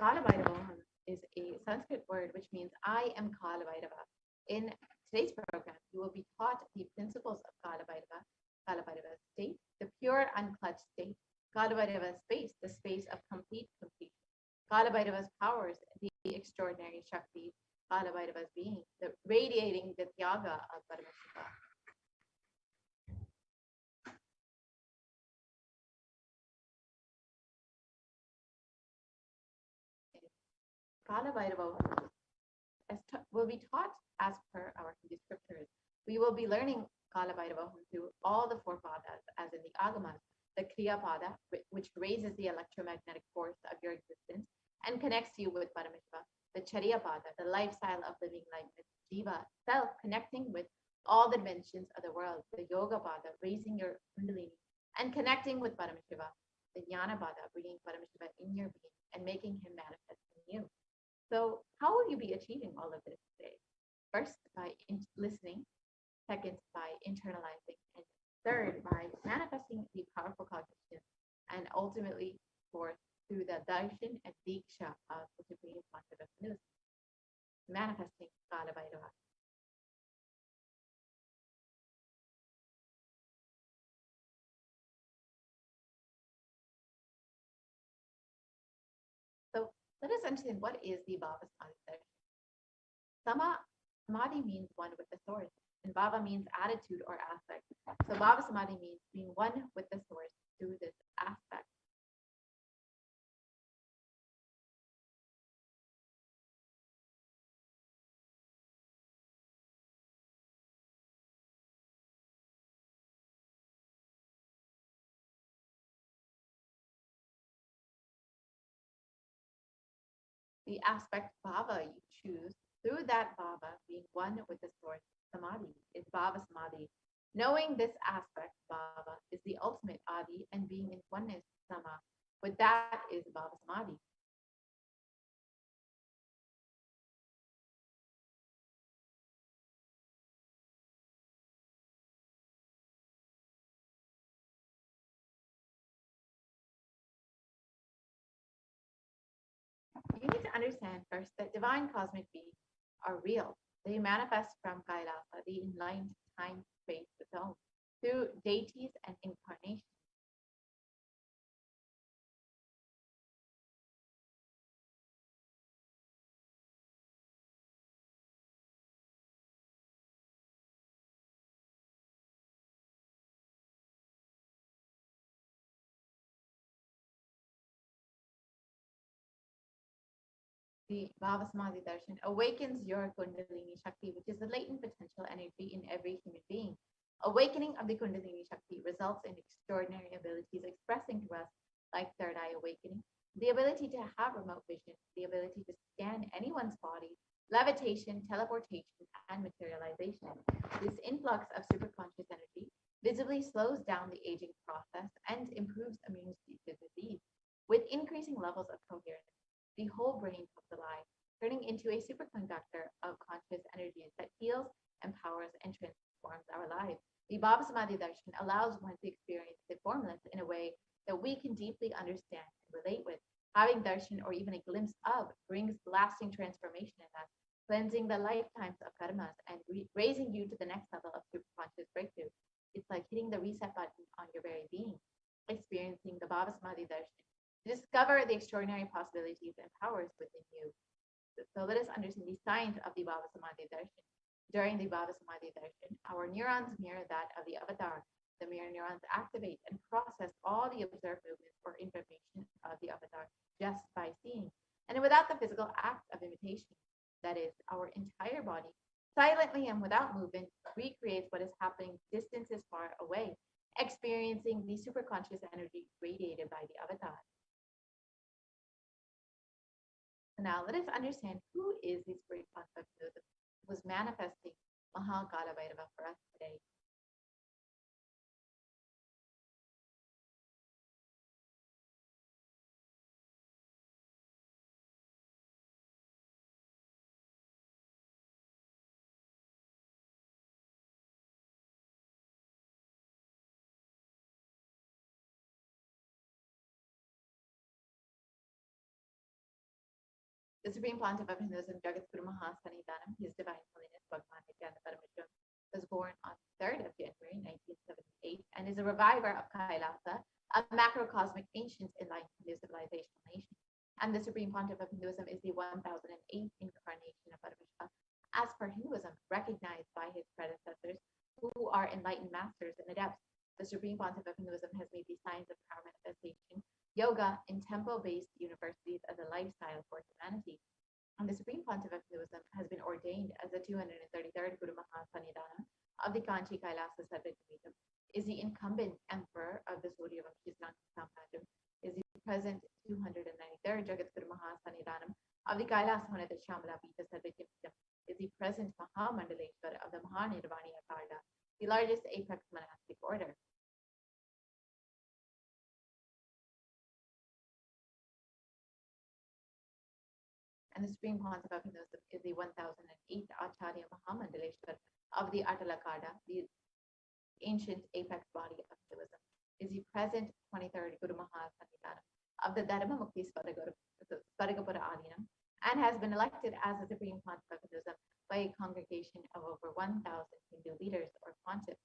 Kalabhairava is a Sanskrit word which means I am Kalabhairava. In today's program, you will be taught the principles of Kalabhairava, Kalabhairava's state, the pure unclutched state, Kalabhairava's space, the space of complete completion, Kalabhairava's powers, the extraordinary Shakti, Kalabhairava's being, the radiating the Tyaga of Paramashiva. Kalabhairava will be taught as per our Hindu scriptures. We will be learning Kalabhairava through all the four padas, as in the Agamas, the Kriya Pada, which raises the electromagnetic force of your existence and connects you with Paramashiva, the Charya Pada, the lifestyle of living life with Jiva, self connecting with all the dimensions of the world, the Yoga Pada, raising your Kundalini and connecting with Paramashiva, the Jnana Pada, bringing Paramashiva in your being and making him manifest in you. So, how will you be achieving all of this today? First, by listening. Second, by internalizing. And third, by manifesting the powerful cognition. And ultimately, fourth, through the darshan and diksha of the Supreme Concept of Hinduism, manifesting Kalabhairava. So let us understand what is the Bhavasamadhi. Samadhi means one with the source, and Bhava means attitude or aspect. So Bhavasamadhi means being one with the source through this aspect. The aspect bhava you choose, through that bhava being one with the source, samadhi, is bhava samadhi. Knowing this aspect, bhava, is the ultimate adi, and being in oneness, sama, with that is bhava samadhi. You need to understand first that divine cosmic beings are real. They manifest from Kailasa, the enlightened time space zone, through deities and incarnations. The Bhavasamadhi Darshan awakens your Kundalini Shakti, which is the latent potential energy in every human being. Awakening of the Kundalini Shakti results in extraordinary abilities expressing to us, like third eye awakening, the ability to have remote vision, the ability to scan anyone's body, levitation, teleportation, and materialization. This influx of superconscious energy visibly slows down the aging process and improves immunity to disease. With increasing levels of coherence, the whole brain comes alive, turning into a superconductor of conscious energies that heals, empowers, and transforms our lives. The Bhavasamadhi Darshan allows one to experience the formless in a way that we can deeply understand and relate with. Having darshan or even a glimpse of brings lasting transformation in us, cleansing the lifetimes of karmas and raising you to the next level of superconscious breakthrough. It's like hitting the reset button on your very being, experiencing the Bhavasamadhi Darshan. Discover the extraordinary possibilities and powers within you. So let us understand the science of the Bhavasamadhi Darshan. During the Bhavasamadhi Darshan, our neurons mirror that of the avatar. The mirror neurons activate and process all the observed movements or information of the avatar just by seeing. And without the physical act of imitation, that is, our entire body, silently and without movement, recreates what is happening distances far away, experiencing the superconscious energy radiated by the avatar. Now let us understand who is this great concept who was manifesting Mahakalabhairava for us today. The Supreme Pontiff of Hinduism, Jagatguru Mahasanidhanam, His Divine Holiness Bhagavan Nityananda Parameshwaram, was born on 3rd of January 1978 and is a reviver of Kailasa, a macrocosmic ancient enlightened Hindu civilizational nation. And the Supreme Pontiff of Hinduism is the 1008th incarnation of Paramashiva, as per Hinduism, recognized by his predecessors, who are enlightened masters and adepts. The Supreme Pontiff of Hinduism has made the science of power manifestation, yoga, in temple-based universities as a lifestyle for humanity. And the Supreme Pontiff of Hinduism has been ordained as the 233rd Guru Mahasanidhana of the Kanchi Kailasa Sarvajamidam, is the incumbent emperor of the Surya Vamshi Samrajam, is the present 293rd Jagatguru Mahasanidhanam of the Kailasa Honata Shamala Pita Sarvajamidam, is the present Mahamandaleshwar of the Mahanirvani Akada, the largest apex monastic order. And the Supreme Pontiff of Hinduism is the 1008th Acharya Mahamandaleshwar of the Atalakada, the ancient apex body of Hinduism, is the present 23rd Guru Mahasanidhanam of the Dharma Mukti Sparagapura Adinam, and has been elected as the Supreme Pontiff of Hinduism by a congregation of over 1,000 Hindu leaders or pontiffs.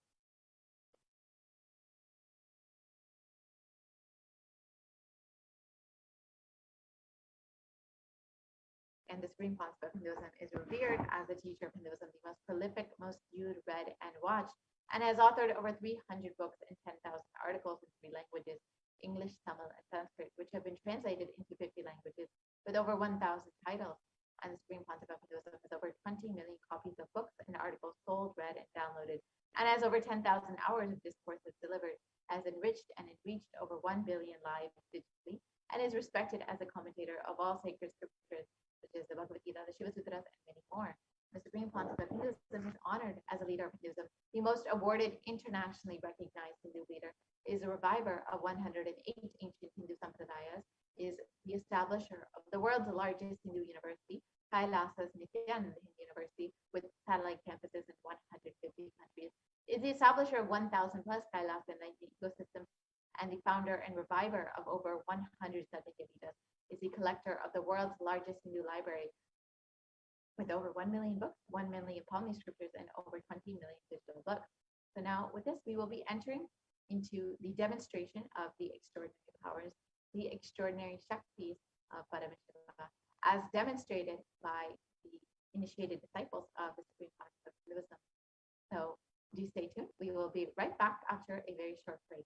And the Supreme Pontiff of Hinduism is revered as the teacher of Hinduism, the most prolific, most viewed, read, and watched, and has authored over 300 books and 10,000 articles in 3 languages, English, Tamil, and Sanskrit, which have been translated into 50 languages with over 1,000 titles. And the Supreme Pontiff of Hinduism has over 20 million copies of books and articles sold, read, and downloaded, and has over 10,000 hours of discourses delivered, has enriched and enriched over 1 billion lives digitally, and is respected as a commentator of all sacred scriptures, such as the Bhagavad Gita, the Shiva Sutras, and many more. The Supreme Pontiff of Hinduism is honored as a leader of Hinduism. The most awarded, internationally recognized Hindu leader, is a reviver of 108 ancient Hindu sampradayas, is the establisher of the world's largest Hindu university, Kailasa's Nityananda Hindu University, with satellite campuses in 150 countries, is the establisher of 1,000 plus Kailasa enlightened ecosystems, and the founder and reviver of over 100 Sadhyavidas, is the collector of the world's largest Hindu library with over 1 million books, 1 million Pali scriptures, and over 20 million digital books. So now with this, we will be entering into the demonstration of the extraordinary powers, the extraordinary Shaktis of Paramashiva, as demonstrated by the initiated disciples of the Supreme Pontiff of Hinduism. So do stay tuned. We will be right back after a very short break.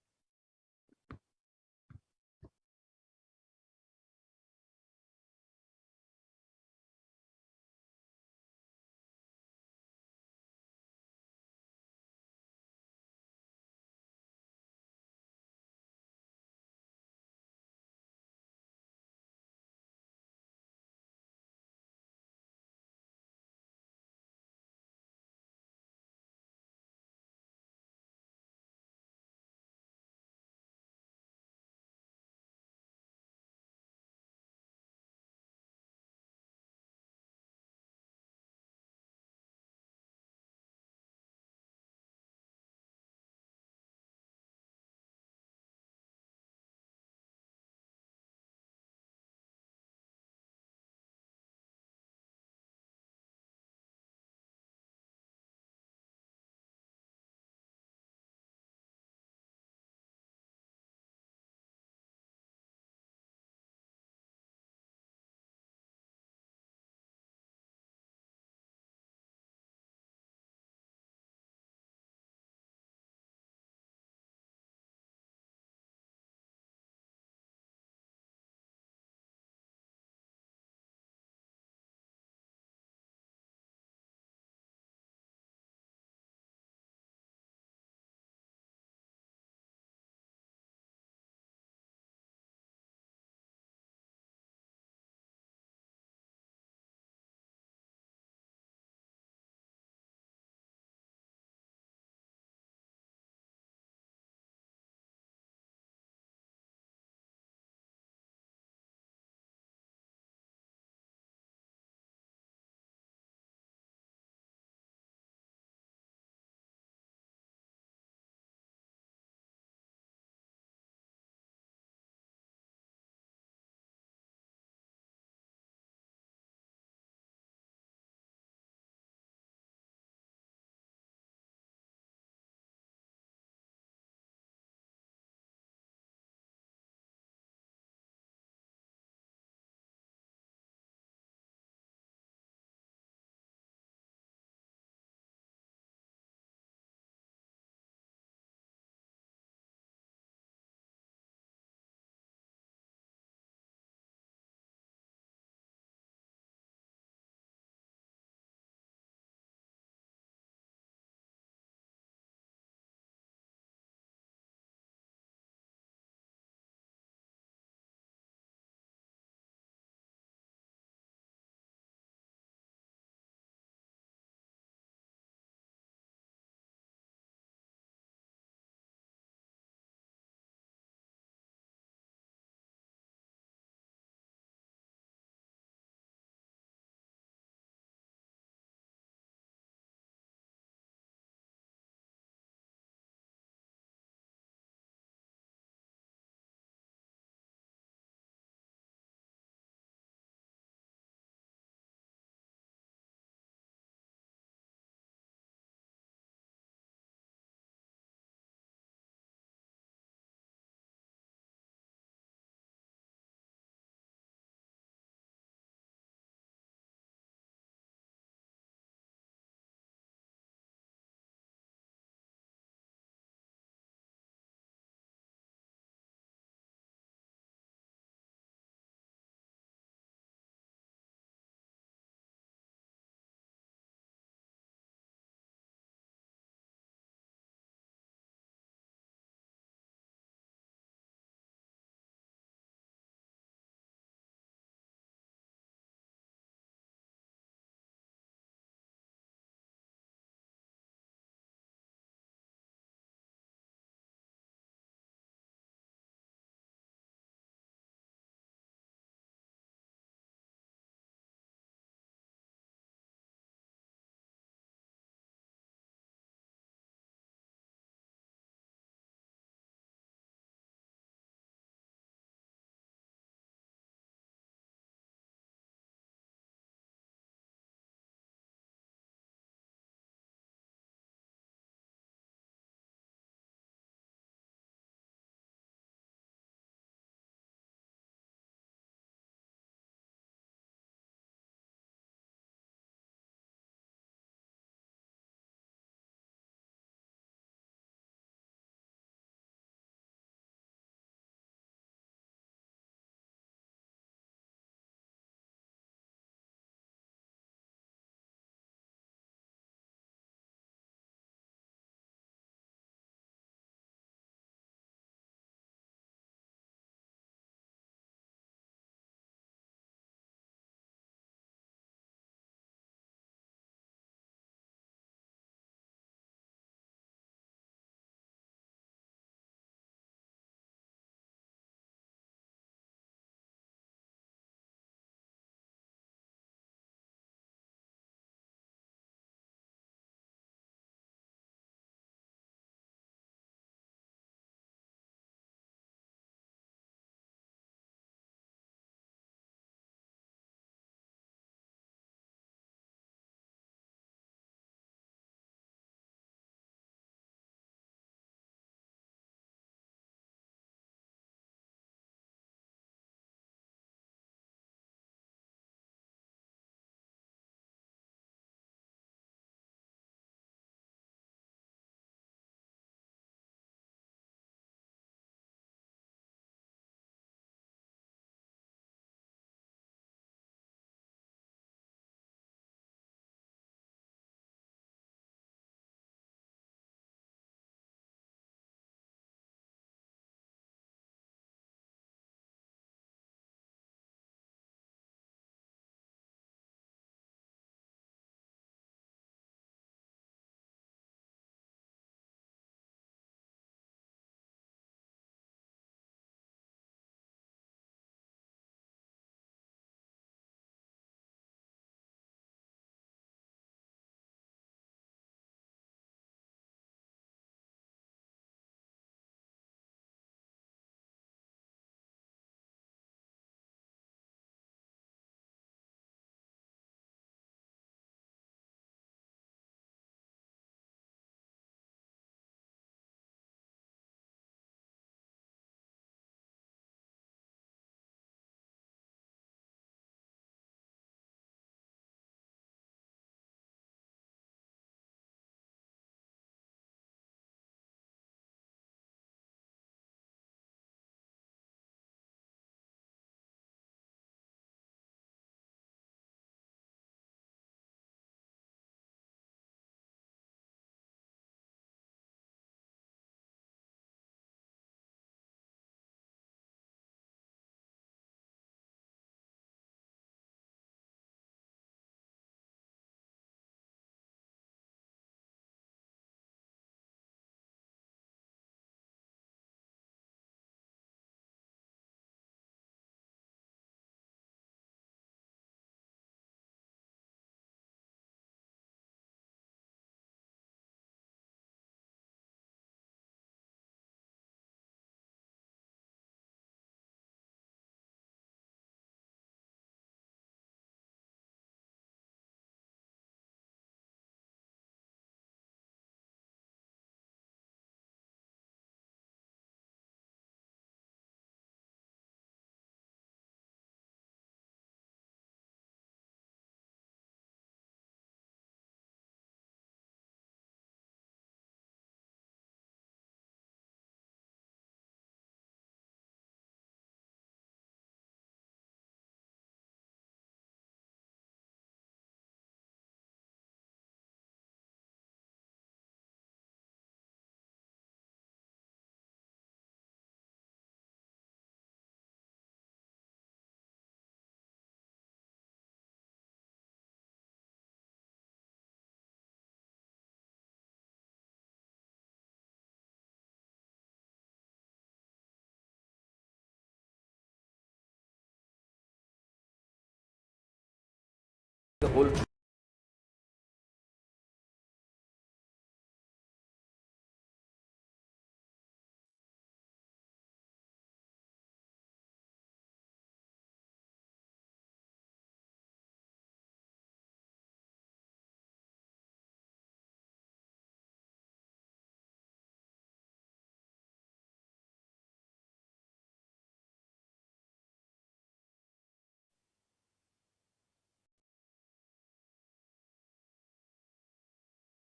the whole truth.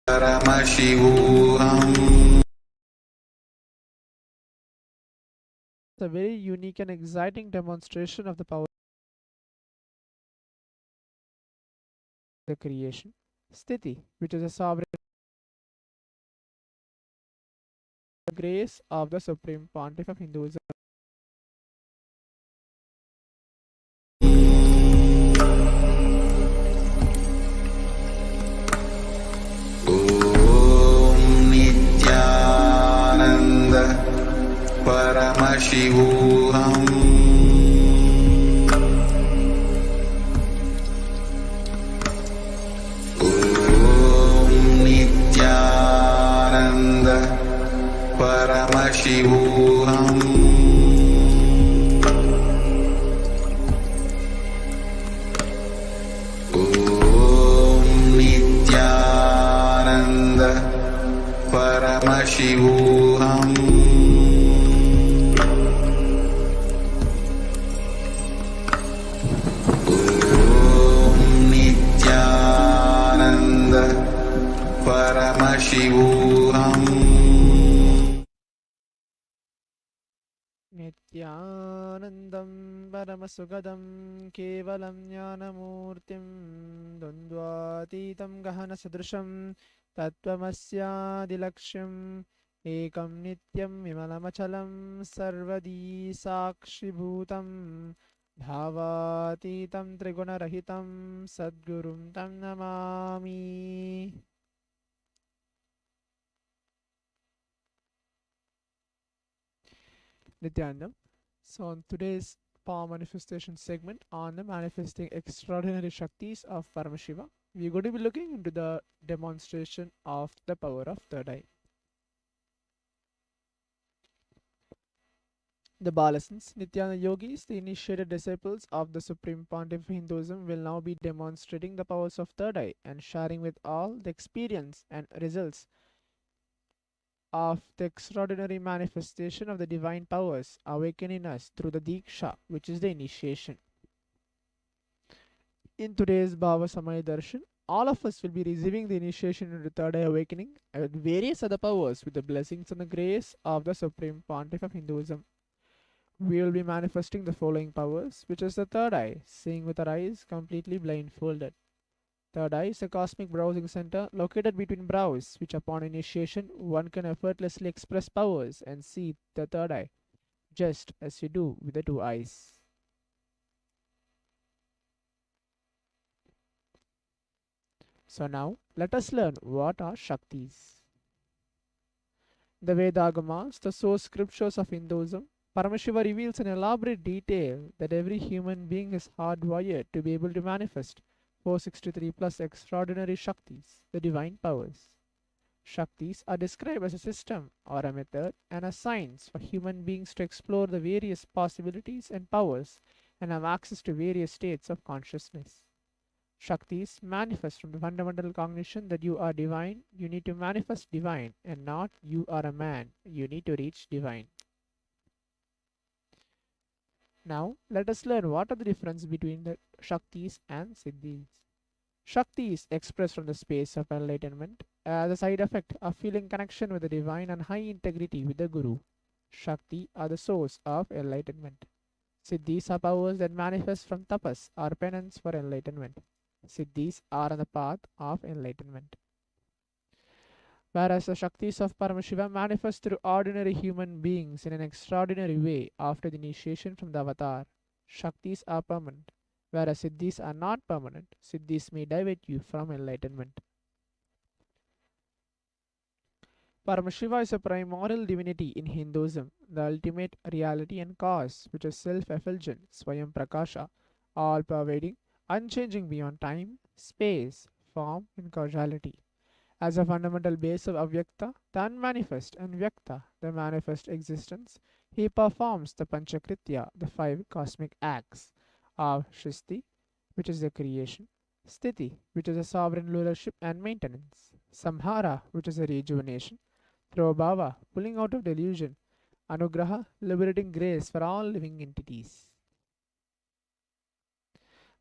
Paramashivoham. It's a very unique and exciting demonstration of the power of the creation. Sthiti, which is a sovereign grace of the Supreme Pontiff of Hinduism. Om Nityananda Paramashivoham. Om Nityananda Paramashivoham. Om Nityananda Paramashivoham. Om Nityananda Paramashivoham. Nityanandam Paramasugadam Kevalam Jnanamurtim Dvandvatitam Gahana Sadrusham Tattvamasyadilaksham Ekam Nityam Vimalamachalam Sarvadi Sakshibhutam Bhavatitam Trigunarahitam Sadgurum Tam Namami. Nityanandam. So, on today's power manifestation segment on the manifesting extraordinary Shaktis of Paramashiva, we are going to be looking into the demonstration of the power of third eye. The Balasans, Nityananda Yogis, the initiated disciples of the Supreme Pontiff of Hinduism, will now be demonstrating the powers of third eye and sharing with all the experience and results of the extraordinary manifestation of the divine powers awakened in us through the Diksha, which is the initiation. In today's Bhavasamadhi Darshan, all of us will be receiving the initiation into third eye awakening and various other powers with the blessings and the grace of the Supreme Pontiff of Hinduism. We will be manifesting the following powers, which is the third eye, seeing with our eyes completely blindfolded. Third eye is a cosmic browsing center located between brows, which upon initiation one can effortlessly express powers and see the third eye, just as you do with the two eyes. So now let us learn what are Shaktis. The Vedagamas, the source scriptures of Hinduism, Paramashiva reveals in elaborate detail that every human being is hardwired to be able to manifest 463 plus extraordinary Shaktis, the divine powers. Shaktis are described as a system or a method and a science for human beings to explore the various possibilities and powers and have access to various states of consciousness. Shaktis manifest from the fundamental cognition that you are divine, you need to manifest divine, and not you are a man, you need to reach divine. Now, let us learn what are the difference between the Shaktis and Siddhis. Shakti is expressed from the space of enlightenment as a side effect of feeling connection with the divine and high integrity with the Guru. Shakti are the source of enlightenment. Siddhis are powers that manifest from tapas or penance for enlightenment. Siddhis are on the path of enlightenment. Whereas the Shaktis of Paramashiva manifest through ordinary human beings in an extraordinary way after the initiation from the avatar. Shaktis are permanent, whereas Siddhis are not permanent. Siddhis may divert you from enlightenment. Paramashiva is a primordial divinity in Hinduism, the ultimate reality and cause, which is self-effulgent, Swayam Prakasha, all-pervading, unchanging beyond time, space, form, and causality. As a fundamental base of Avyakta, the unmanifest, and Vyakta, the manifest existence, he performs the Panchakritya, the five cosmic acts of Shristi, which is the creation, Sthiti, which is a sovereign rulership and maintenance, Samhara, which is a rejuvenation, Throbhava, pulling out of delusion, Anugraha, liberating grace for all living entities.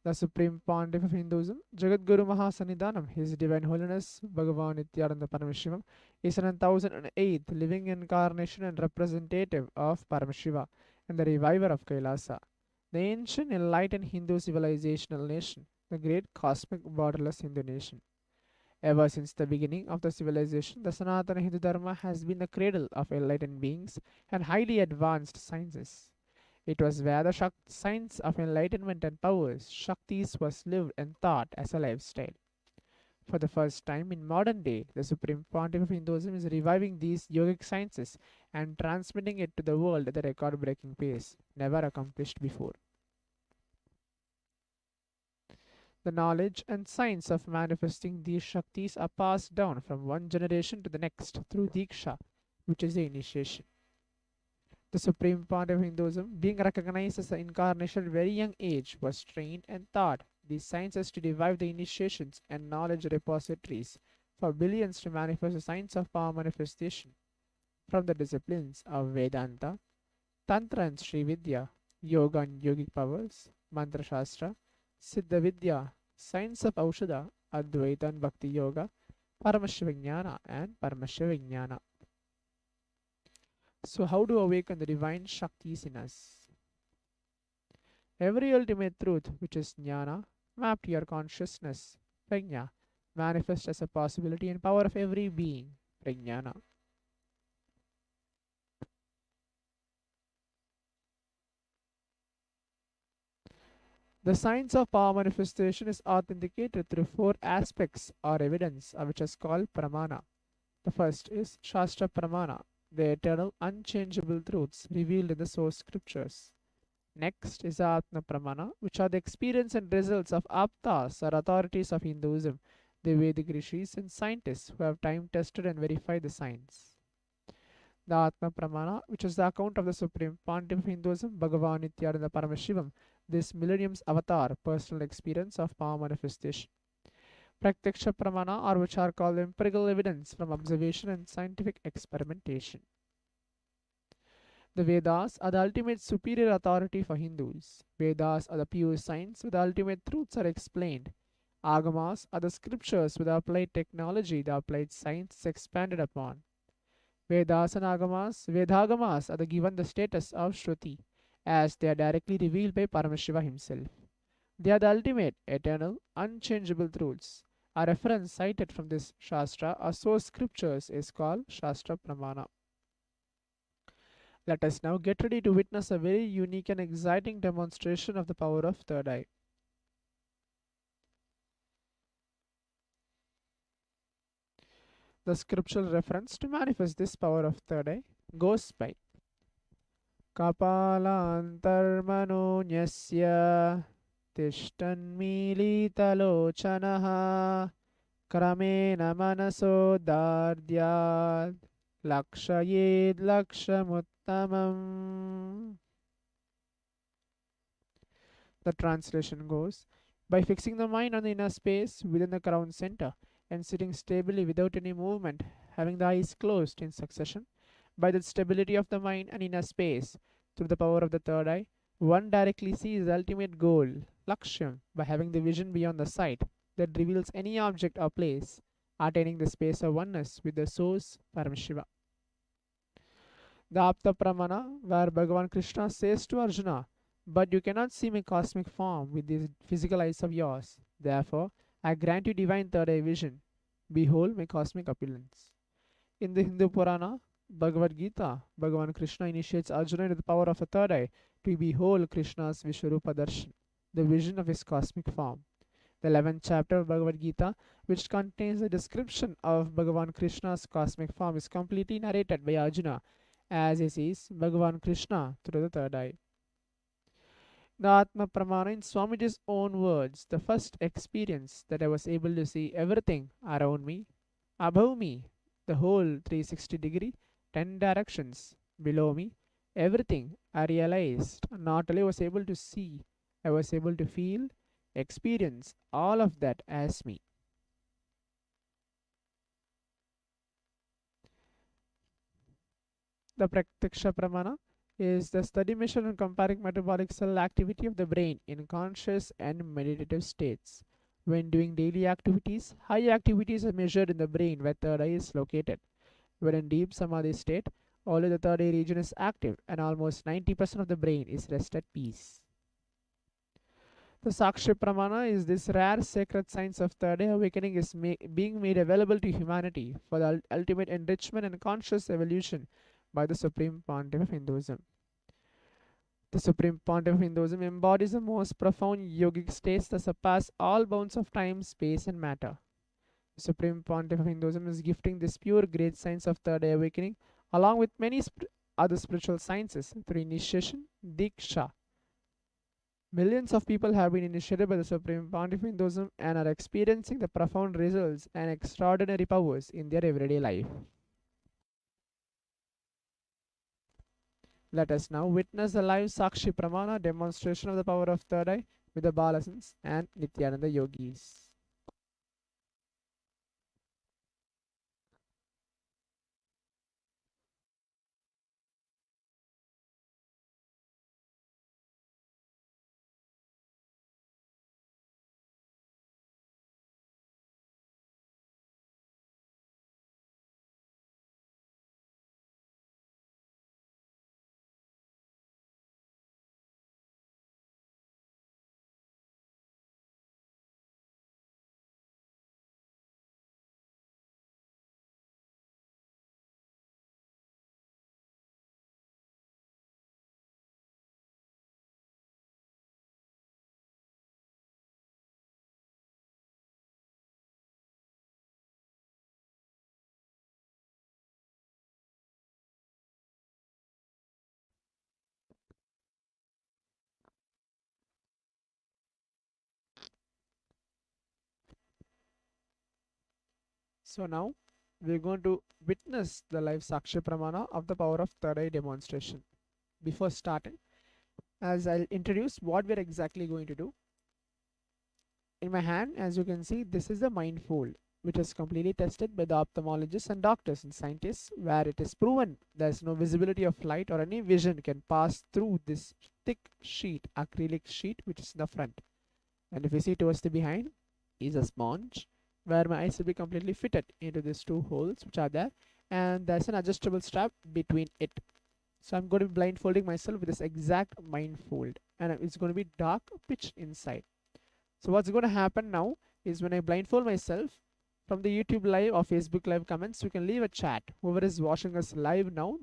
The Supreme Pontiff of Hinduism, Jagadguru Mahasanidhanam, His Divine Holiness Bhagavan Nityananda Paramashivam, is an 1008th living incarnation and representative of Paramashiva and the reviver of Kailasa, the ancient enlightened Hindu civilizational nation, the great cosmic borderless Hindu nation. Ever since the beginning of the civilization, the Sanatana Hindu Dharma has been the cradle of enlightened beings and highly advanced sciences. It was where the science of enlightenment and powers, Shaktis, was lived and taught as a lifestyle. For the first time in modern day, the Supreme Pontiff of Hinduism is reviving these yogic sciences and transmitting it to the world at a record-breaking pace, never accomplished before. The knowledge and science of manifesting these Shaktis are passed down from one generation to the next through Diksha, which is the initiation. The Supreme Pontiff of Hinduism, being recognized as the incarnation at a very young age, was trained and taught these sciences to revive the initiations and knowledge repositories for billions to manifest the science of power manifestation from the disciplines of Vedanta, Tantra and Sri Vidya, Yoga and Yogic powers, Mantra Shastra, Siddha Vidya, science of Aushadha, Advaita and Bhakti Yoga, Paramashiva Jnana and Paramashiva Jnana. So, how to awaken the divine Shaktis in us? Every ultimate truth, which is Jnana, mapped to your consciousness, Prajna, manifests as a possibility and power of every being, Prajnana. The science of power manifestation is authenticated through four aspects or evidence, which is called Pramana. The first is Shastra Pramana, the eternal unchangeable truths revealed in the source scriptures. Next is Atma Pramana, which are the experience and results of Aptas or authorities of Hinduism, the Vedic rishis and scientists who have time tested and verified the science. The Atma Pramana, which is the account of the Supreme Pontiff of Hinduism, Bhagavan Nityananda Paramashivam, this millennium's avatar, personal experience of power manifestation. Pratyaksha Pramana, or which are called empirical evidence from observation and scientific experimentation. The Vedas are the ultimate superior authority for Hindus. Vedas are the pure science where the ultimate truths are explained. Agamas are the scriptures with the applied technology, the applied science is expanded upon. Vedas and Vedagamas are given the status of Shruti, as they are directly revealed by Paramashiva himself. They are the ultimate, eternal, unchangeable truths. A reference cited from this Shastra or source scriptures is called Shastra Pramana. Let us now get ready to witness a very unique and exciting demonstration of the power of third eye. The scriptural reference to manifest this power of third eye goes by Kapalantarmano nyasya Tishtanmilitalochanaha Kramena manasodaryad Lakshayed lakshamuttamam. The translation goes, by fixing the mind on the inner space within the crown center and sitting stably without any movement, having the eyes closed in succession, by the stability of the mind and inner space, through the power of the third eye, one directly sees the ultimate goal, Lakshyam, by having the vision beyond the sight that reveals any object or place, attaining the space of oneness with the source, Paramashiva. The Apta Pramana, where Bhagavan Krishna says to Arjuna, but you cannot see my cosmic form with these physical eyes of yours. Therefore, I grant you divine third eye vision. Behold my cosmic opulence. In the Hindu Purana, Bhagavad Gita, Bhagavan Krishna initiates Arjuna into the power of a third eye to behold Krishna's Vishwarupa Darshan, the vision of his cosmic form. The 11th chapter of Bhagavad Gita, which contains a description of Bhagavan Krishna's cosmic form, is completely narrated by Arjuna as he sees Bhagavan Krishna through the third eye. The Atma Pramana, in Swamiji's own words, the first experience that I was able to see everything around me, above me, the whole 360 degree, 10 directions below me, everything I realized. Not only was able to see, I was able to feel, experience all of that as me. The Pratyaksha Pramana is the study, measure, and comparing metabolic cell activity of the brain in conscious and meditative states. When doing daily activities, high activities are measured in the brain where third eye is located. When in deep samadhi state, only the third eye region is active and almost 90% of the brain is rest at peace. The Sakshi Pramana is this rare sacred science of third eye awakening is being made available to humanity for the ultimate enrichment and conscious evolution by the Supreme Pontiff of Hinduism. The Supreme Pontiff of Hinduism embodies the most profound yogic states that surpass all bounds of time, space, and matter. The Supreme Pontiff of Hinduism is gifting this pure great science of third eye awakening along with many other spiritual sciences through initiation, Diksha. Millions of people have been initiated by the Supreme Pontiff of Hinduism and are experiencing the profound results and extraordinary powers in their everyday life. Let us now witness the live Sakshi Pramana demonstration of the power of third eye with the Balasans and Nityananda yogis. So now we're going to witness the live Sakshi Pramana of the power of third eye demonstration. Before starting, as I'll introduce what we're exactly going to do. In my hand, as you can see, this is the mind fold, which is completely tested by the ophthalmologists and doctors and scientists, where it is proven there's no visibility of light or any vision can pass through this thick sheet, acrylic sheet, which is in the front. And if you see towards the behind, is a sponge where my eyes will be completely fitted into these two holes which are there, and there's an adjustable strap between it. So I'm going to be blindfolding myself with this exact mind fold, and it's going to be dark pitch inside. So what's going to happen now is when I blindfold myself, from the YouTube live or Facebook live comments, you can leave a chat. Whoever is watching us live now,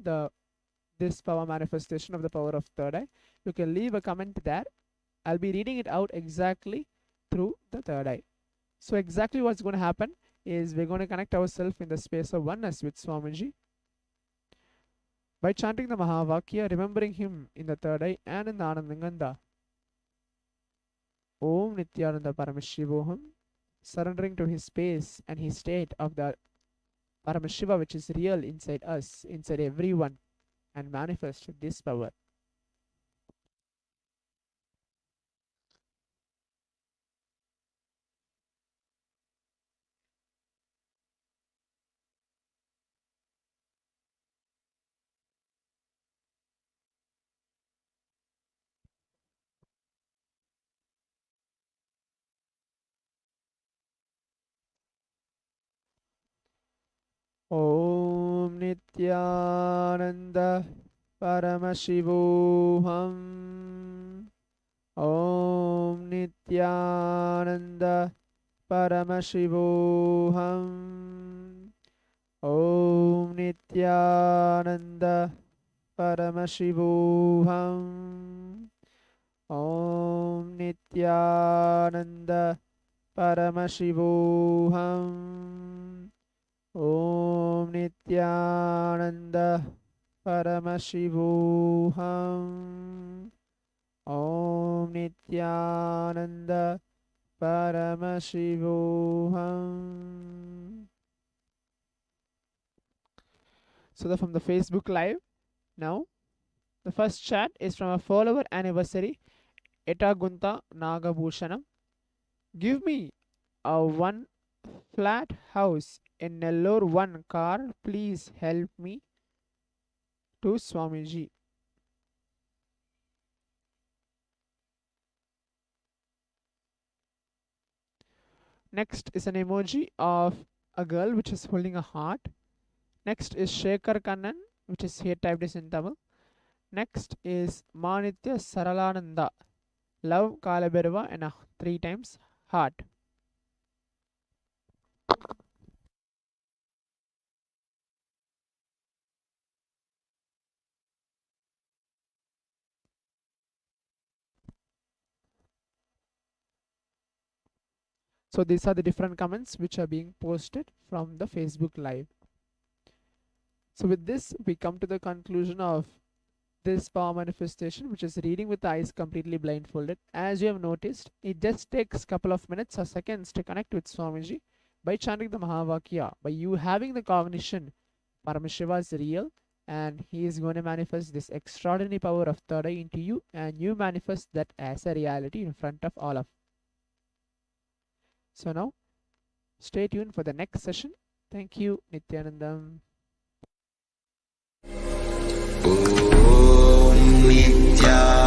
this power manifestation of the power of third eye, you can leave a comment there. I'll be reading it out exactly through the third eye. So exactly what's going to happen is we're going to connect ourselves in the space of oneness with Swamiji by chanting the Mahavakya, remembering him in the third eye and in the Anandanganda. Om Nityananda Paramashivoham, surrendering to his space and his state of the Paramashiva, which is real inside us, inside everyone, and manifest this power. Om Nityananda Paramashivoham. Om Nityananda Paramashivoham. Om Nityananda Paramashivoham. Om Nityananda Paramashivoham. Om Nityananda Paramashivoham. Om Nityananda Paramashivoham. So from the Facebook Live now. The first chat is from a follower anniversary, Etagunta Nagabhushanam. Give me a one flat house in Nellore, one car. Please help me to Swamiji. Next is an emoji of a girl which is holding a heart. Next is Shekhar Kannan, which is here typed as in Tamil. Next is Manitya Saralananda. Love Kalabhairava and 3 times heart. So these are the different comments which are being posted from the Facebook Live. So with this, we come to the conclusion of this power manifestation, which is reading with the eyes completely blindfolded. As you have noticed, it just takes a couple of minutes or seconds to connect with Swamiji by chanting the Mahavakya, by you having the cognition Paramashiva is real and he is going to manifest this extraordinary power of third eye into you, and you manifest that as a reality in front of all of. So now stay tuned for the next session. Thank you, Nityanandam.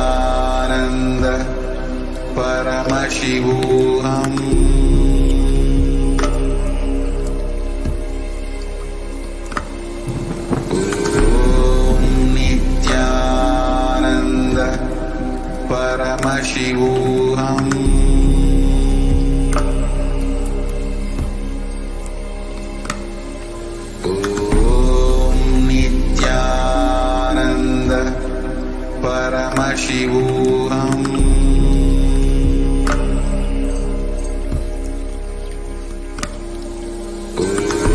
Nityanand परमशिवोऽहम् नित्यानन्द परमशिवोऽहम् Paramashivoham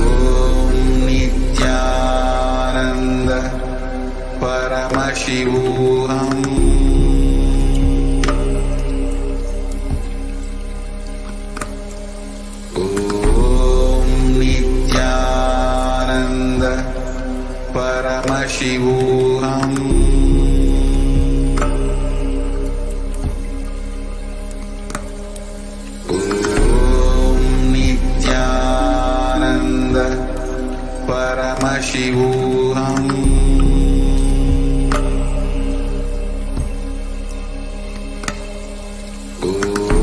Om Nityananda Paramashivoham Om Nityananda Paramashivoham Paramashivoham Om Nityananda Paramashivoham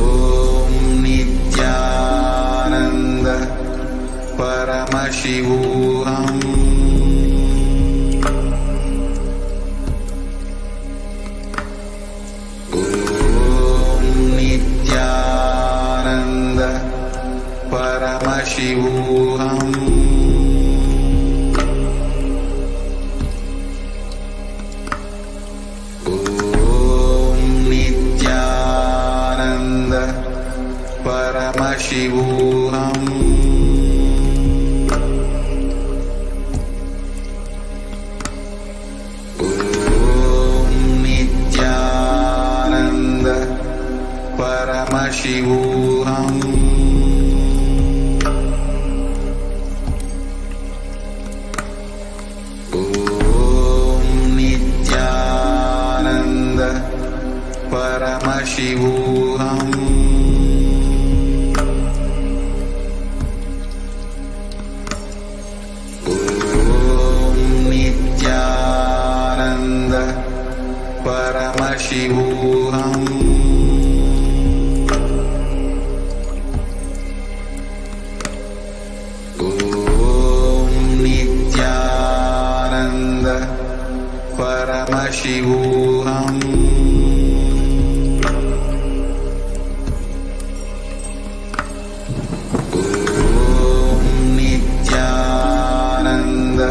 Om Nityananda Paramashivoham Paramashivoham Om Nityananda Paramashivoham Om Nityananda Paramashivoham Paramashivoham Om Nityananda Paramashivoham Om Nityananda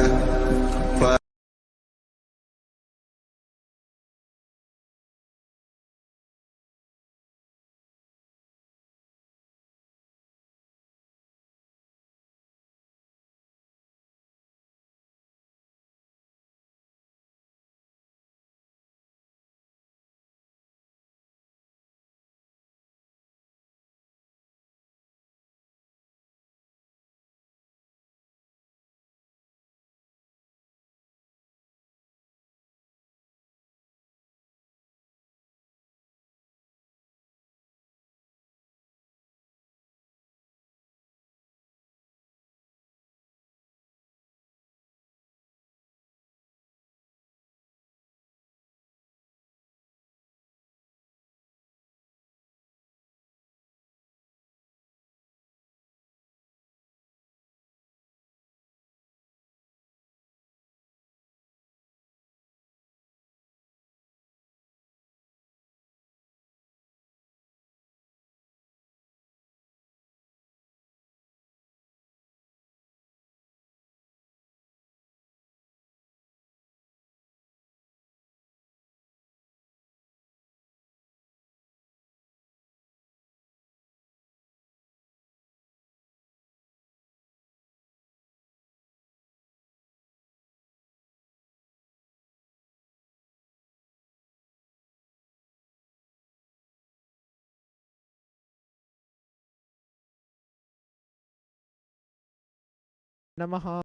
Namaha.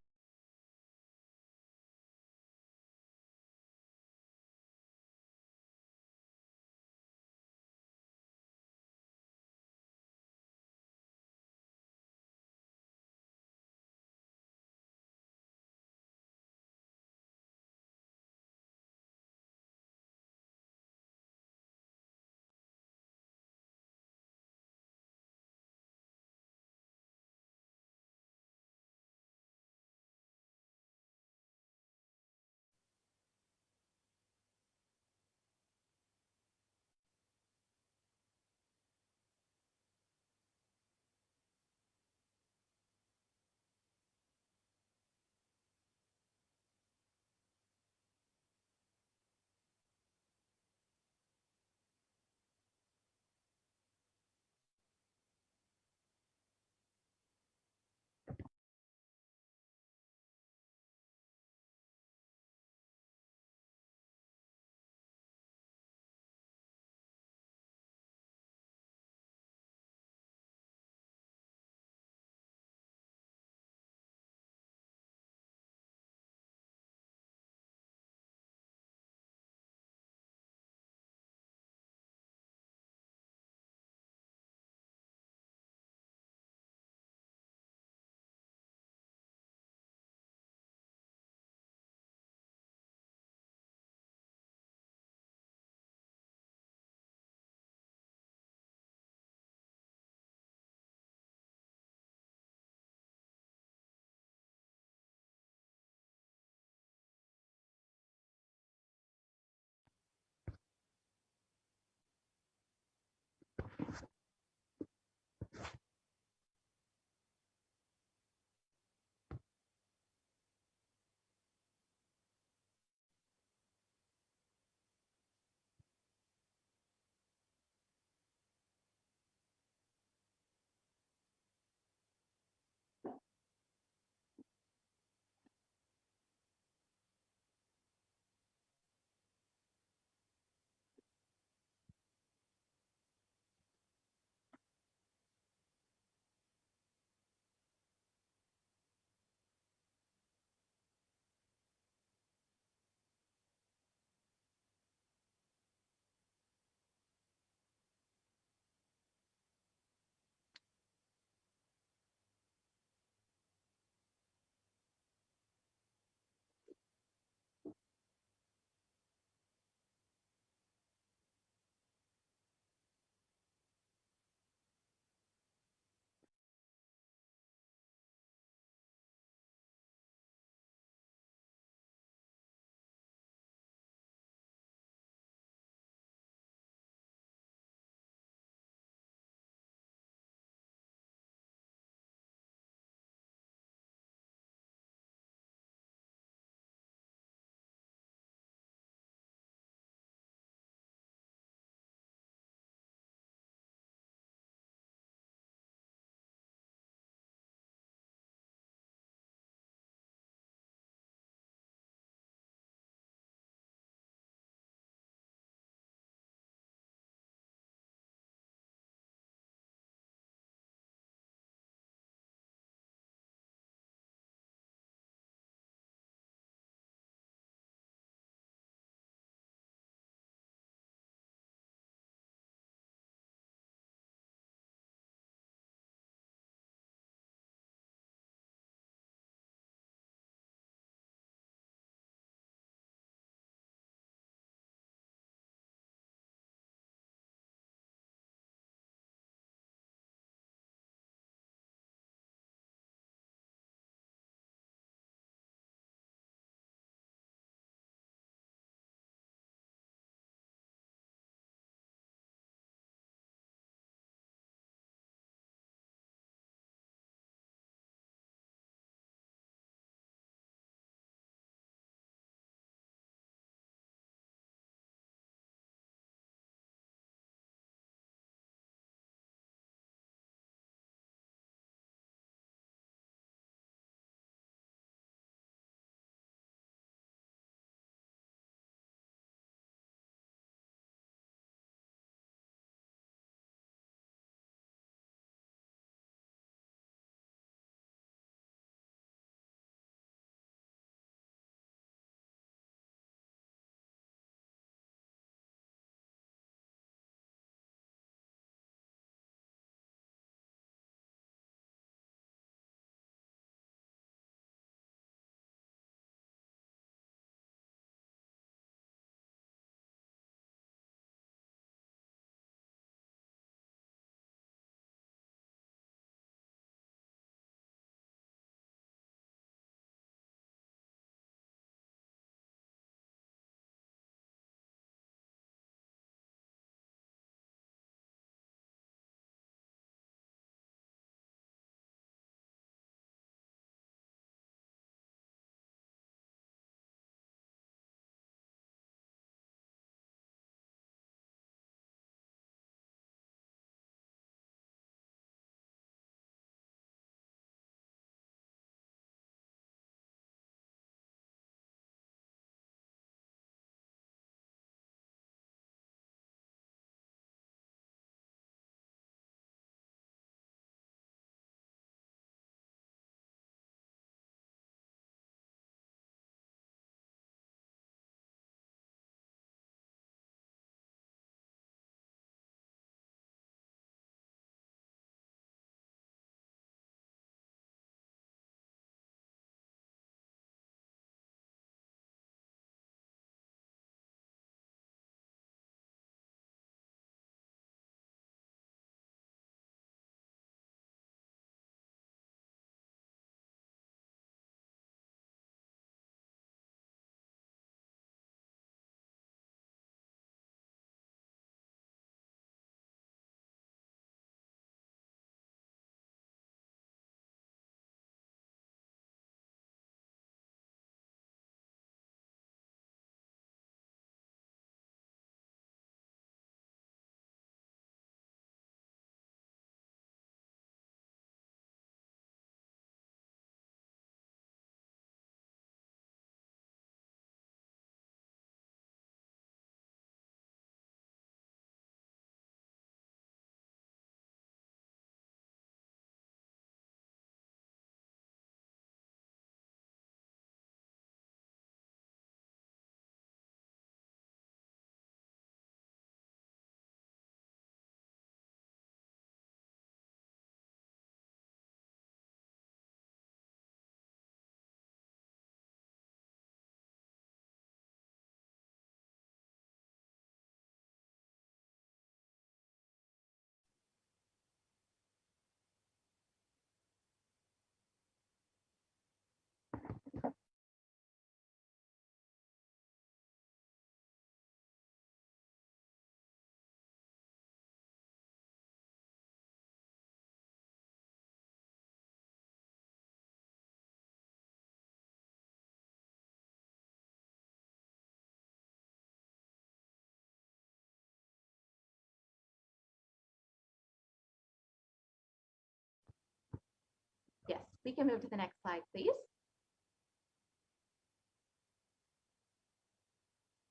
We can move to the next slide, please.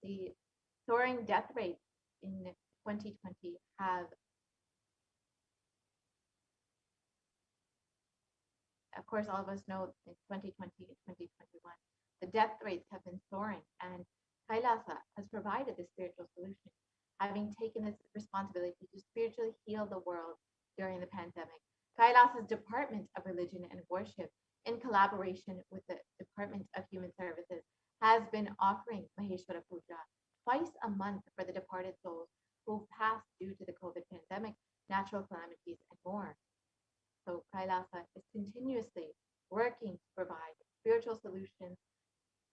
The soaring death rates in 2020 have, of course, all of us know in 2020 and 2021, the death rates have been soaring, and Kailasa has provided the spiritual solution, having taken this responsibility to spiritually heal the world during the pandemic. Kailasa's Department of Religion and Worship, in collaboration with the Department of Human Services, has been offering Maheshwara Puja twice a month for the departed souls who passed due to the COVID pandemic, natural calamities, and more. So Kailasa is continuously working to provide spiritual solutions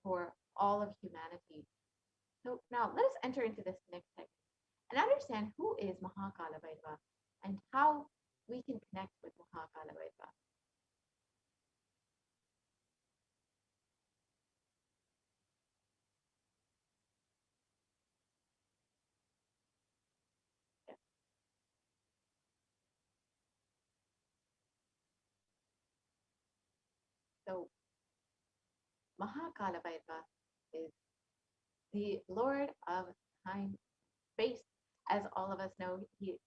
for all of humanity. So now let us enter into this next segment and understand who is Mahakalabhairava and how we can connect with Mahakalabhairava. So Mahakalabhairava is the Lord of time, space. As all of us know, he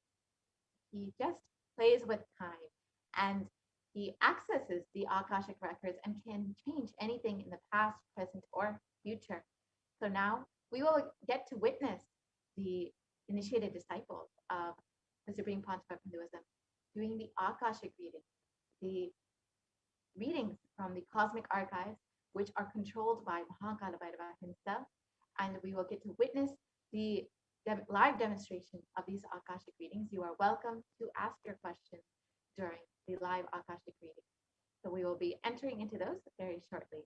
just plays with time, and he accesses the Akashic Records and can change anything in the past, present, or future. So now we will get to witness the initiated disciples of the Supreme Pontiff of Hinduism doing the Akashic reading, the readings from the cosmic archives, which are controlled by Mahakalabhairava himself, and we will get to witness the live demonstration of these Akashic readings. You are welcome to ask your questions during the live Akashic reading. So we will be entering into those very shortly.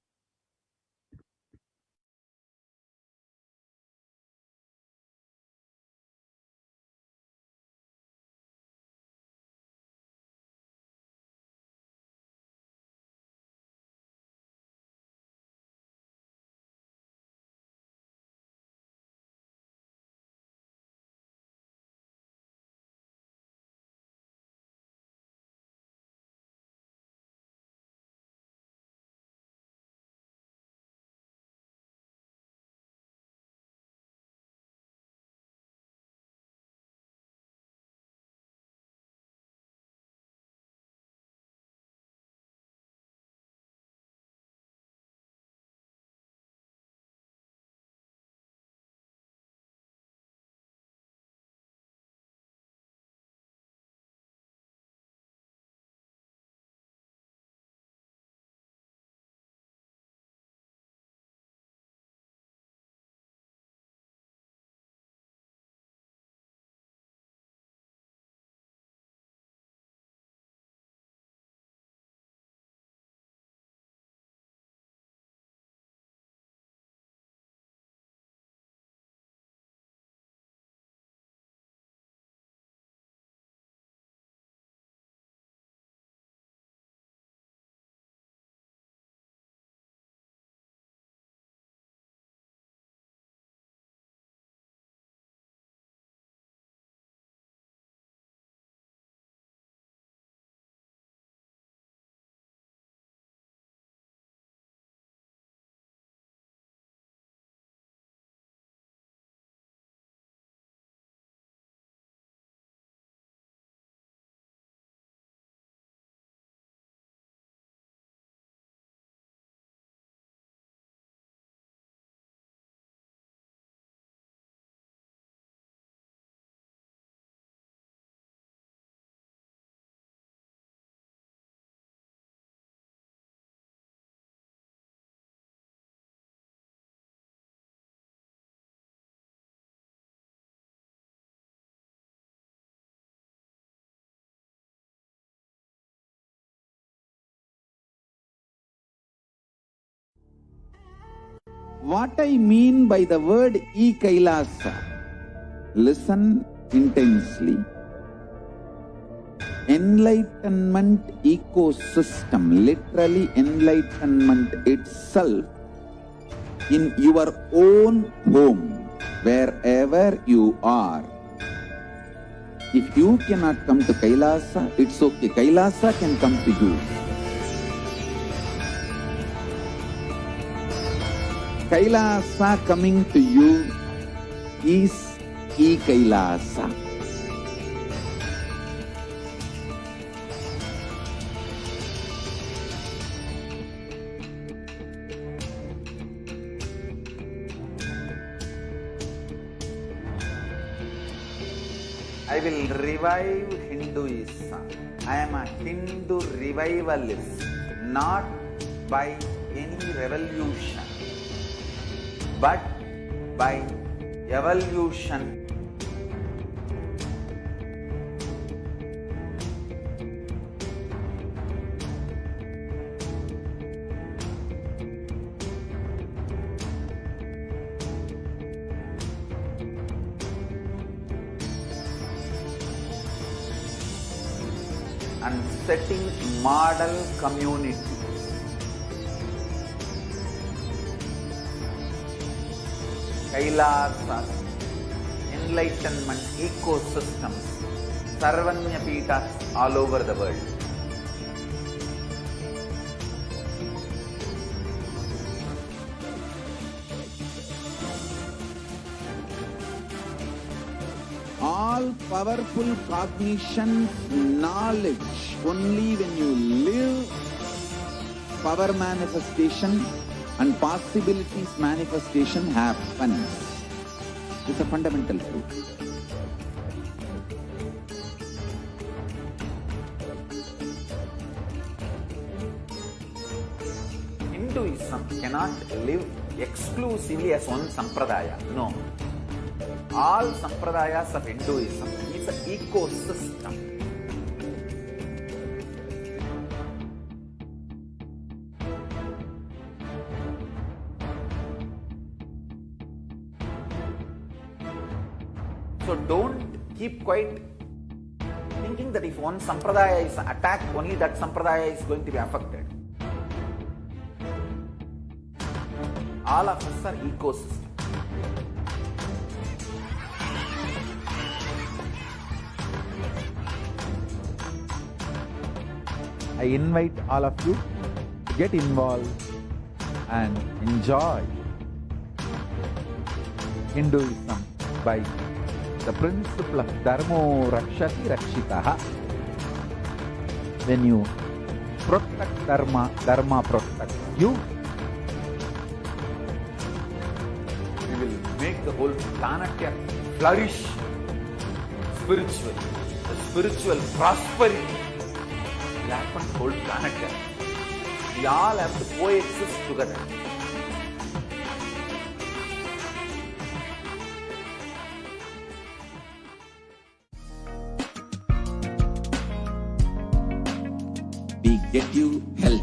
What I mean by the word e-Kailasa, listen intensely. Enlightenment ecosystem, literally enlightenment itself, in your own home, wherever you are. If you cannot come to Kailasa, it's okay. Kailasa can come to you. Kailasa coming to you is E-Kailasa. I will revive Hinduism. I am a Hindu revivalist, not by any revolution, but by evolution. And setting model community. Kailasas, enlightenment ecosystems, Sarvanya Peethas all over the world. All powerful cognition, knowledge, only when you live, power manifestation and possibilities manifestation happens. It's a fundamental truth. Hinduism cannot live exclusively as one sampradaya. No. All sampradayas of Hinduism is an ecosystem. So don't keep quiet thinking that if one sampradaya is attacked, only that sampradaya is going to be affected. All of us are ecosystems. I invite all of you to get involved and enjoy Hinduism by the principle of Dharmo Rakshati Rakshitaha. When you protect Dharma, Dharma protects you. We will make the whole planet flourish spiritually. The spiritual prosperity will happen to the whole planet. We all have to coexist together. We get you health.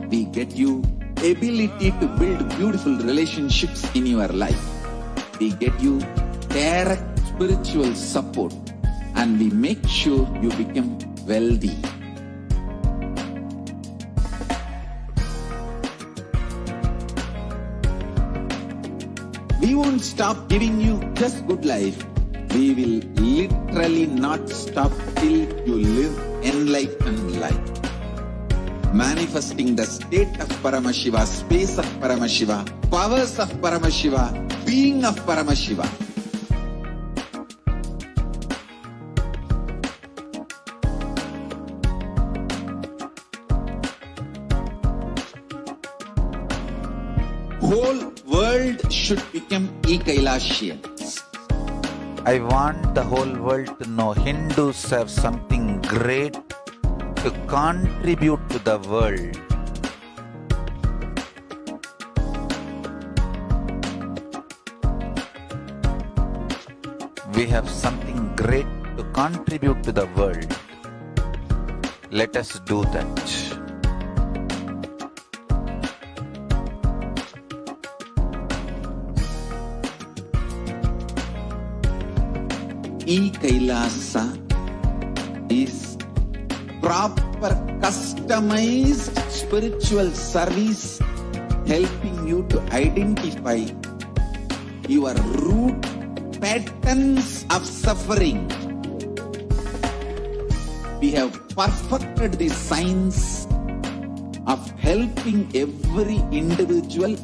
We get you ability to build beautiful relationships in your life. We get you direct spiritual support, and we make sure you become wealthy. We won't stop giving you just good life. We will literally not stop till you live enlightened life. Manifesting the state of Paramashiva, space of Paramashiva, powers of Paramashiva, being of Paramashiva. Whole world should become E-Kailasians. I want the whole world to know Hindus have something great to contribute to the world. We have something great to contribute to the world. Let us do that. E-Kailasa is proper customized spiritual service helping you to identify your root patterns of suffering. We have perfected the science of helping every individual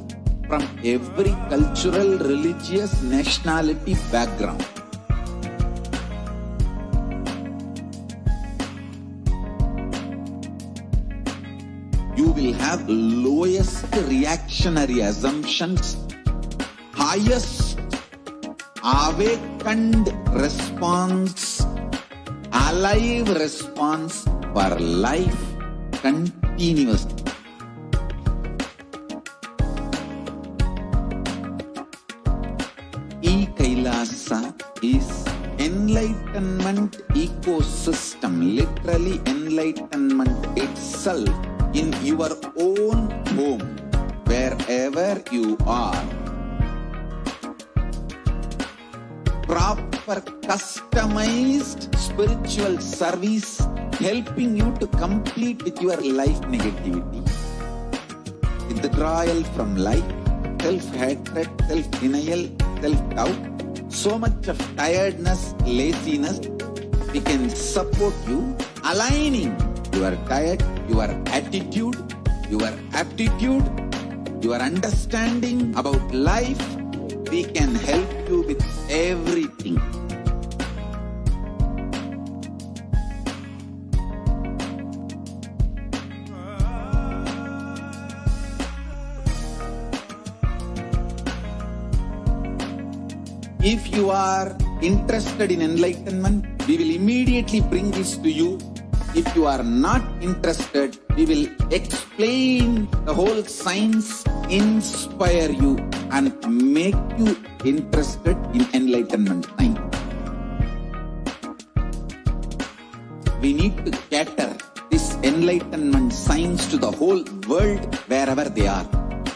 from every cultural, religious, nationality background. You will have lowest reactionary assumptions, highest awakened response, alive response for life continuously. E-Kailasa is enlightenment ecosystem, literally enlightenment itself in your own home, wherever you are. Proper customized spiritual service helping you to complete with your life negativity. Withdrawal from life, self-hatred, self-denial, self-doubt, so much of tiredness, laziness, we can support you aligning your diet, your attitude, your aptitude, your understanding about life. We can help you with everything. If you are interested in enlightenment, we will immediately bring this to you. If you are not interested, we will explain the whole science, inspire you and make you interested in enlightenment science. We need to cater this enlightenment science to the whole world wherever they are,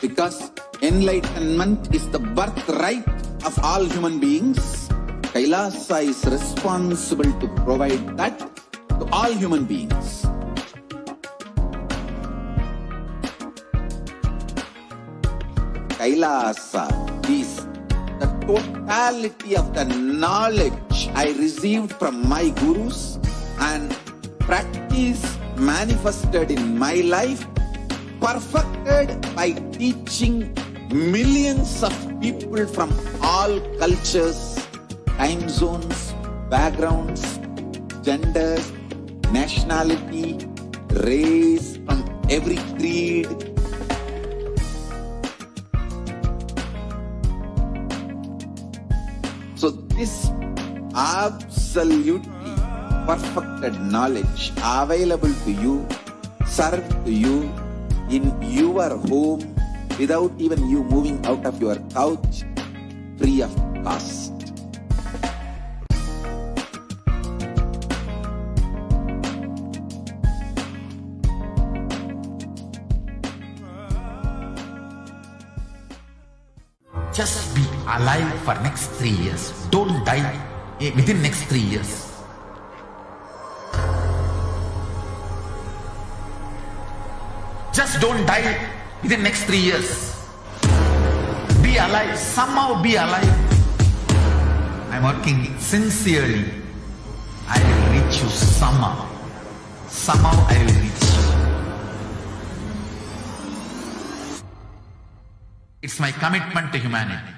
because enlightenment is the birthright of all human beings. Kailasa is responsible to provide that to all human beings. Kailasa is the totality of the knowledge I received from my gurus and practice manifested in my life, perfected by teaching millions of people from all cultures, time zones, backgrounds, genders, nationality, race, from every creed. So this absolutely perfected knowledge available to you, served to you in your home without even you moving out of your couch, free of cost. Just be alive for next 3 years. Don't die within next 3 years. Just don't die within next 3 years. Be alive. Somehow be alive. I'm working sincerely. I will reach you somehow. Somehow I will reach you. It's my commitment to humanity.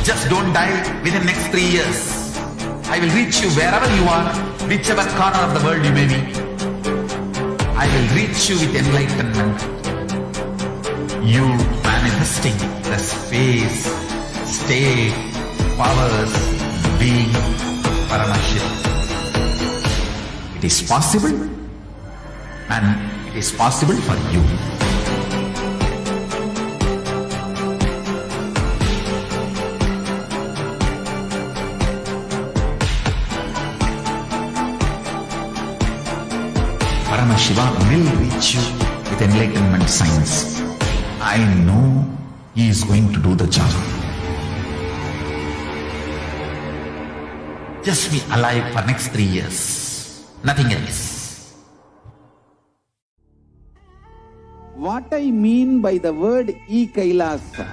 Just don't die within next 3 years. I will reach you wherever you are, whichever corner of the world you may be. I will reach you with enlightenment. You manifesting the space, state, powers, being, Paramashiva. It is possible, and it is possible for you. Paramashiva will reach you with enlightenment science. I know he is going to do the job. Just be alive for next 3 years. Nothing else. What I mean by the word E-Kailasa,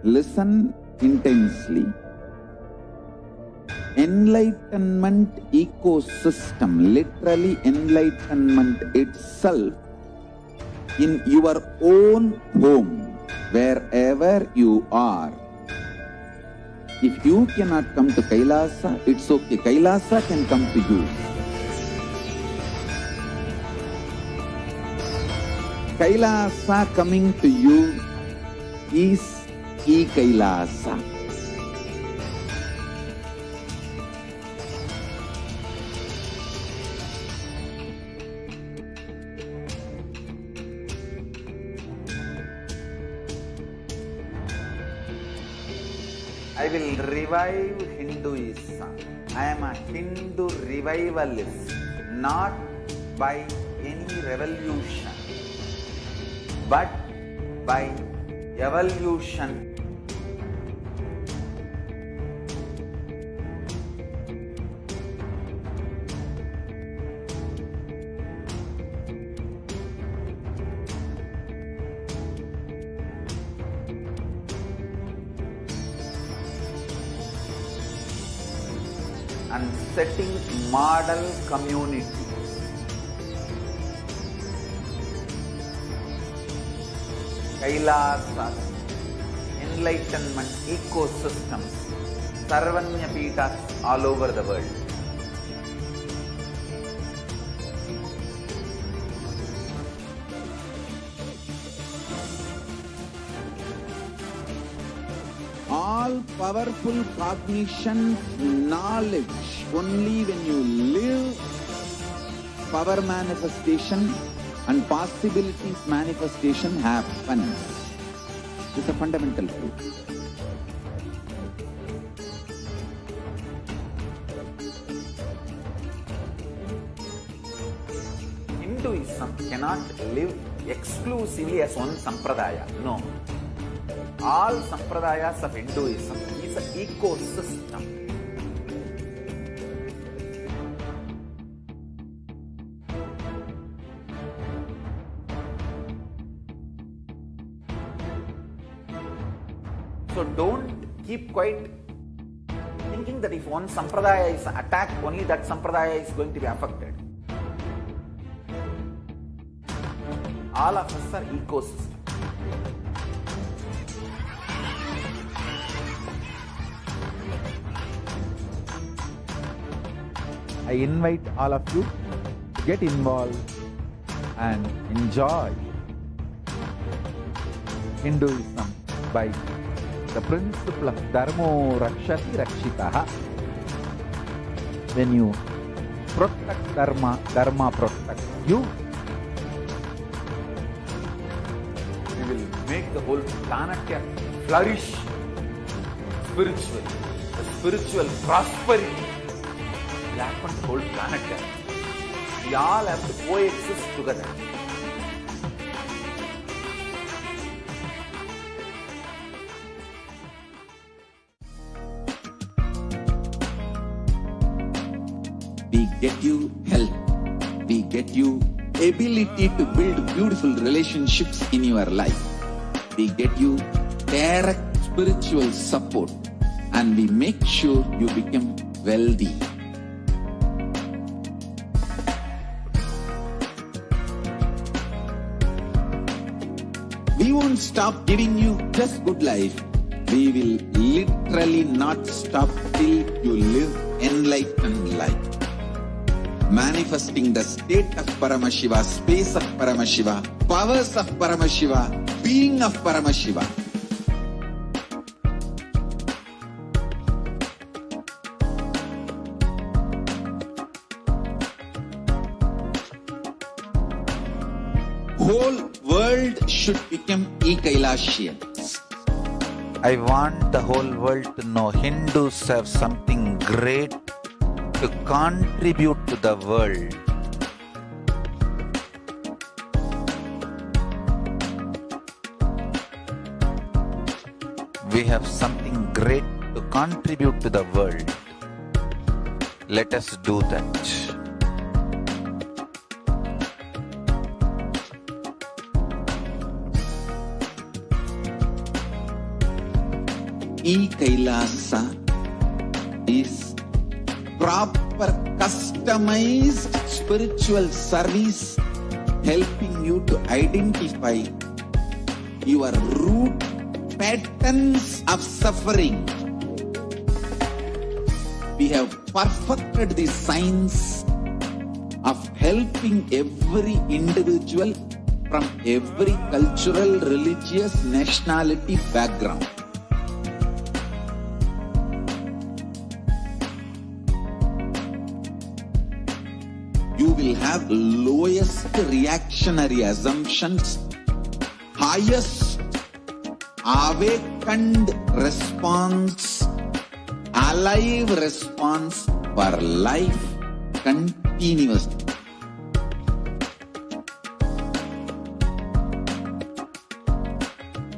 listen intensely. Enlightenment ecosystem, literally enlightenment itself, in your own home, wherever you are. If you cannot come to Kailasa, it's okay. Kailasa can come to you. Kailasa coming to you is E-Kailasa. I will revive Hinduism. I am a Hindu revivalist, not by any revolution, but by evolution. And setting model community. Kailasas, enlightenment ecosystems, Sarvanya Pitas all over the world. All powerful cognition, knowledge, only when you live, power manifestation and possibilities manifestation happens. It's a fundamental truth. Hinduism cannot live exclusively as one sampradaya. No. All sampradayas of Hinduism is an ecosystem. So don't keep quiet thinking that if one sampradaya is attacked, only that sampradaya is going to be affected. All of us are ecosystems. I invite all of you to get involved and enjoy Hinduism by the principle of Dharmo Rakshati Rakshitaha. When you protect Dharma, Dharma protects you. We will make the whole planet flourish spiritually. The spiritual prosperity will happen to the whole planet. We all have to coexist together. We get you help. We get you ability to build beautiful relationships in your life. We get you direct spiritual support, and we make sure you become wealthy. We won't stop giving you just good life. We will literally not stop till you live enlightened life. Manifesting the state of Paramashiva, space of Paramashiva, powers of Paramashiva, being of Paramashiva. Whole world should become E-Kailasians. I want the whole world to know Hindus have something great to contribute to the world. We have something great to contribute to the world. Let us do that. E-Kailasa is proper customized spiritual service helping you to identify your root patterns of suffering. We have perfected the science of helping every individual from every cultural, religious, nationality background. You will have lowest reactionary assumptions, highest awakened response, alive response for life continuously.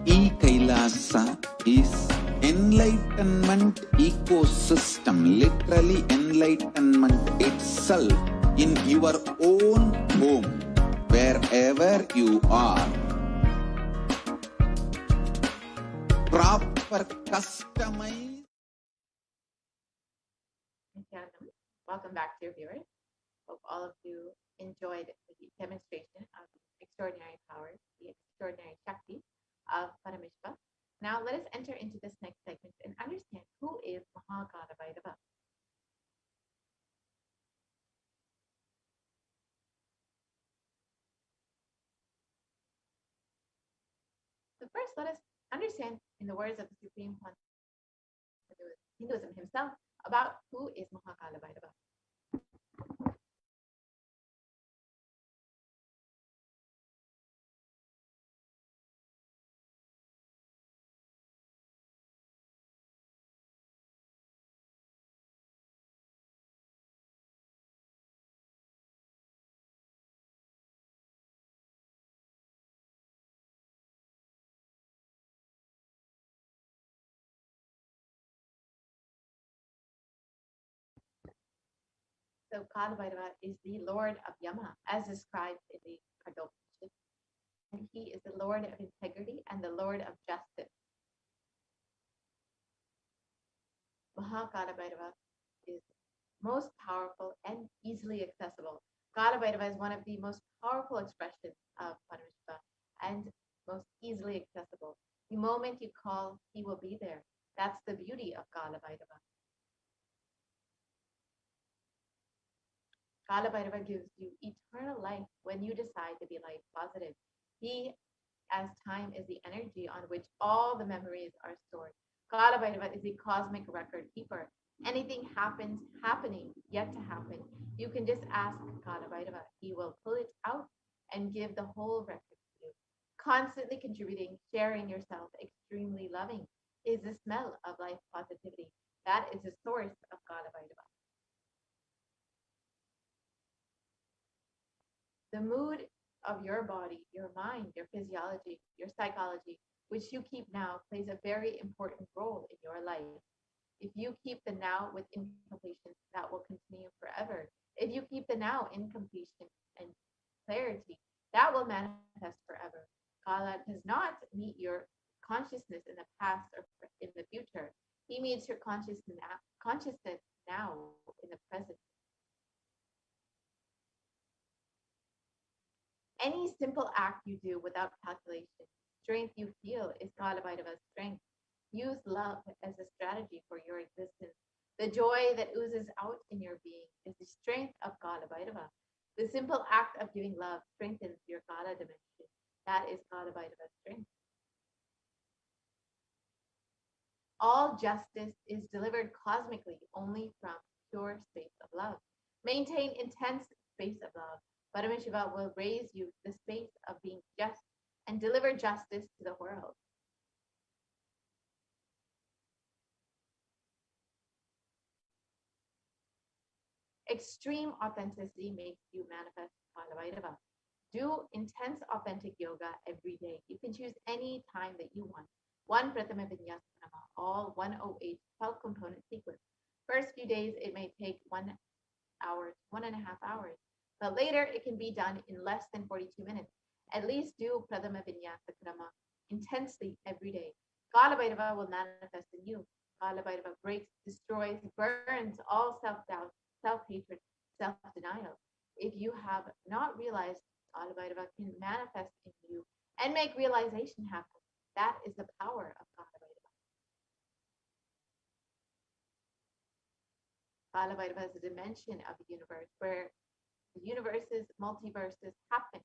E-Kailasa is enlightenment ecosystem, literally enlightenment itself in your own home, wherever you are. Proper customized. Nityanam. Welcome back, dear viewers. Hope all of you enjoyed the demonstration of the extraordinary powers, the extraordinary Shakti of Paramashiva. Now let us enter into this next segment and understand who is Mahakalabhairava. So first, let us understand, in the words of the Supreme Hinduism himself, about who is Mahakalabhairava. So Kalabhairava is the Lord of Yama, as described in the Kardopanishad, and he is the Lord of integrity and the Lord of justice. Mahakalabhairava is most powerful and easily accessible. Kalabhairava is one of the most powerful expressions of Paramashiva and most easily accessible. The moment you call, he will be there. That's the beauty of Kalabhairava. Kalabhairava gives you eternal life when you decide to be life positive. He, as time, is the energy on which all the memories are stored. Kalabhairava is the cosmic record keeper. Anything happens, happening, yet to happen, you can just ask Kalabhairava. He will pull it out and give the whole record to you. Constantly contributing, sharing yourself, extremely loving is the smell of life positivity. That is the source of Kalabhairava. The mood of your body, your mind, your physiology, your psychology, which you keep now, plays a very important role in your life. If you keep the now with incompletion, that will continue forever. If you keep the now in completion and clarity, that will manifest forever. Kala does not meet your consciousness in the past or in the future. He meets your consciousness now in the present. Any simple act you do without calculation, strength you feel is Kalabhairava's strength. Use love as a strategy for your existence. The joy that oozes out in your being is the strength of Kalabhairava. The simple act of giving love strengthens your Kala dimension. That is Kalabhairava's strength. All justice is delivered cosmically only from pure space of love. Maintain intense space of love. Paramashiva will raise you to the space of being just and deliver justice to the world. Extreme authenticity makes you manifest Kalabhairava. Do intense authentic yoga every day. You can choose any time that you want. One Prathama Vinyasana, all 108 12-component sequence. First few days, it may take 1 hour, 1.5 hours, but later it can be done in less than 42 minutes. At least do Prathama Vinyasa Krama intensely every day. Kalabhairava will manifest in you. Kalabhairava breaks, destroys, burns all self-doubt, self-hatred, self-denial. If you have not realized, Kalabhairava can manifest in you and make realization happen. That is the power of Kalabhairava. Kalabhairava is a dimension of the universe where the universes, multiverses happen,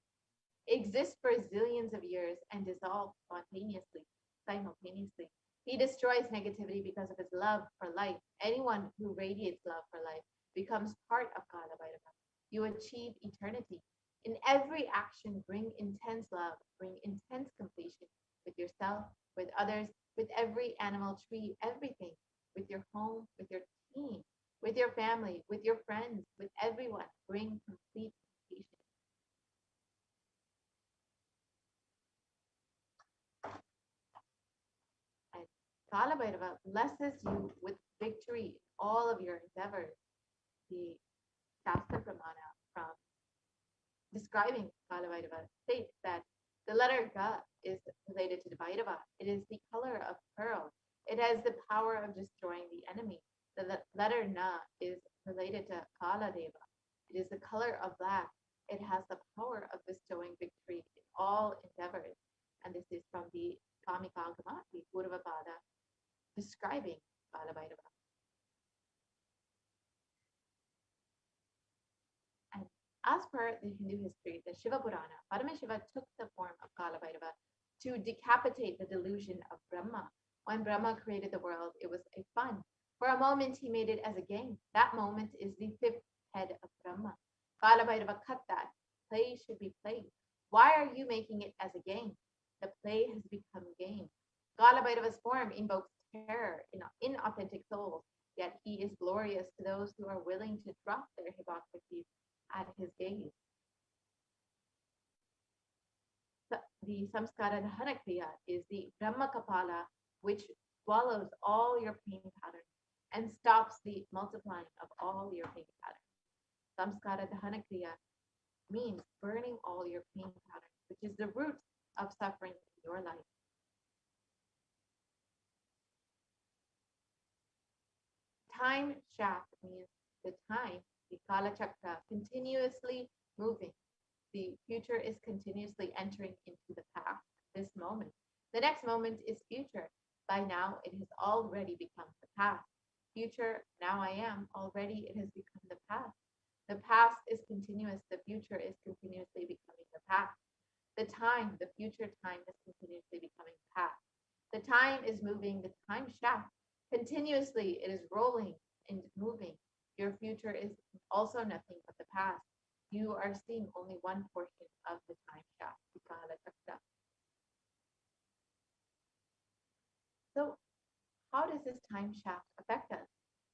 exist for zillions of years, and dissolve spontaneously, simultaneously. He destroys negativity because of his love for life. Anyone who radiates love for life becomes part of Kalabhairava. You achieve eternity. In every action, bring intense love, bring intense completion with yourself, with others, with every animal, tree, everything, with your home, with your team, with your family, with your friends, with everyone. Bring complete completion. And Kalabhairava blesses you with victory in all of your endeavors. The Shastra Pramana from describing Kalabhairava states that the letter Ga is related to the Bhairava. It is the color of pearl. It has the power of destroying the enemy. The letter Na is related to Kaladeva. It is the color of black. It has the power of bestowing victory in all endeavors. And this is from the Kamikagama, the Purvapada, describing Kalabhairava. And as per the Hindu history, the Shiva Purana, Paramashiva took the form of Kalabhairava to decapitate the delusion of Brahma. When Brahma created the world, it was a fun. For a moment, he made it as a game. That moment is the fifth head of Brahma. Kalabhairava cut that. Play should be played. Why are you making it as a game? The play has become game. Kalabhairava's form invokes terror in inauthentic souls, yet he is glorious to those who are willing to drop their hypocrisies at his gaze. The Samskara Dahana Kriya is the Brahma Kapala, which swallows all your pain patterns and stops the multiplying of all your pain patterns. Samskara Dahana Kriya means burning all your pain patterns, which is the root of suffering in your life. Time shaft means the time, the Kala Chakra, continuously moving. The future is continuously entering into the past, this moment. The next moment is future. By now, it has already become the past. Future, now I am, already it has become the past. The past is continuous, the future is continuously becoming the past. The time, the future time is continuously becoming past. The time is moving, the time shaft. Continuously, it is rolling and moving. Your future is also nothing but the past. You are seeing only one portion of the time shaft, the Kala Chakra. So, how does this time shaft affect us?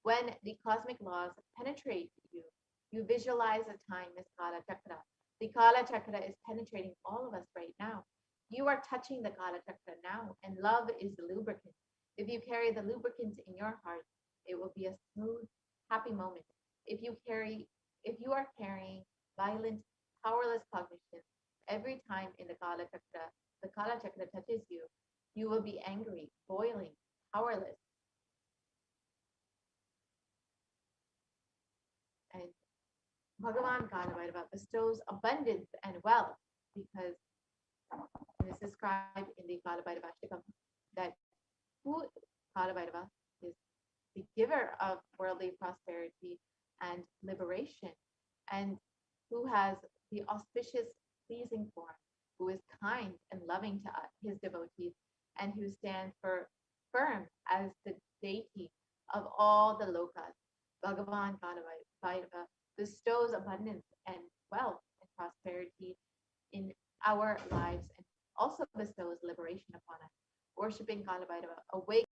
When the cosmic laws penetrate you, you visualize a time as Kala Chakra. The Kala Chakra is penetrating all of us right now. You are touching the Kala Chakra now, and love is the lubricant. If you carry the lubricant in your heart, it will be a smooth, happy moment. If you are carrying violent, powerless cognition, every time in the Kala Chakra touches you, you will be angry, boiling, powerless. And Bhagavan Kalabhairava bestows abundance and wealth because it is described in the Kalabhairava Shikam that who Kalabhairava is the giver of worldly prosperity and liberation, and who has the auspicious, pleasing form, who is kind and loving to his devotees, and who stands firm as the deity of all the lokas. Bhagavan Kalabhairava bestows abundance and wealth and prosperity in our lives and also bestows liberation upon us. Worshipping Kalabhairava awakens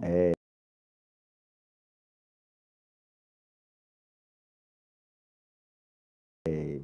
Hey. Hey.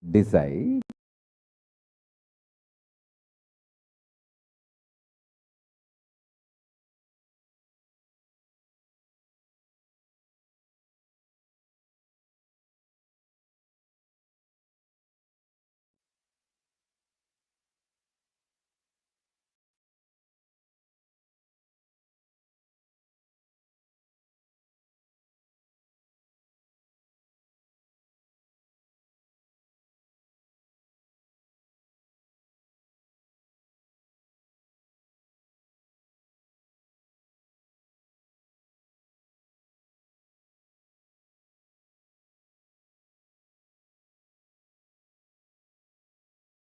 Decide.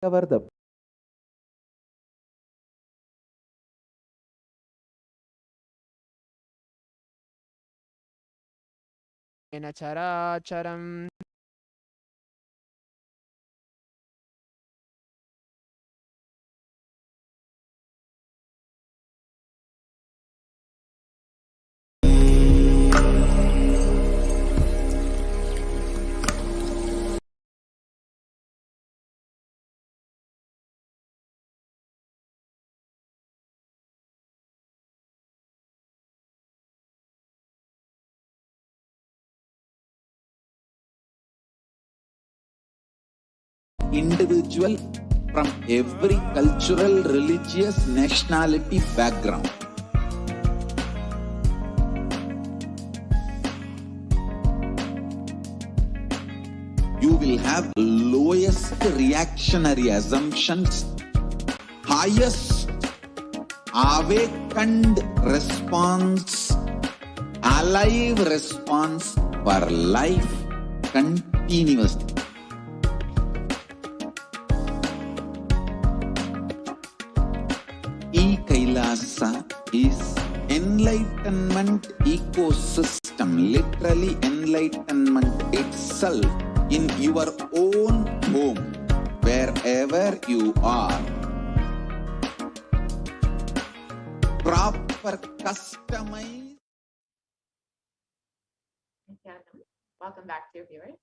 Cover the yen चराचरं individual from every cultural, religious, nationality background. You will have lowest reactionary assumptions, highest awakened response, alive response for life continuously. E-Kailasa is enlightenment ecosystem, literally enlightenment itself in your own home, wherever you are. Proper customized. Nityanam. Welcome back, dear viewers.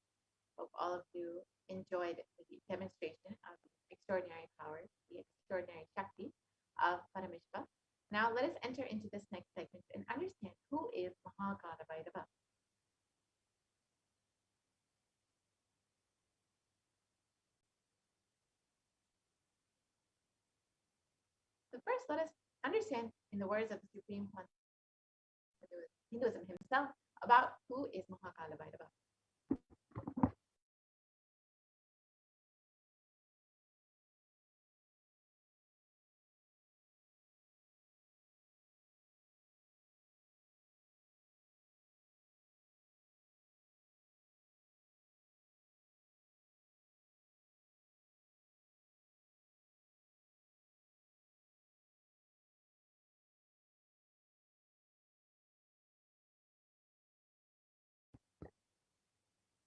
Hope all of you enjoyed the demonstration of the extraordinary power, the extraordinary Shakti of Paramashiva. Now let us enter into this next segment and understand who is Mahakalabhairava. So first, let us understand, in the words of the Supreme One Hinduism himself, about who is Mahakalabhairava.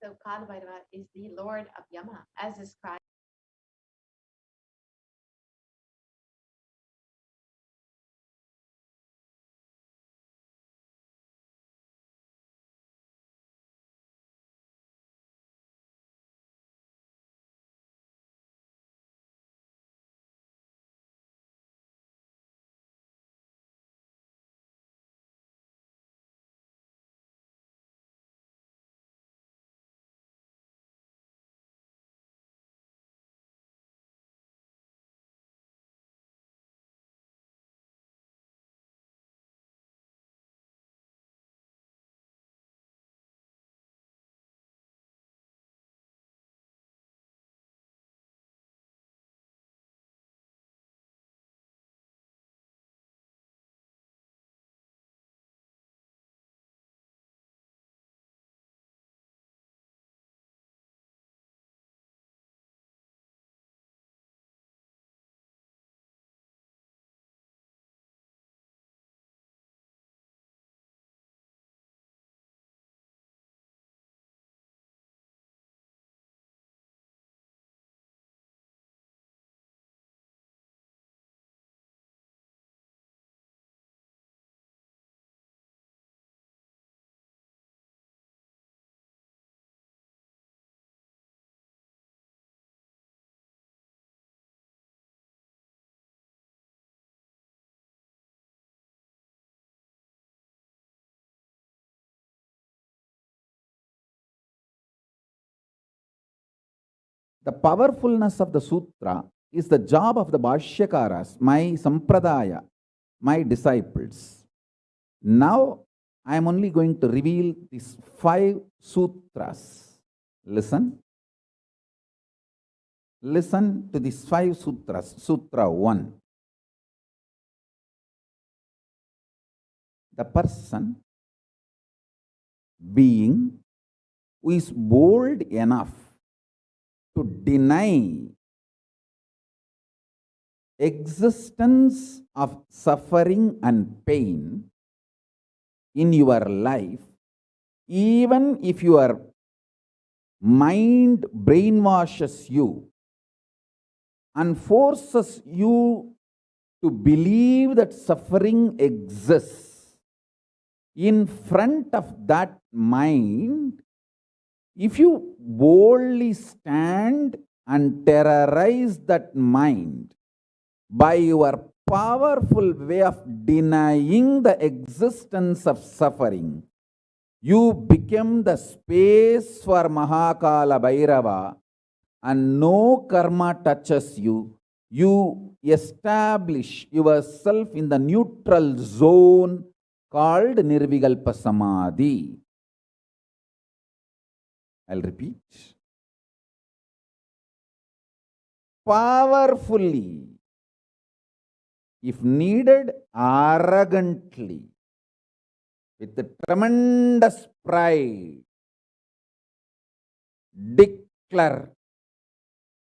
So Kalabhairava is the Lord of Yama, as described The powerfulness of the sutra is the job of the Bhashyakaras, my Sampradaya, my disciples. Now, I am only going to reveal these 5 sutras. Listen. Listen to these 5 sutras. Sutra 1. The person, being, who is bold enough to deny existence of suffering and pain in your life, even if your mind brainwashes you and forces you to believe that suffering exists, in front of that mind, if you boldly stand and terrorize that mind by your powerful way of denying the existence of suffering, you become the space for Mahakalabhairava, and no karma touches you. You establish yourself in the neutral zone called Nirvikalpa Samadhi. I'll repeat. Powerfully, if needed, arrogantly, with tremendous pride, declare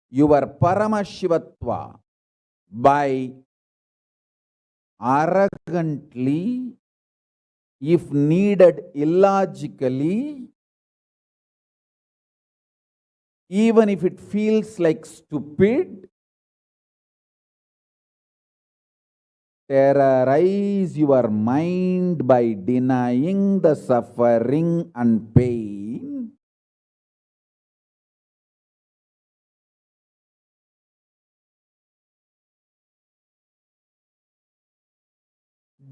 your Paramashivatva by arrogantly, if needed, illogically, even if it feels like stupid, terrorize your mind by denying the suffering and pain.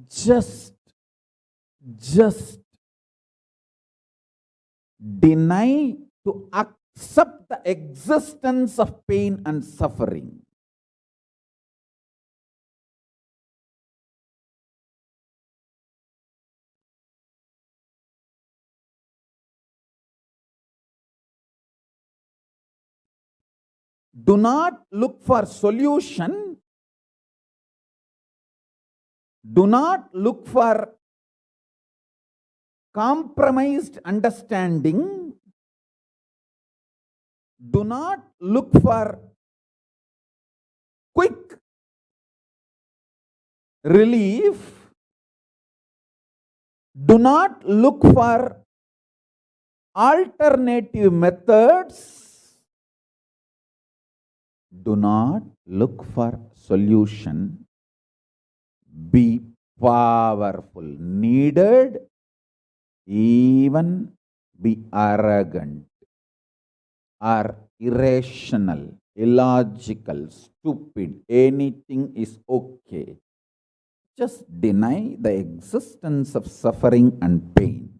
Just deny to accept the existence of pain and suffering. Do not look for solution. Do not look for compromised understanding. Do not look for quick relief. Do not look for alternative methods. Do not look for solution. Be powerful. Needed, even be arrogant or irrational, illogical, stupid. Anything is okay. Just deny the existence of suffering and pain.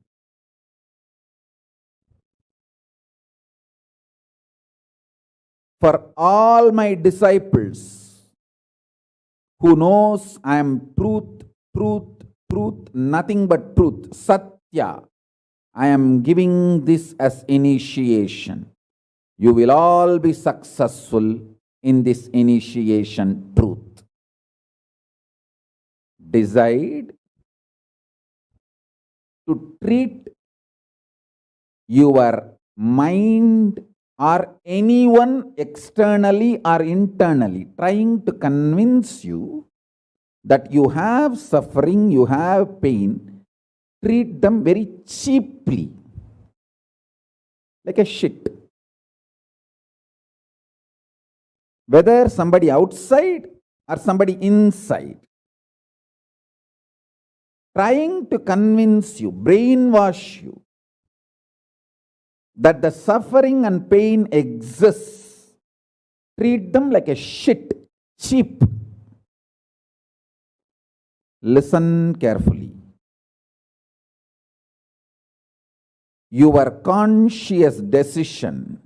For all my disciples who knows I am truth, nothing but truth, Satya, I am giving this as initiation. You will all be successful in this initiation, truth. Decide to treat your mind or anyone externally or internally trying to convince you that you have suffering, you have pain, treat them very cheaply, like a shit. Whether somebody outside or somebody inside, trying to convince you, brainwash you, that the suffering and pain exists, treat them like a shit, cheap. Listen carefully. Your conscious decision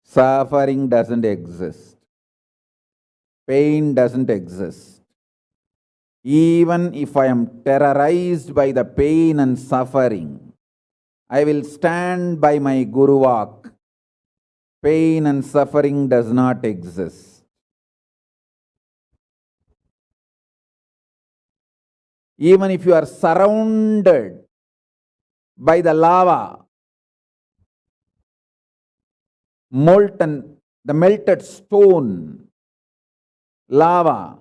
Suffering doesn't exist. Pain doesn't exist. Even if I am terrorized by the pain and suffering, I will stand by my Guru Vak. Pain and suffering does not exist. Even if you are surrounded by the lava, molten, the melted stone, lava,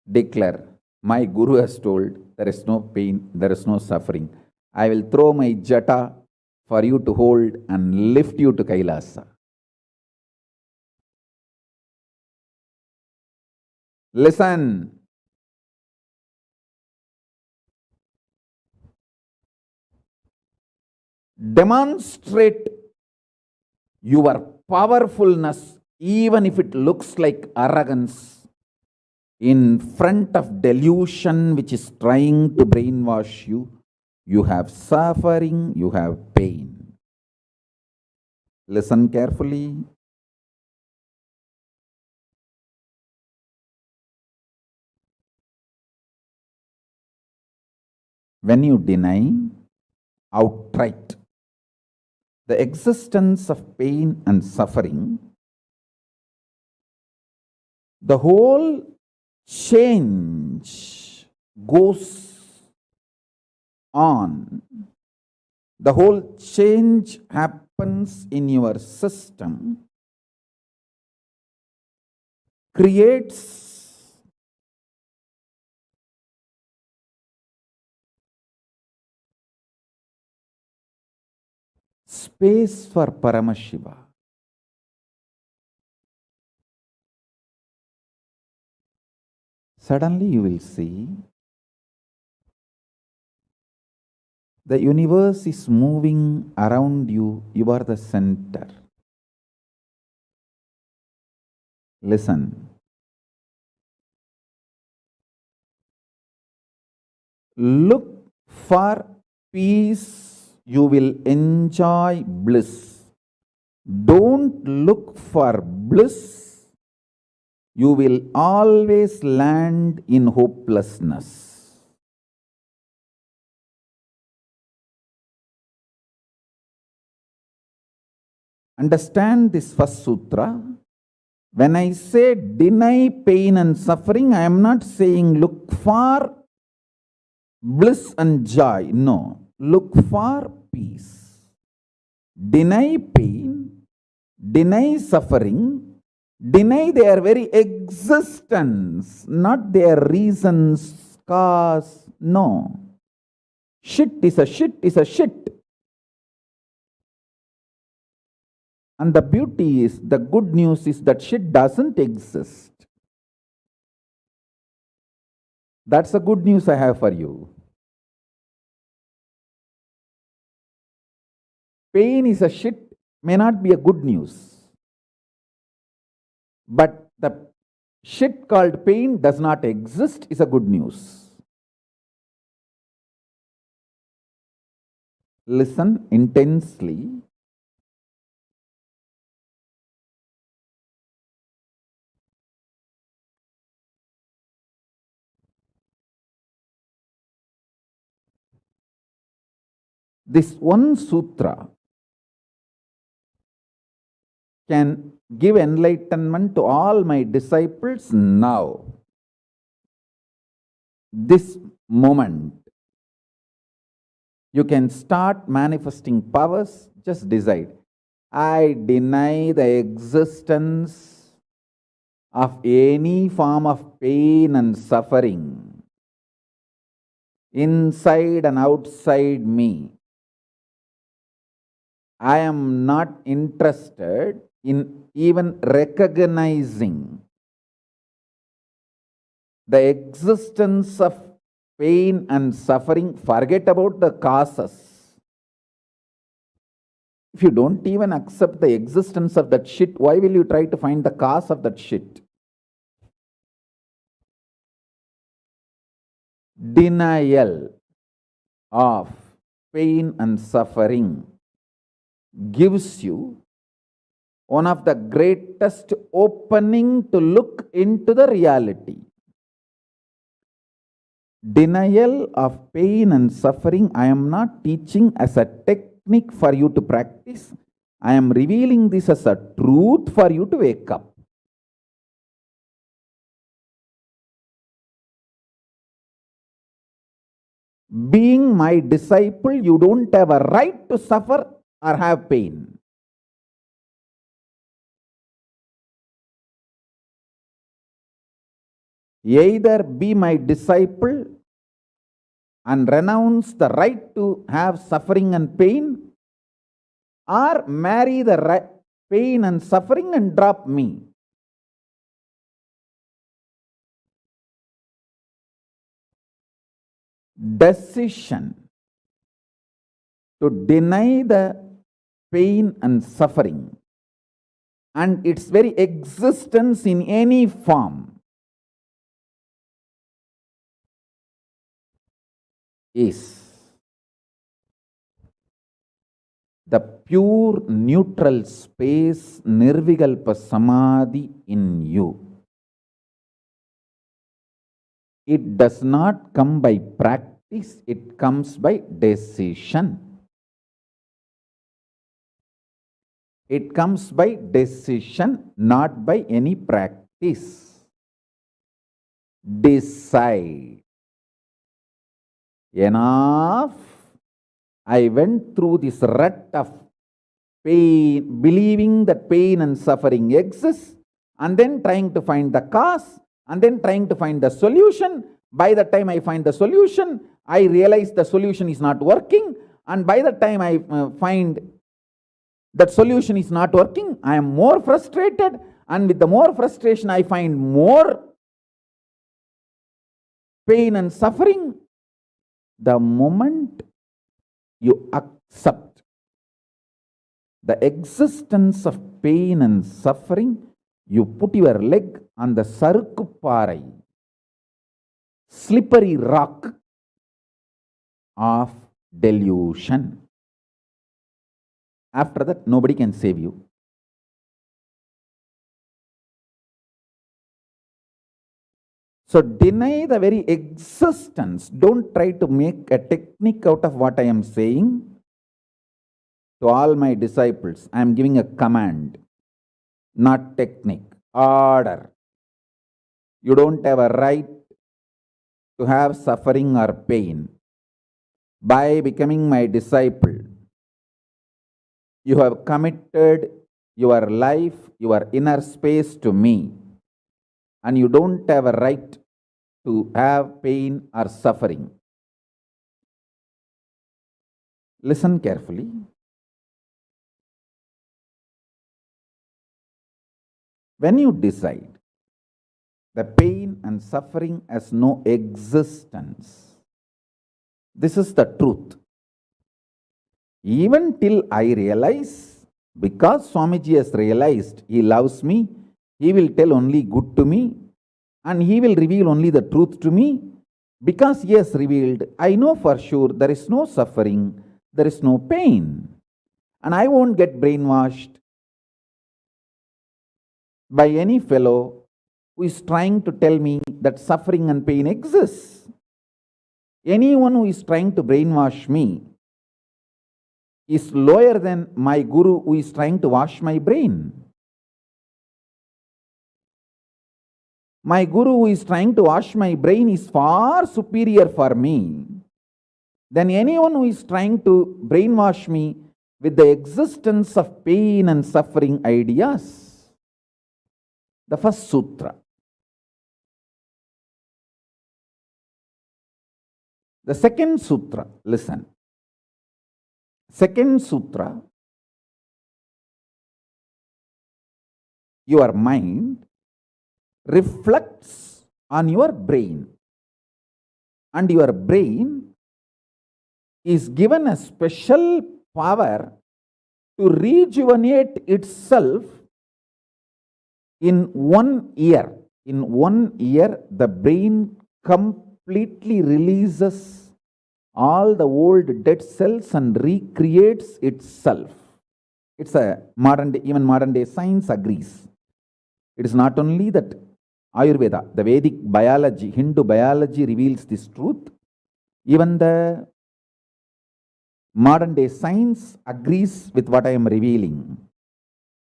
declare, my Guru has told, there is no pain, there is no suffering. I will throw my jata for you to hold and lift you to Kailasa. Listen. Demonstrate your powerfulness, even if it looks like arrogance, in front of delusion which is trying to brainwash you. You have suffering, you have pain. Listen carefully. When you deny outright the existence of pain and suffering, the whole change goes on. The whole change happens in your system, creates space for Paramashiva. Suddenly you will see the universe is moving around you. You are the center. Listen. Look for peace, you will enjoy bliss. Don't look for bliss, you will always land in hopelessness. Understand this first sutra. When I say deny pain and suffering, I am not saying look for bliss and joy. No. Look for peace. Deny pain, deny suffering, deny their very existence, not their reasons, cause. No. Shit is a shit is a shit. And the beauty is, the good news is that shit doesn't exist. That's the good news I have for you. Pain is a shit may not be a good news. But the shit called pain does not exist is a good news. Listen intensely. This one sutra can give enlightenment to all my disciples now. This moment. You can start manifesting powers. Just decide. I deny the existence of any form of pain and suffering inside and outside me. I am not interested in even recognizing the existence of pain and suffering. Forget about the causes. If you don't even accept the existence of that shit, why will you try to find the cause of that shit? Denial of pain and suffering gives you one of the greatest opening to look into the reality. Denial of pain and suffering, I am not teaching as a technique for you to practice. I am revealing this as a truth for you to wake up. Being my disciple, you don't have a right to suffer or have pain. Either be my disciple and renounce the right to have suffering and pain, or marry the pain and suffering and drop me. Decision to deny the pain and suffering and its very existence in any form is the pure neutral space Nirvikalpa Samadhi in you. It does not come by practice, it comes by decision. It comes by decision, not by any practice. Decide. Enough. I went through this rut of pain, believing that pain and suffering exist, and then trying to find the cause, and then trying to find the solution. By the time I find the solution, I realize the solution is not working, and by the time I find that solution is not working, I am more frustrated, and with the more frustration, I find more pain and suffering. The moment you accept the existence of pain and suffering, you put your leg on the sarukkuparai, slippery rock of delusion. After that, nobody can save you. So deny the very existence. Don't try to make a technique out of what I am saying. To all my disciples, I am giving a command, not technique, order. You don't have a right to have suffering or pain. By becoming my disciple, you have committed your life, your inner space to me, and you don't have a right to have pain or suffering. Listen carefully. When you decide the pain and suffering has no existence, this is the truth. Even till I realize, because Swamiji has realized he loves me, he will tell only good to me, and he will reveal only the truth to me. Because he has revealed, I know for sure there is no suffering, there is no pain, and I won't get brainwashed by any fellow who is trying to tell me that suffering and pain exists. Anyone who is trying to brainwash me is lower than my guru who is trying to wash my brain. My guru who is trying to wash my brain is far superior for me than anyone who is trying to brainwash me with the existence of pain and suffering ideas. The first sutra. The second sutra, listen. Second sutra, your mind reflects on your brain, and your brain is given a special power to rejuvenate itself in 1 year. In 1 year, the brain completely releases all the old dead cells and recreates itself. It's a modern day, even modern day science agrees. It is not only that Ayurveda, the Vedic biology, Hindu biology reveals this truth. Even the modern day science agrees with what I am revealing.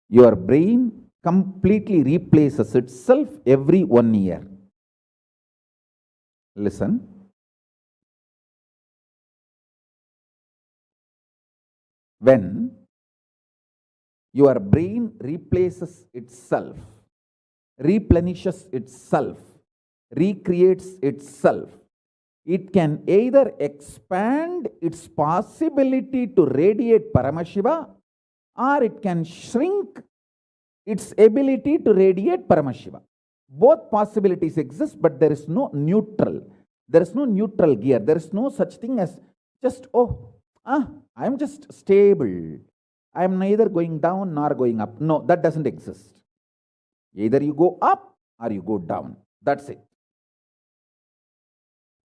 Your brain completely replaces itself every 1 year. Listen. When your brain replaces itself, replenishes itself, recreates itself, it can either expand its possibility to radiate Paramashiva, or it can shrink its ability to radiate Paramashiva. Both possibilities exist, but there is no neutral. There is no neutral gear. There is no such thing as just, I am just stable. I am neither going down nor going up. No, that doesn't exist. Either you go up or you go down. That's it.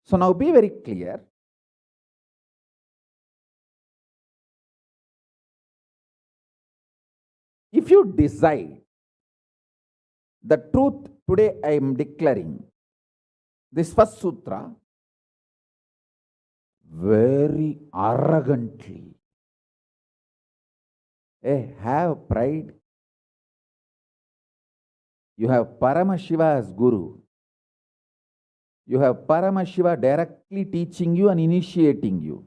So now be very clear. If you decide the truth today I am declaring, this first sutra, very arrogantly, have pride. You have Paramashiva as Guru. You have Paramashiva directly teaching you and initiating you.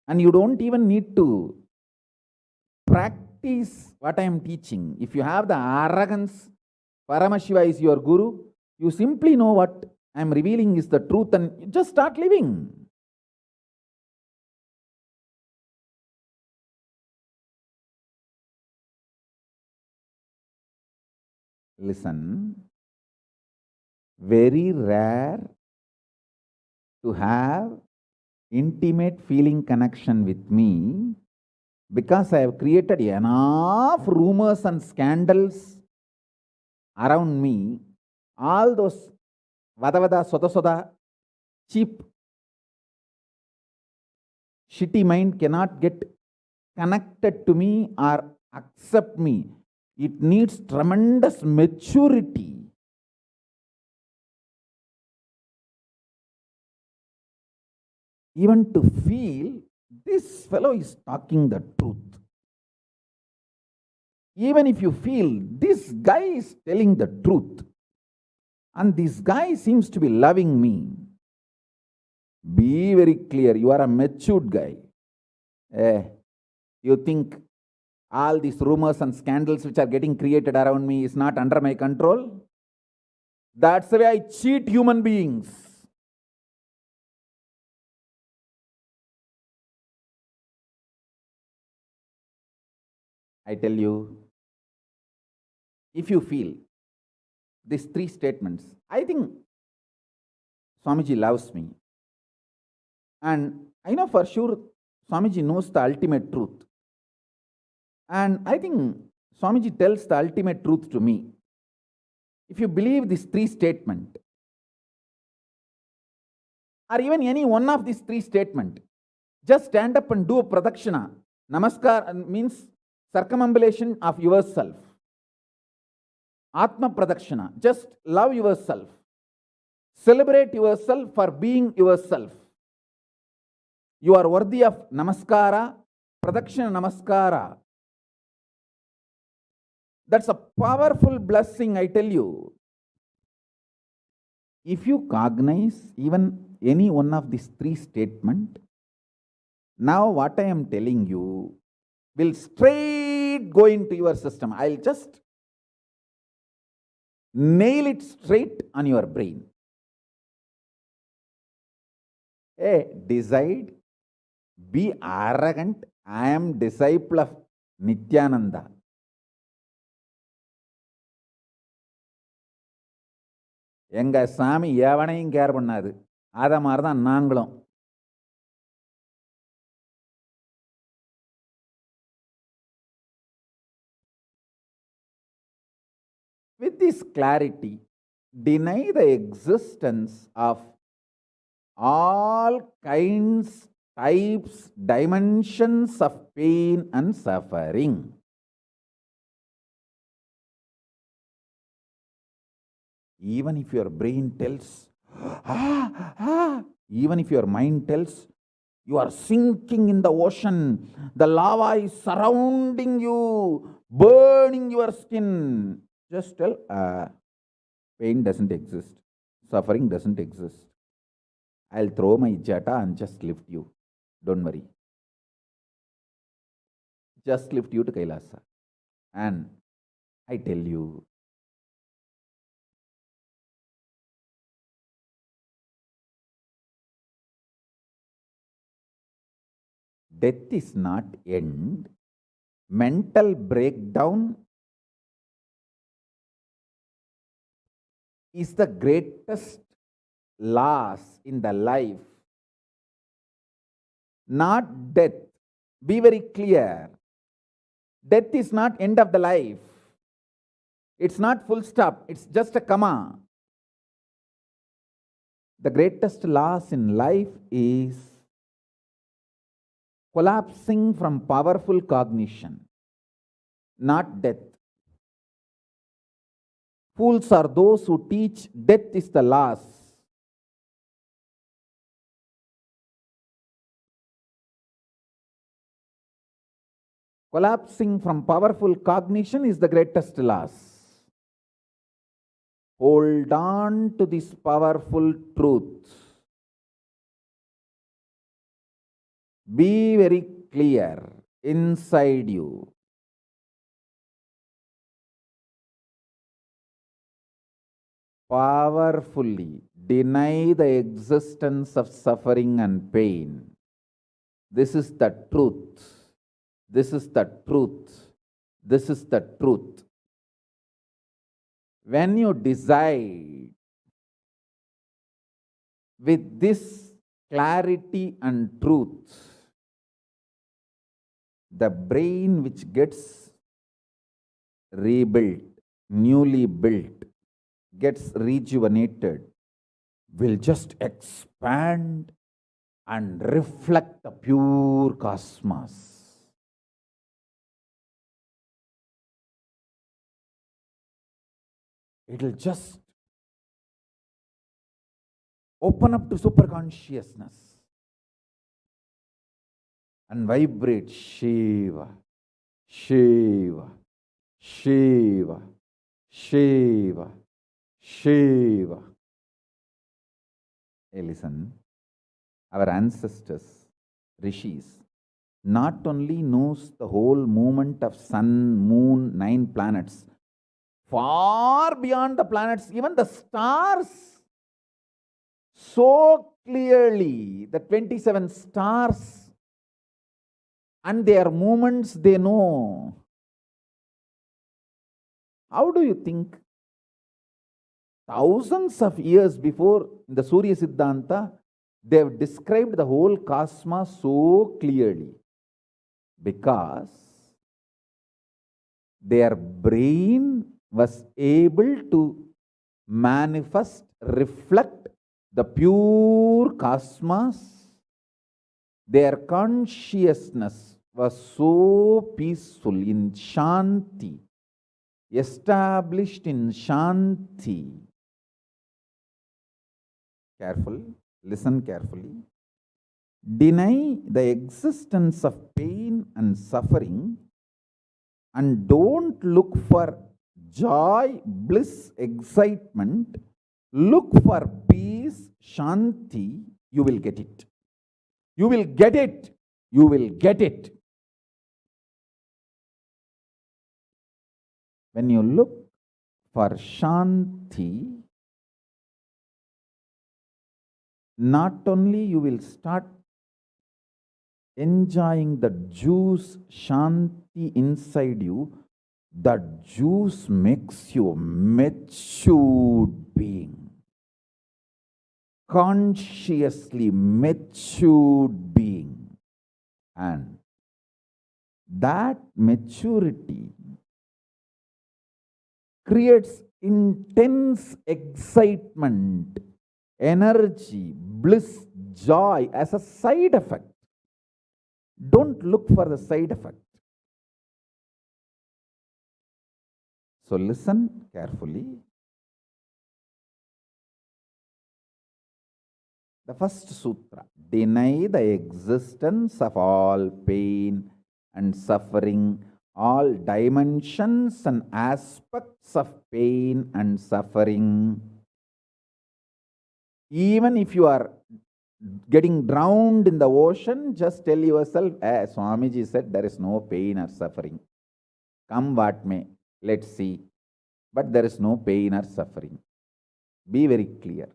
And you don't even need to practice what I am teaching. If you have the arrogance, Paramashiva is your Guru, you simply know what I am revealing is the truth and you just start living. Listen, very rare to have intimate feeling connection with me because I have created enough rumors and scandals around me. All those vada soda cheap shitty mind cannot get connected to me or accept me. It needs tremendous maturity. Even to feel this fellow is talking the truth. Even if you feel this guy is telling the truth and this guy seems to be loving me, be very clear, you are a matured guy. You think all these rumors and scandals which are getting created around me is not under my control? That's the way I cheat human beings. I tell you, if you feel these three statements, I think Swamiji loves me. And I know for sure Swamiji knows the ultimate truth. And I think Swamiji tells the ultimate truth to me. If you believe these three statements, or even any one of these three statements, just stand up and do a pradakshina. Namaskar means circumambulation of yourself. Atma pradakshina, just love yourself. Celebrate yourself for being yourself. You are worthy of namaskara, pradakshina namaskara. That's a powerful blessing, I tell you. If you cognize even any one of these three statements, now what I am telling you will straight go into your system. I'll just nail it straight on your brain. Decide, be arrogant. I am disciple of Nityananda. எங்க சாமி எவனையும் care பண்ணாது. அத மாதிரி தான் நாங்களும். With this clarity, deny the existence of all kinds, types, dimensions of pain and suffering. Even if your brain tells, even if your mind tells, you are sinking in the ocean, the lava is surrounding you, burning your skin. Just tell, pain doesn't exist, suffering doesn't exist. I'll throw my jata and just lift you. Don't worry. Just lift you to Kailasa. And I tell you, death is not end. Mental breakdown is the greatest loss in the life. Not death. Be very clear. Death is not end of the life. It's not full stop. It's just a comma. The greatest loss in life is collapsing from powerful cognition, not death. Fools are those who teach death is the loss. Collapsing from powerful cognition is the greatest loss. Hold on to this powerful truth. Be very clear inside you. Powerfully deny the existence of suffering and pain. This is the truth. This is the truth. This is the truth. When you decide with this clarity and truth, the brain which gets rebuilt, newly built, gets rejuvenated, will just expand and reflect the pure cosmos. It will just open up to superconsciousness and vibrate Shiva, Shiva, Shiva, Shiva, Shiva. Hey, listen, our ancestors, rishis, not only knows the whole movement of sun, moon, 9 planets, far beyond the planets, even the stars, so clearly, the 27 stars and their movements they know. How do you think? Thousands of years before in the Surya Siddhanta, they have described the whole cosmos so clearly because their brain was able to manifest, reflect the pure cosmos. Their consciousness was so peaceful in Shanti, established in Shanti. Careful, listen carefully. Deny the existence of pain and suffering and don't look for joy, bliss, excitement. Look for peace, Shanti. You will get it. You will get it. You will get it. When you look for Shanti, not only you will start enjoying the juice Shanti inside you, that juice makes you a matured being, consciously matured being, and that maturity creates intense excitement, energy, bliss, joy as a side effect. Don't look for the side effect. So listen carefully. The first sutra: deny the existence of all pain and suffering, all dimensions and aspects of pain and suffering. Even if you are getting drowned in the ocean, just tell yourself, Swamiji said there is no pain or suffering. Come what may, let's see. But there is no pain or suffering. Be very clear.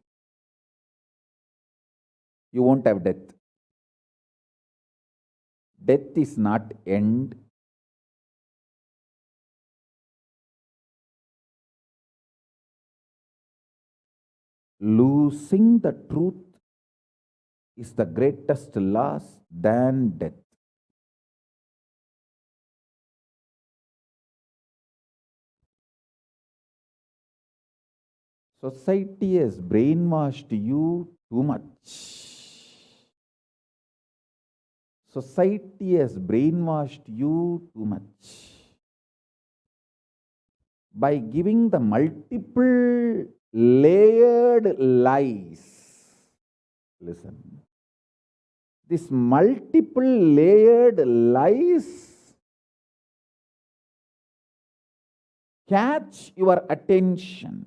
You won't have death. Death is not end. Losing the truth is the greatest loss than death. Society has brainwashed you too much. Society has brainwashed you too much by giving the multiple layered lies. Listen. These multiple layered lies catch your attention.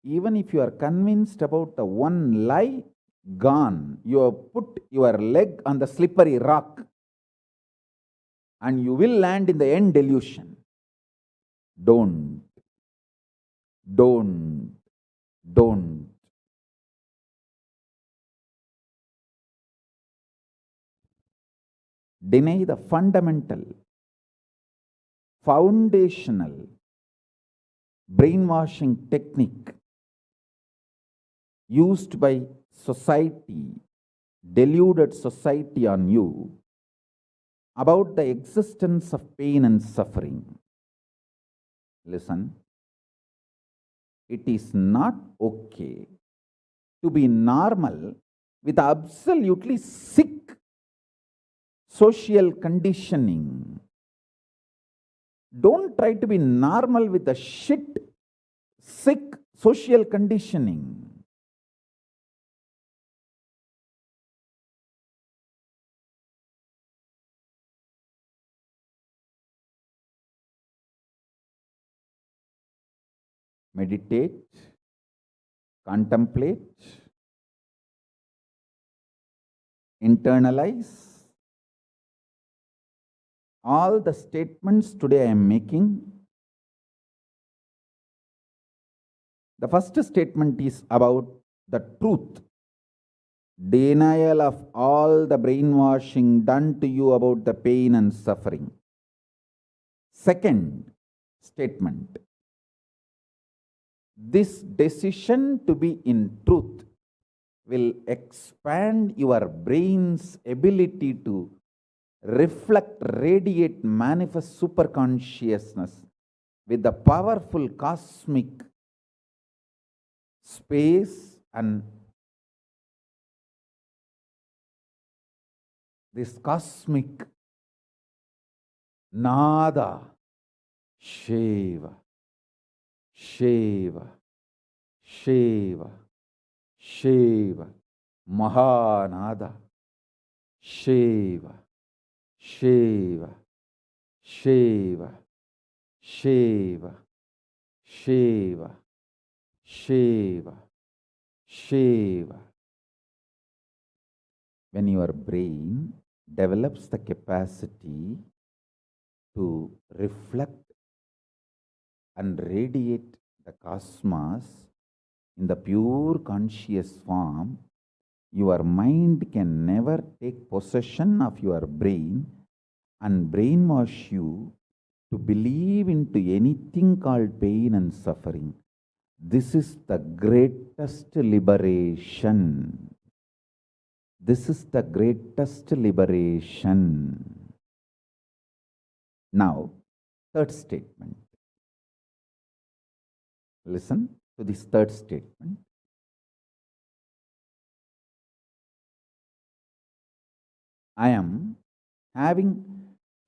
Even if you are convinced about the one lie, gone. You have put your leg on the slippery rock and you will land in the end delusion. Don't. Deny the fundamental, foundational brainwashing technique used by society, deluded society on you about the existence of pain and suffering. Listen, it is not okay to be normal with absolutely sick social conditioning. Don't try to be normal with the sick social conditioning. Meditate, contemplate, internalize all the statements today I am making. The first statement is about the truth. Denial of all the brainwashing done to you about the pain and suffering. Second statement: this decision to be in truth will expand your brain's ability to reflect, radiate, manifest superconsciousness with the powerful cosmic space and this cosmic nada, Shiva, Shiva, Shiva, Shiva, Mahanada, Shiva, Shiva, Shiva, Shiva, Shiva, Shiva, Shiva. When your brain develops the capacity to reflect and radiate the cosmos in the pure conscious form, your mind can never take possession of your brain and brainwash you to believe into anything called pain and suffering. This is the greatest liberation. This is the greatest liberation. Now, third statement. Listen to this third statement. I am having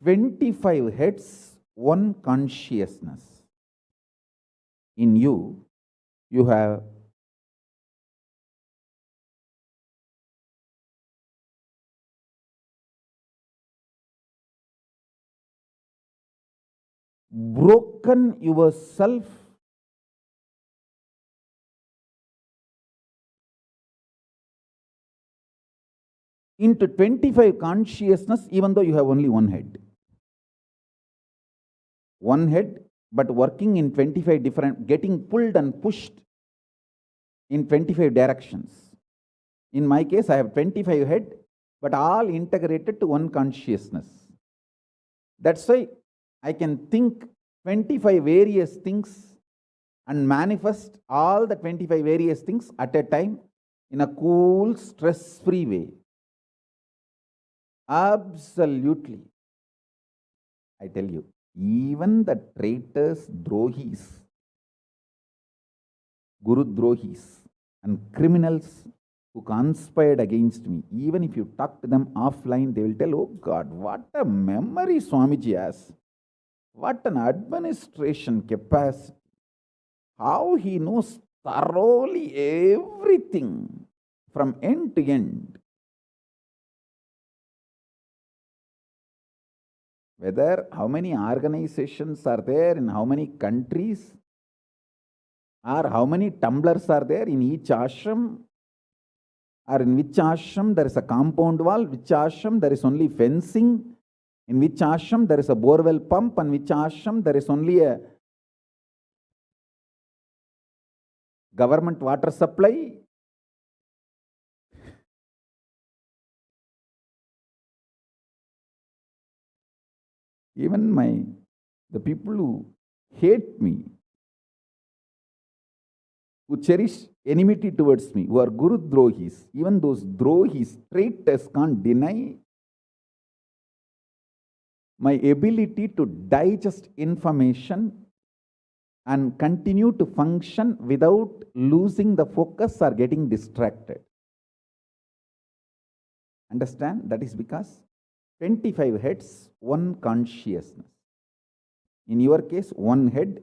25 heads, one consciousness. In you, you have broken yourself into 25 consciousness, even though you have only one head. One head, but working in 25 different, getting pulled and pushed in 25 directions. In my case, I have 25 head, but all integrated to one consciousness. That's why I can think 25 various things and manifest all the 25 various things at a time in a cool, stress-free way. Absolutely. I tell you, even the traitors, drohis, guru drohis, and criminals who conspired against me, even if you talk to them offline, they will tell, oh God, what a memory Swamiji has. What an administration capacity. How he knows thoroughly everything from end to end. Whether how many organizations are there in how many countries, or how many tumblers are there in each ashram, or in which ashram there is a compound wall, which ashram there is only fencing, in which ashram there is a borewell pump, and which ashram there is only a government water supply. Even the people who hate me, who cherish enmity towards me, who are Guru Drohis, even those Drohis, traitors, can't deny my ability to digest information and continue to function without losing the focus or getting distracted. Understand? That is because 25 heads, one consciousness. In your case, one head,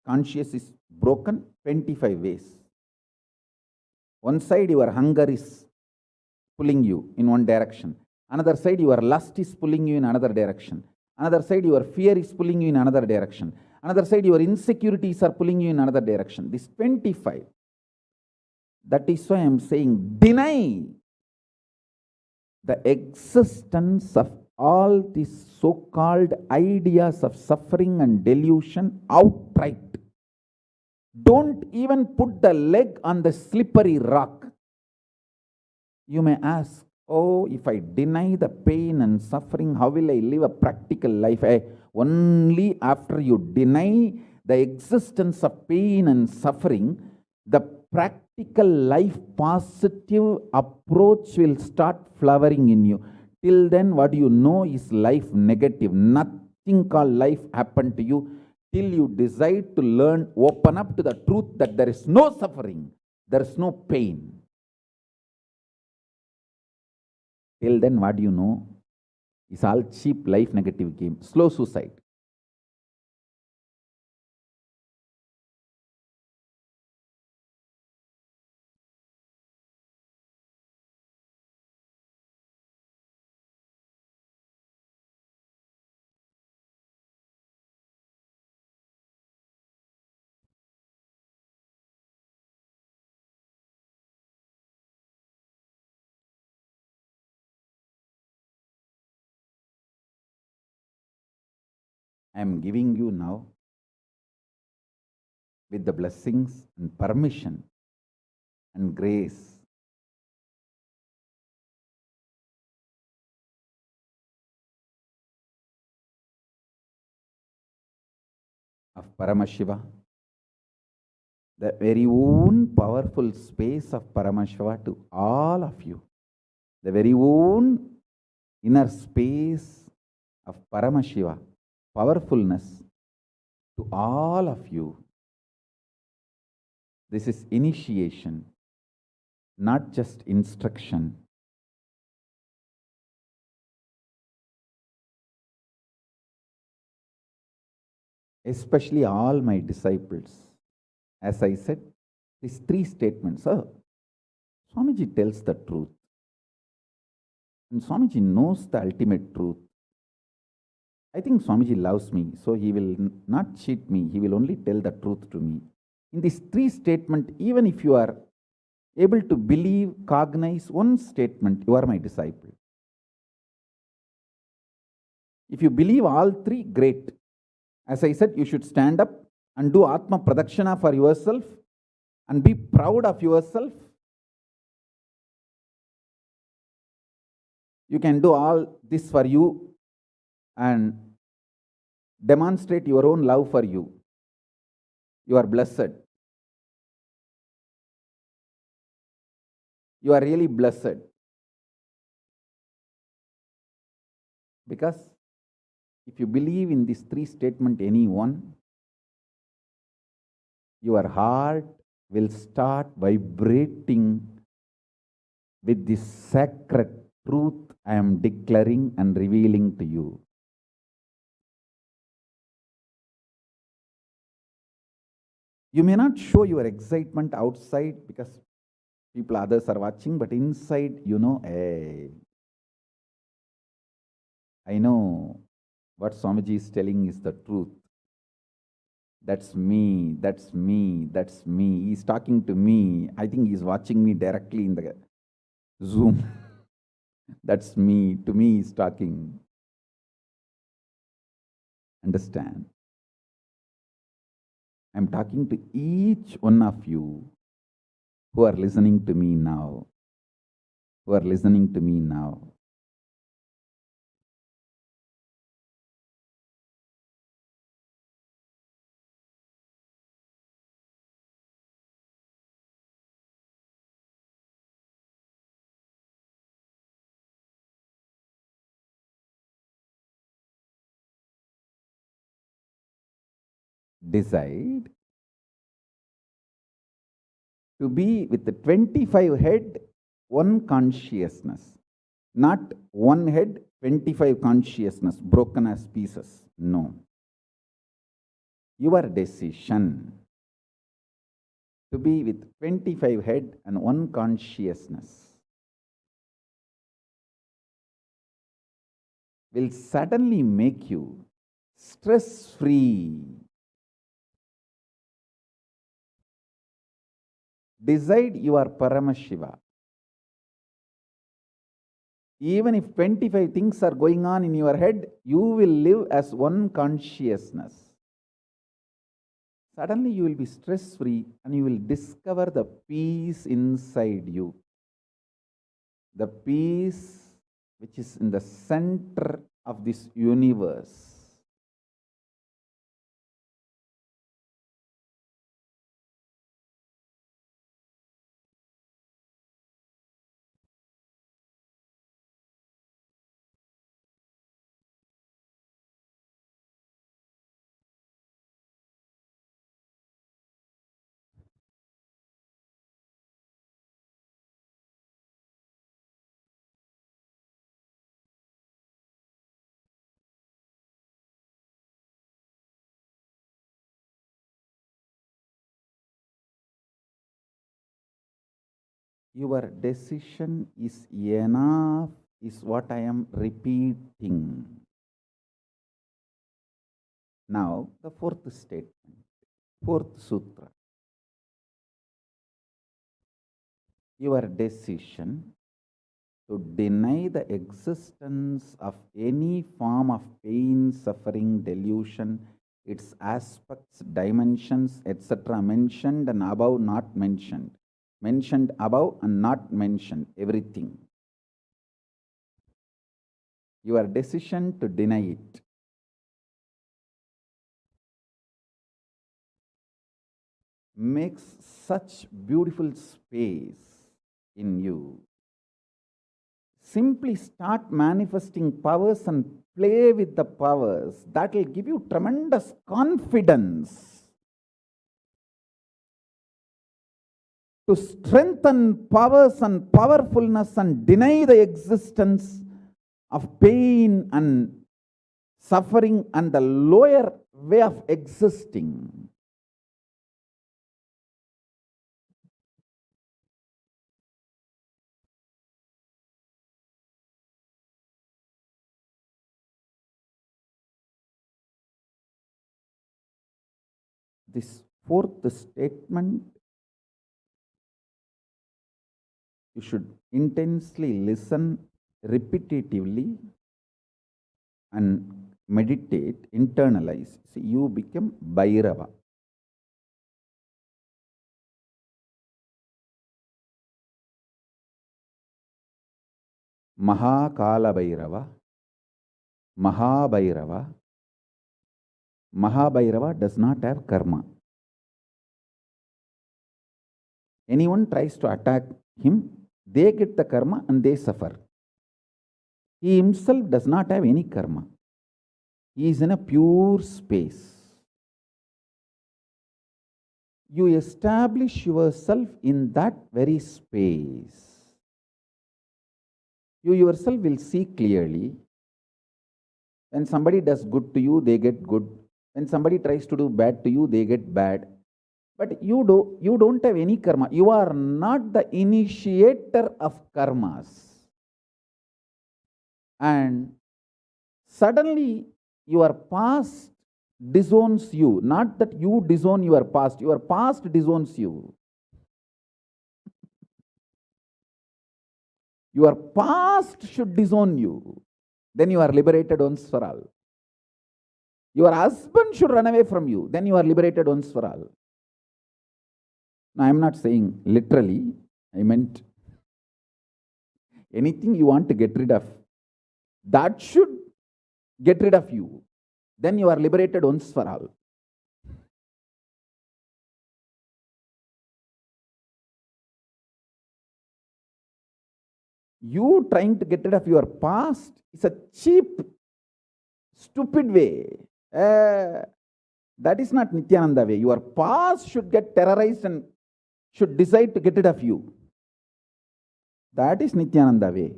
conscious is broken 25 ways. One side, your hunger is pulling you in one direction. Another side, your lust is pulling you in another direction. Another side, your fear is pulling you in another direction. Another side, your insecurities are pulling you in another direction. This 25. That is why I am saying, deny the existence of all these so-called ideas of suffering and delusion outright. Don't even put the leg on the slippery rock. You may ask, oh, if I deny the pain and suffering, how will I live a practical life? Only after you deny the existence of pain and suffering, the practical life positive approach will start flowering in you. Till then, what you know is life negative. Nothing called life happened to you till you decide to learn, open up to the truth that there is no suffering, there is no pain. Till then, what you know is all cheap life negative game, slow suicide. I am giving you now, with the blessings and permission and grace, of Paramashiva, the very own powerful space of Paramashiva to all of you, the very own inner space of Paramashiva, powerfulness to all of you. This is initiation, not just instruction. Especially all my disciples. As I said, these three statements. Swamiji tells the truth. And Swamiji knows the ultimate truth. I think Swamiji loves me, so he will not cheat me. He will only tell the truth to me. In these three statements, even if you are able to believe, cognize one statement, you are my disciple. If you believe all three, great. As I said, you should stand up and do Atma Pradakshina for yourself and be proud of yourself. You can do all this for you and demonstrate your own love for you. You are blessed. You are really blessed. Because if you believe in these three statements, any one, your heart will start vibrating with this sacred truth I am declaring and revealing to you. You may not show your excitement outside because others are watching, but inside, hey, I know what Swamiji is telling is the truth. That's me, that's me, that's me. He's talking to me. I think he's watching me directly in the Zoom. That's me. To me, he's talking. Understand? I'm talking to each one of you who are listening to me now. Who are listening to me now. Decide to be with the 25 head, one consciousness. Not one head, 25 consciousness, broken as pieces. No. Your decision to be with 25 head and one consciousness will suddenly make you stress-free. Decide you are Paramashiva. Even if 25 things are going on in your head, you will live as one consciousness. Suddenly you will be stress-free and you will discover the peace inside you. The peace which is in the center of this universe. Your decision is enough, is what I am repeating. Now, the fourth statement, fourth sutra. Your decision to deny the existence of any form of pain, suffering, delusion, its aspects, dimensions, etc., mentioned and above, not mentioned. Mentioned above and not mentioned, everything. Your decision to deny it makes such beautiful space in you, simply start manifesting powers and play with the powers. That will give you tremendous confidence to strengthen powers and powerfulness and deny the existence of pain and suffering and the lower way of existing. This fourth statement, you should intensely listen repetitively and meditate, internalize. See, you become Bhairava. Mahakalabhairava, Mahabhairava. Mahabhairava does not have karma. Anyone tries to attack him, they get the karma and they suffer. He himself does not have any karma. He is in a pure space. You establish yourself in that very space. You yourself will see clearly. When somebody does good to you, they get good. When somebody tries to do bad to you, they get bad. But you don't have any karma. You are not the initiator of karmas. And suddenly your past disowns you. Not that you disown your past disowns you. Your past should disown you. Then you are liberated once for all. Your husband should run away from you. Then you are liberated once for all. Now, I am not saying literally. I meant anything you want to get rid of, that should get rid of you. Then you are liberated once for all. You trying to get rid of your past is a cheap, stupid way. That is not Nityananda way. Your past should get terrorized and should decide to get rid of you. That is Nityananda way.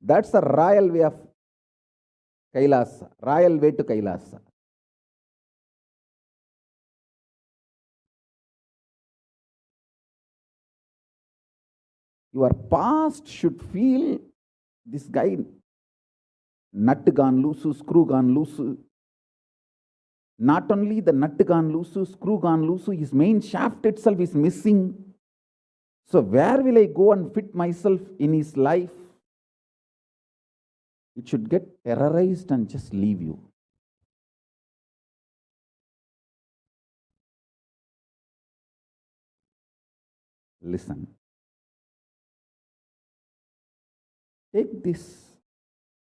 That's the royal way of Kailasa, royal way to Kailasa. Your past should feel this guy, nut gone loose, screw gone loose. Not only the nut gone loose, screw gone loose, his main shaft itself is missing. So where will I go and fit myself in his life? It should get terrorized and just leave you. Listen. Take this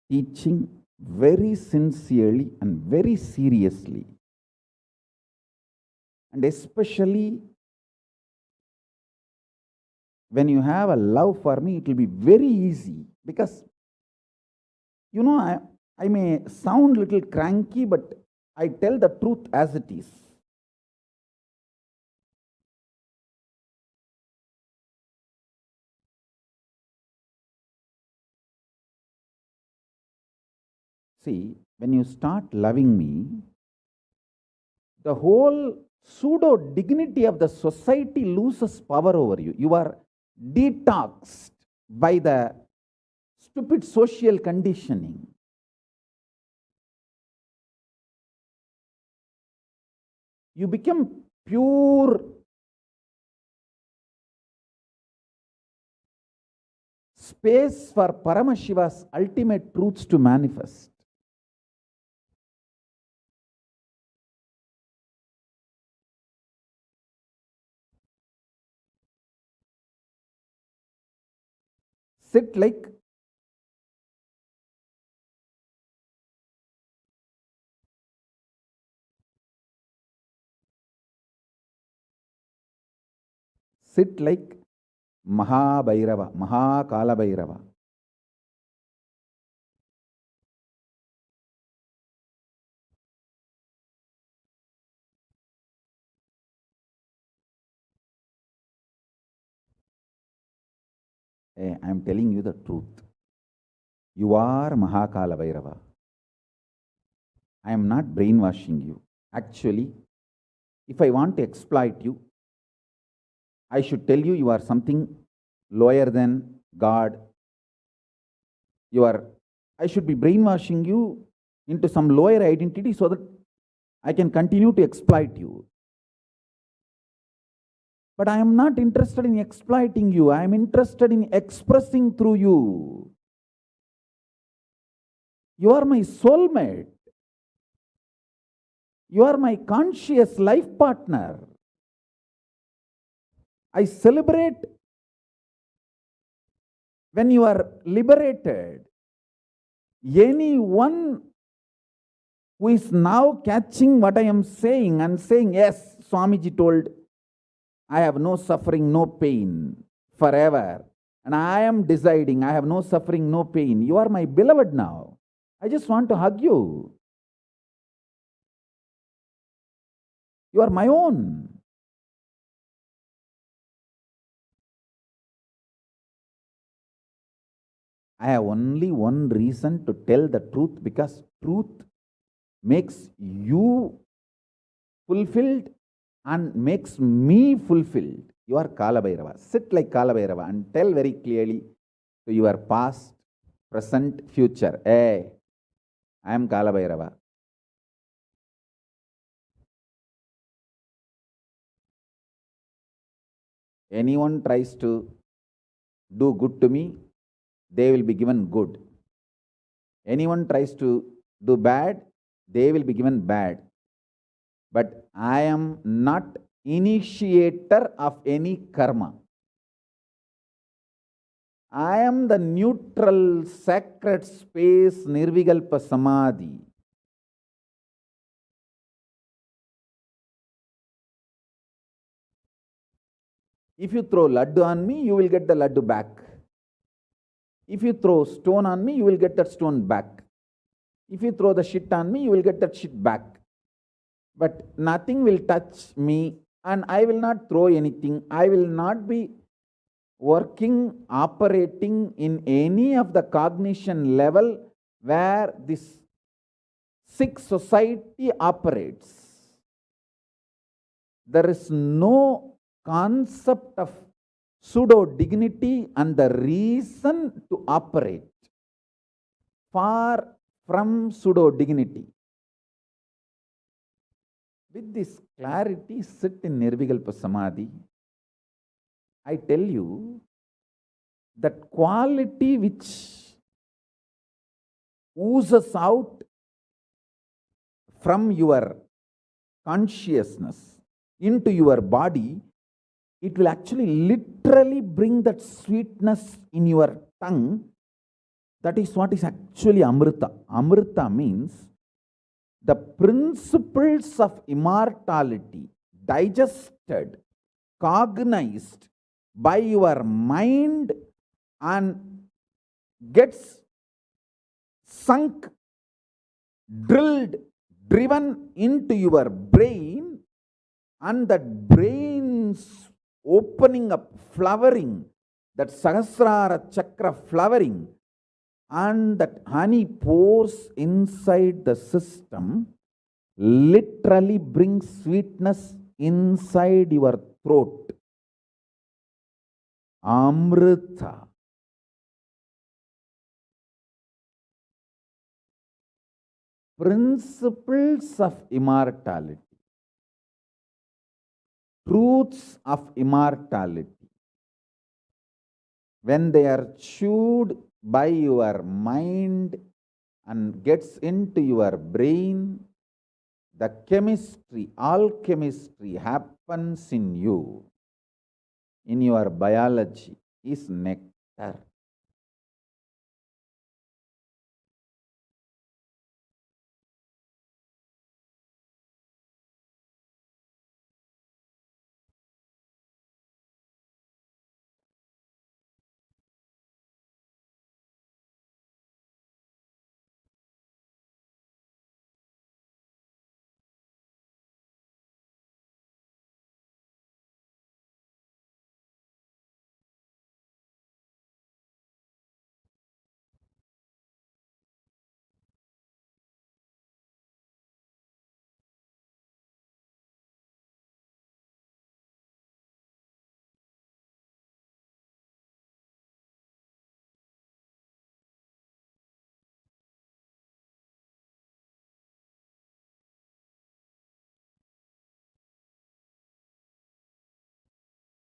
teaching very sincerely and very seriously. And especially when you have a love for me, it will be very easy. Because, you know, I may sound a little cranky, but I tell the truth as it is. See, when you start loving me, the whole pseudo dignity of the society loses power over you. You are detoxed by the stupid social conditioning. You become pure space for Paramashiva's ultimate truths to manifest. Sit like Mahabhairava, Mahakalabhairava. Hey, I am telling you the truth. You are Mahakalabhairava. I am not brainwashing you. Actually, if I want to exploit you, I should tell you you are something lower than God. I should be brainwashing you into some lower identity so that I can continue to exploit you. But I am not interested in exploiting you. I am interested in expressing through you. You are my soulmate. You are my conscious life partner. I celebrate when you are liberated. Anyone who is now catching what I am saying and saying, yes, Swamiji told, I have no suffering, no pain forever. And I am deciding I have no suffering, no pain. You are my beloved now. I just want to hug you. You are my own. I have only one reason to tell the truth, because truth makes you fulfilled and makes me fulfilled. You are Kalabhairava. Sit like Kalabhairava and tell very clearly to your past, present, future. Hey, I am Kalabhairava. Anyone tries to do good to me, they will be given good. Anyone tries to do bad, they will be given bad. But I am not initiator of any karma. I am the neutral, sacred space, Nirvikalpa Samadhi. If you throw laddu on me, you will get the laddu back. If you throw stone on me, you will get that stone back. If you throw the shit on me, you will get that shit back. But nothing will touch me, and I will not throw anything. I will not be working, operating in any of the cognition level where this sick society operates. There is no concept of pseudo dignity and the reason to operate. Far from pseudo dignity. With this clarity, sit in Nirvikalpa Samadhi. I tell you that quality which oozes out from your consciousness into your body, it will actually literally bring that sweetness in your tongue. That is what is actually Amrita. Amrita means the principles of immortality digested, cognized by your mind and gets sunk, drilled, driven into your brain, and that brain's opening up, flowering, that Sahasrara Chakra flowering, and that honey pours inside the system, literally brings sweetness inside your throat. Amrita. Principles of immortality. Truths of immortality. When they are chewed by your mind and gets into your brain, the chemistry, alchemistry happens in you, in your biology, is nectar.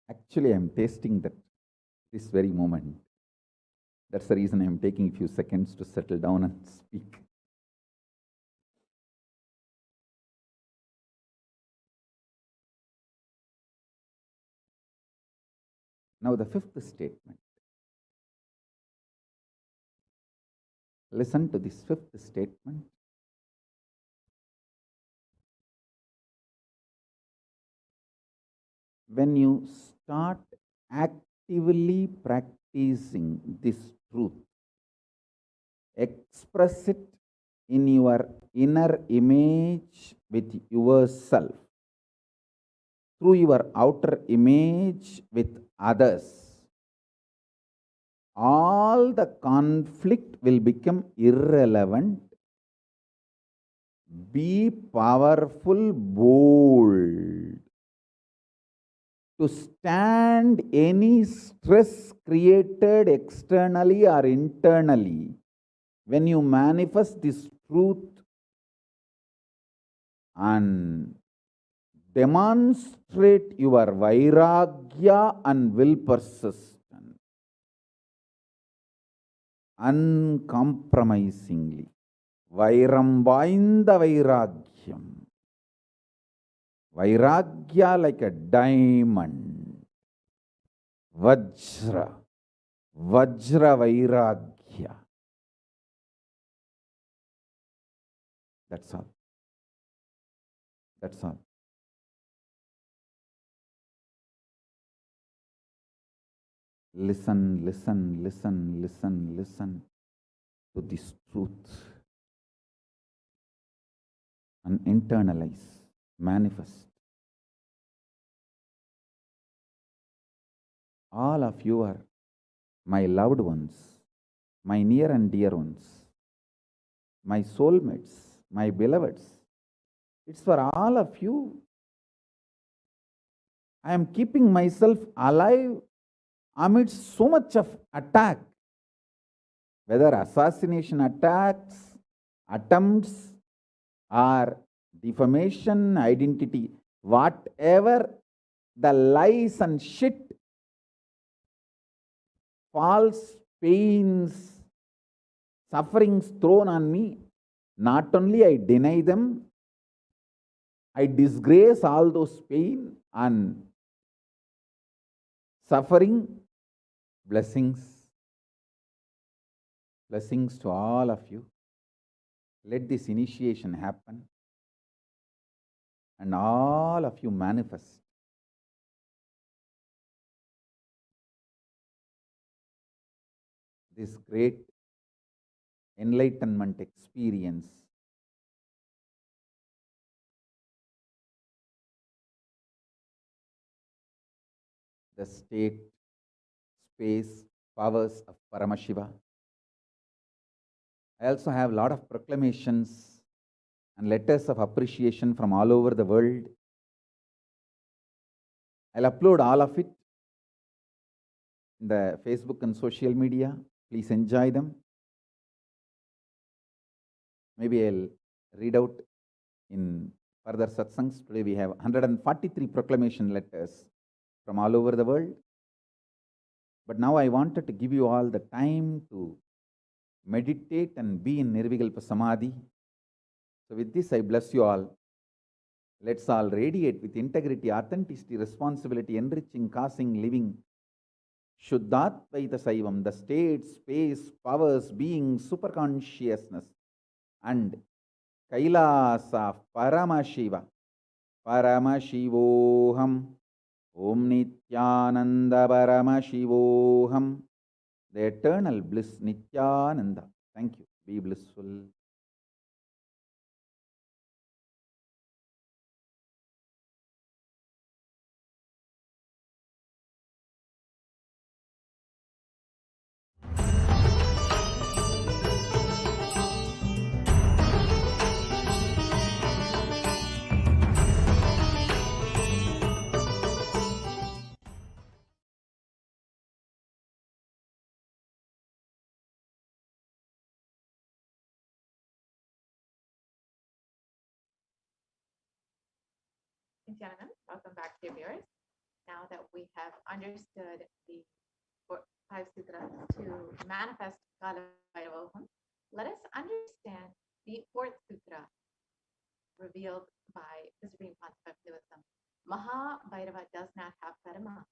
Actually, I'm tasting that this very moment. That's the reason I'm taking a few seconds to settle down and speak. Now, the fifth statement. Listen to this fifth statement. When you start actively practicing this truth, express it in your inner image with yourself, through your outer image with others, all the conflict will become irrelevant. Be powerful, bold, to stand any stress created externally or internally. When you manifest this truth and demonstrate your vairagya and will persistent, uncompromisingly, vairambainda vairagyam, vairagya like a diamond, vajra, vajra vairagya. That's all. That's all. Listen, listen, listen, listen, listen to this truth and internalize, manifest. All of you are my loved ones, my near and dear ones, my soulmates, my beloveds. It's for all of you. I am keeping myself alive amidst so much of attack, whether assassination attacks, attempts, or defamation, identity, whatever the lies and shit, false pains, sufferings thrown on me, not only I deny them, I disgrace all those pain and suffering. Blessings, blessings to all of you. Let this initiation happen and all of you manifest this great enlightenment experience. The state, space, powers of Paramashiva. I also have a lot of proclamations and letters of appreciation from all over the world. I'll upload all of it in the Facebook and social media. Please enjoy them. Maybe I'll read out in further satsangs. Today we have 143 proclamation letters from all over the world. But now I wanted to give you all the time to meditate and be in Nirvikalpa Samadhi. So with this, I bless you all. Let's all radiate with integrity, authenticity, responsibility, enriching, causing, living. Shuddhatvaita Saivam, the state, space, powers, being, superconsciousness, and Kailasa, Paramashiva, Paramashivoham, Om Nityananda Paramashivoham, the eternal bliss, Nityananda. Thank you. Be blissful. Gentlemen, welcome back to viewers. now that we have understood the five sutras to manifest Kalabhairava Bhava, let us understand the fourth sutra revealed by the Supreme Concept of Hinduism. Mahabhairava does not have karma.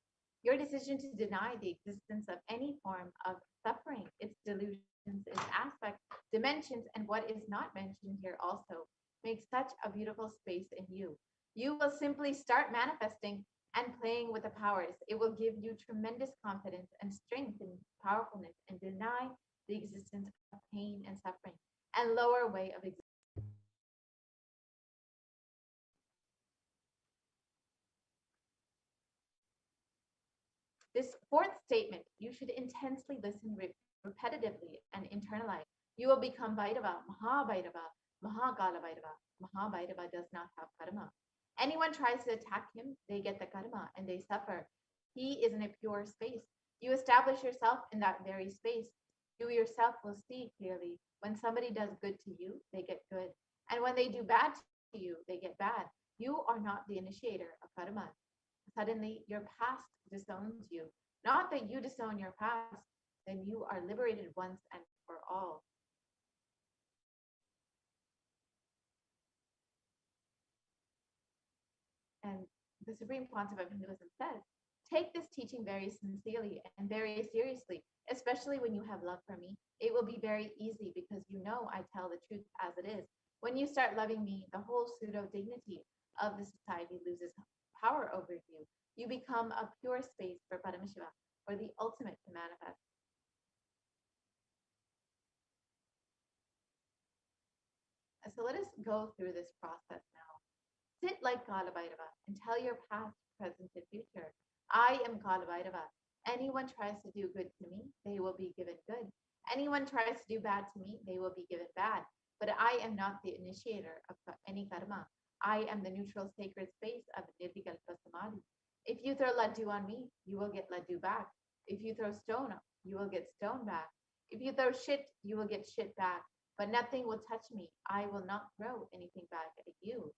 Your decision to deny the existence of any form of suffering, its delusions, its aspects, dimensions, and what is not mentioned here also makes such a beautiful space in you. You will simply start manifesting and playing with the powers. It will give you tremendous confidence and strength and powerfulness and deny the existence of pain and suffering and lower way of existence. This fourth statement, you should intensely listen repetitively and internalize. You will become Bhairava, Mahabhairava, Mahakalabhairava. Mahabhairava does not have karma. Anyone tries to attack him, they get the karma and they suffer. He is in a pure space. You establish yourself in that very space. You yourself will see clearly. When somebody does good to you, they get good. And when they do bad to you, they get bad. You are not the initiator of karma. Suddenly, your past disowns you. Not that you disown your past, then you are liberated once and for all. And the Supreme Concept of Hinduism says, take this teaching very sincerely and very seriously, especially when you have love for me. It will be very easy because you know I tell the truth as it is. When you start loving me, the whole pseudo dignity of the society loses power over you. You become a pure space for Paramashiva, for the ultimate to manifest. So let us go through this process now. Sit like Kalabhairava and tell your past, present, and future. I am Kalabhairava. Anyone tries to do good to me, they will be given good. Anyone tries to do bad to me, they will be given bad. But I am not the initiator of any karma. I am the neutral sacred space of Nirvikalpa Samadhi. If you throw laddu on me, you will get laddu back. If you throw stone, you will get stone back. If you throw shit, you will get shit back. But nothing will touch me. I will not throw anything back at you.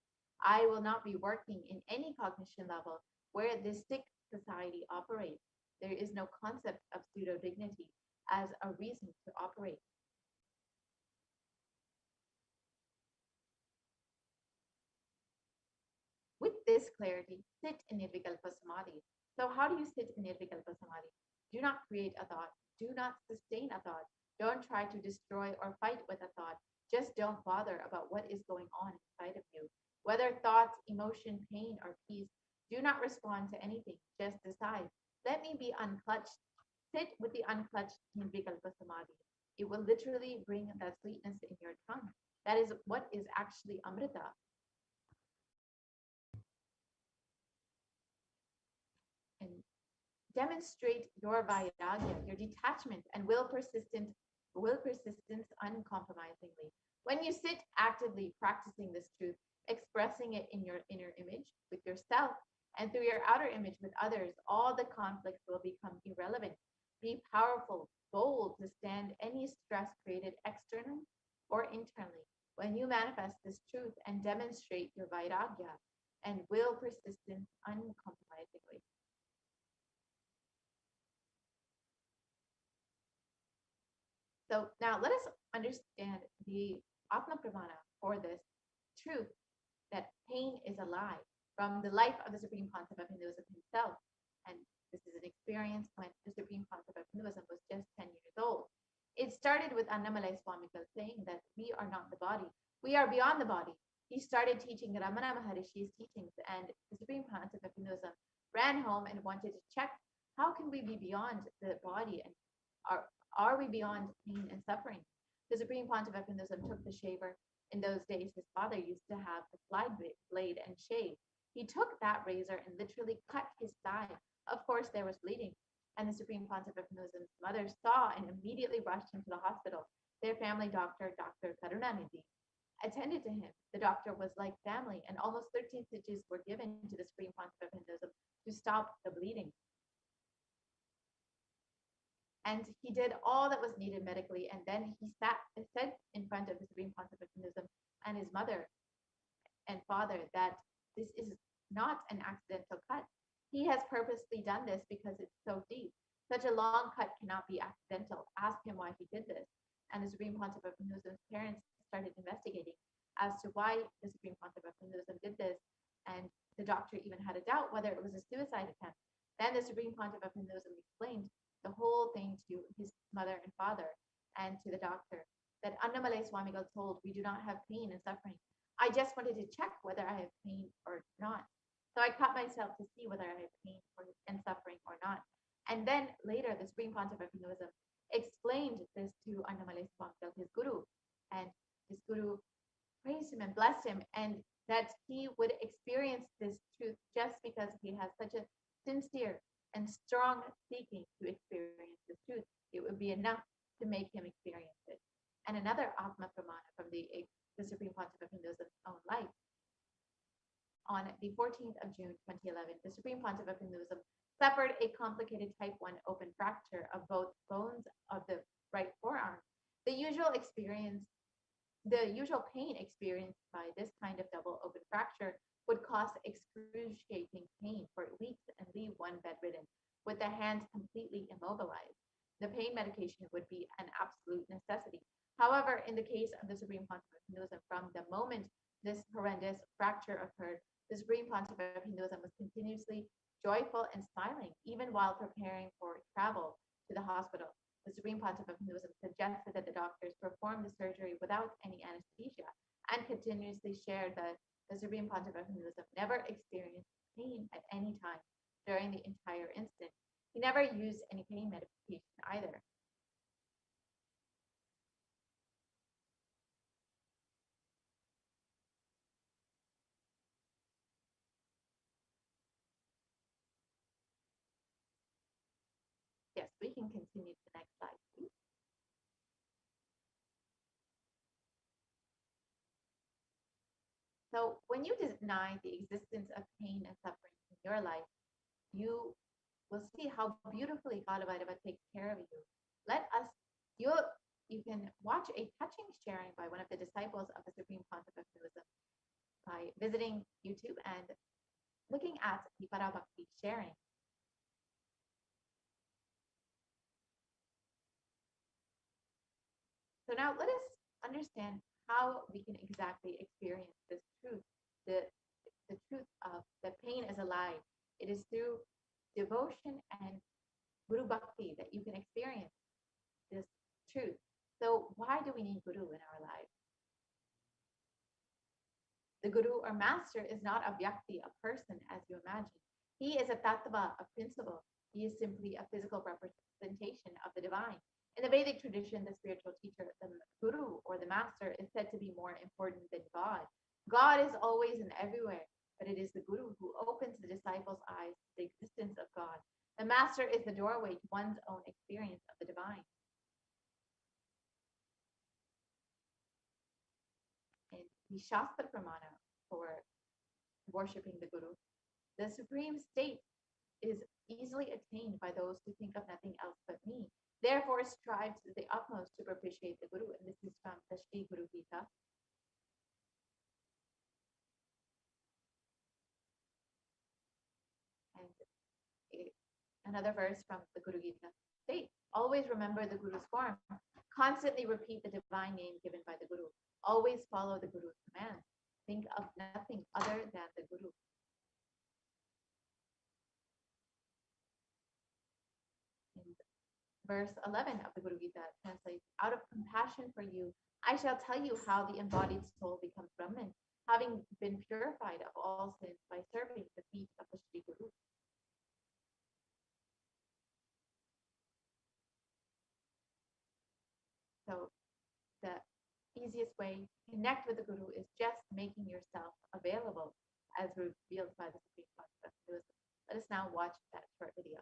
I will not be working in any cognition level where this sick society operates. There is no concept of pseudo dignity as a reason to operate. With this clarity, sit in Nirvikalpa Samadhi. So, how do you sit in Nirvikalpa Samadhi? Do not create a thought. Do not sustain a thought. Don't try to destroy or fight with a thought. Just don't bother about what is going on inside of you. Whether thoughts, emotion, pain, or peace, do not respond to anything. Just decide, let me be unclutched. Sit with the unclutched Nirvikalpa Samadhi. It will literally bring that sweetness in your tongue. That is what is actually Amrita. And demonstrate your vairagya, your detachment, and will persistence uncompromisingly. When you sit actively practicing this truth, expressing it in your inner image with yourself and through your outer image with others, all the conflicts will become irrelevant. Be powerful, bold to stand any stress created externally or internally. When you manifest this truth and demonstrate your vairagya and will persistence uncompromisingly. So now let us understand the Atma Pramana for this truth that pain is a lie from the life of the Supreme Concept of Hinduism himself. And this is an experience when the Supreme Concept of Hinduism was just 10 years old. It started with Annamalai Swamigal saying that we are not the body, we are beyond the body. He started teaching Ramana Maharishi's teachings, and the Supreme Concept of Hinduism ran home and wanted to check how can we be beyond the body and are we beyond pain and suffering? The Supreme Pontiff of Hinduism took the shaver. In those days, his father used to have a slide blade and shave. He took that razor and literally cut his thigh. Of course, there was bleeding. And the Supreme Pontiff of Hinduism's mother saw and immediately rushed him to the hospital. Their family doctor, Dr. Karunanidhi, attended to him. The doctor was like family, and almost 13 stitches were given to the Supreme Pontiff of Hinduism to stop the bleeding. And he did all that was needed medically. And then he said in front of the Supreme Pontiff of Hinduism and his mother and father that this is not an accidental cut. He has purposely done this because it's so deep. Such a long cut cannot be accidental. Ask him why he did this. And the Supreme Pontiff of Hinduism's parents started investigating as to why the Supreme Pontiff of Hinduism did this. And the doctor even had a doubt whether it was a suicide attempt. Then the Supreme Pontiff of Hinduism explained the whole thing to his mother and father and to the doctor that Annamalai Swamigal told, we do not have pain and suffering. I just wanted to check whether I have pain or not. So I cut myself to see whether I have pain and suffering or not. And then later, the Supreme Pontiff of Hinduism explained this to Annamalai Swamigal, his guru, and his guru praised him and blessed him, and that he would experience this truth just because he has such a sincere and strong seeking to experience this truth. It would be enough to make him experience it. And another Atma Pramana from the Supreme Pontiff of Hinduism's own life. On the 14th of June 2011, the Supreme Pontiff of Hinduism suffered a complicated type 1 open fracture of both bones of the right forearm. The usual pain experienced by this kind of double open fracture would cause excruciating pain for weeks and leave one bedridden, with the hand completely immobilized. The pain medication would be an absolute necessity. However, in the case of the Supreme Pontiff of Hinduism, from the moment this horrendous fracture occurred, the Supreme Pontiff of Hinduism was continuously joyful and smiling, even while preparing for travel to the hospital. The Supreme Pontiff of Hinduism suggested that the doctors perform the surgery without any anesthesia and continuously shared that the Supreme Pontiff of Hinduism never experienced pain at any time during the entire incident. He never used any pain medication either. Yes, we can continue to the next slide, please. So when you deny the existence of pain and suffering in your life, you will see how beautifully Kalabhairava takes care of you. Let us, you, you can watch a touching sharing by one of the disciples of the Supreme Pontiff of Hinduism by visiting YouTube and looking at the Parabhakti sharing. So now let us understand how we can exactly experience this truth, the truth of that pain is a lie. It is through devotion and Guru Bhakti that you can experience this truth. So why do we need Guru in our lives? The Guru or Master is not a Vyakti, a person, as you imagine. He is a Tattva, a principle. He is simply a physical representation of the divine. In the Vedic tradition, the spiritual teacher, the Guru or the Master, is said to be more important than God. God is always and everywhere, but it is the Guru who opens the disciples' eyes to the existence of God. The Master is the doorway to one's own experience of the divine. In the Shastra Pramana for worshipping the Guru, the supreme state is easily attained by those who think of nothing else but me. Therefore, strive to the utmost to propitiate the Guru. And this is from the Shri Guru Gita. And another verse from the Guru Gita states, always remember the Guru's form. Constantly repeat the divine name given by the Guru. Always follow the Guru's commands. Think of nothing other than the Guru. In verse 11 of the Guru Gita translates, out of compassion for you, I shall tell you how the embodied soul becomes Brahman, having been purified of all sins by serving the feet of the Shri Guru. So the easiest way to connect with the Guru is just making yourself available as revealed by the Supreme Pontiff. Let us now watch that short video.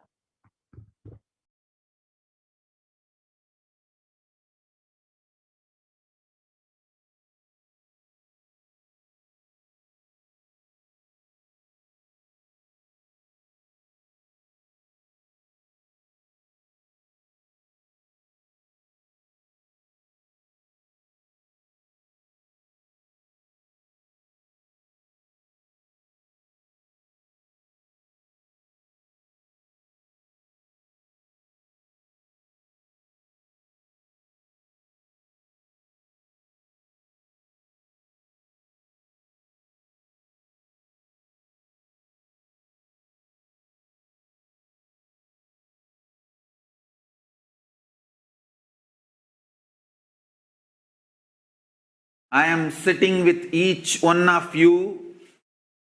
I am sitting with each one of you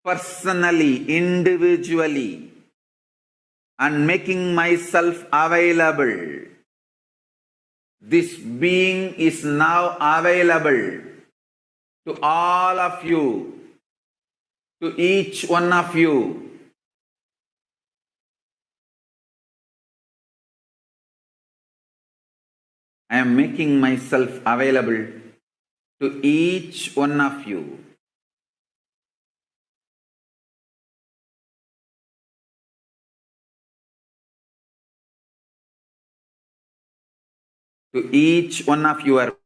personally, individually, and making myself available. This being is now available to all of you, to each one of you. I am making myself available to each one of you. To each one of your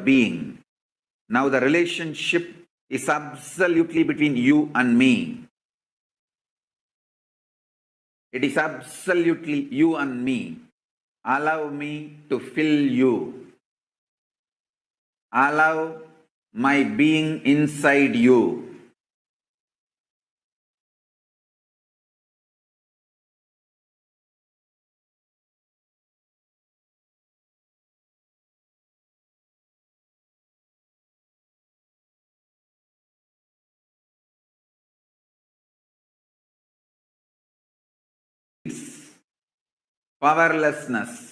being. Now the relationship is absolutely between you and me. It is absolutely you and me. Allow me to fill you. Allow my being inside you. Powerlessness.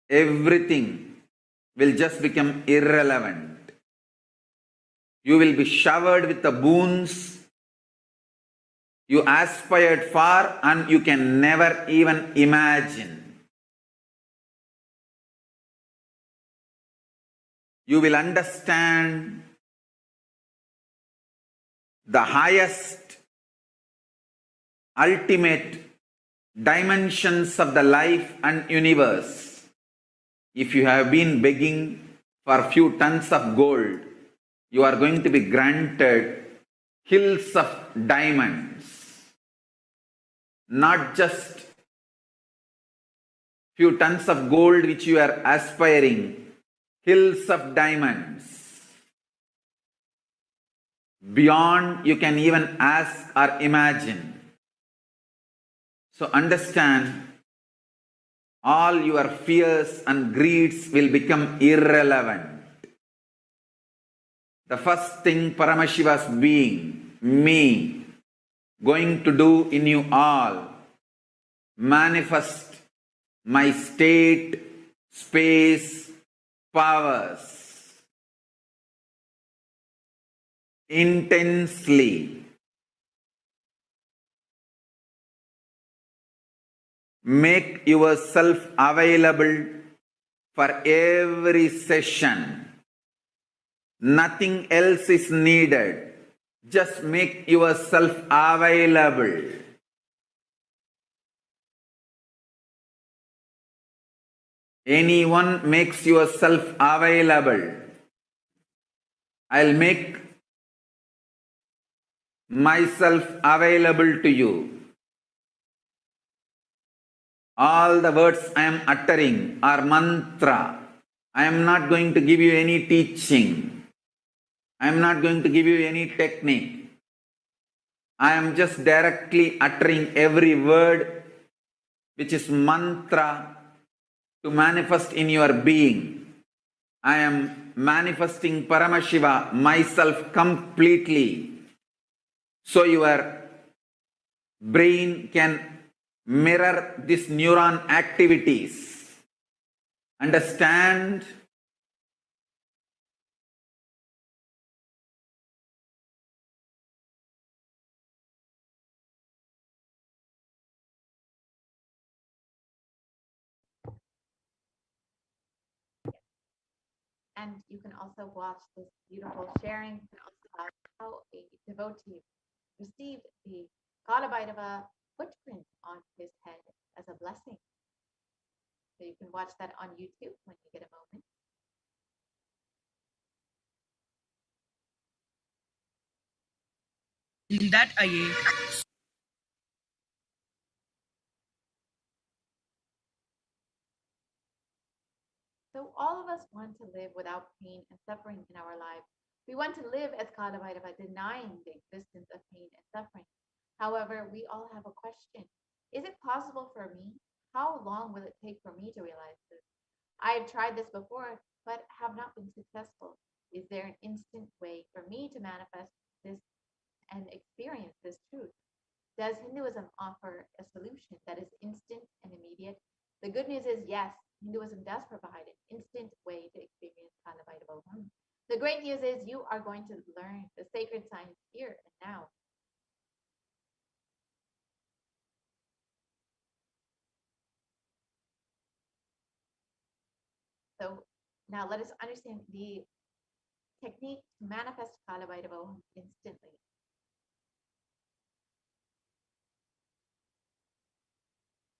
Everything will just become irrelevant. You will be showered with the boons you aspired for and you can never even imagine. You will understand the highest, ultimate dimensions of the life and universe. If you have been begging for a few tons of gold, you are going to be granted hills of diamonds. Not just few tons of gold which you are aspiring, hills of diamonds. Beyond you can even ask or imagine. So understand, all your fears and greeds will become irrelevant. The first thing Paramashiva's being, me, going to do in you all, manifest my state, space, powers intensely. Make yourself available for every session. Nothing else is needed. Just make yourself available. Anyone makes yourself available. I'll make myself available to you. All the words I am uttering are mantra. I am not going to give you any teaching. I am not going to give you any technique. I am just directly uttering every word which is mantra to manifest in your being. I am manifesting Paramashiva myself completely. So your brain can mirror these neuron activities. Understand? And you can also watch this beautiful sharing. You can also watch how a devotee received the Kalabhairava footprint on his head as a blessing. So you can watch that on YouTube when you get a moment. In that IA. So all of us want to live without pain and suffering in our lives. We want to live as Kalabhairava, denying the existence of pain and suffering. However, we all have a question. Is it possible for me? How long will it take for me to realize this? I have tried this before, but have not been successful. Is there an instant way for me to manifest this and experience this truth? Does Hinduism offer a solution that is instant and immediate? The good news is yes, Hinduism does provide an instant way to experience Kalabhairava. The great news is you are going to learn the sacred science here and now. So now let us understand the technique to manifest Kalabhairava instantly.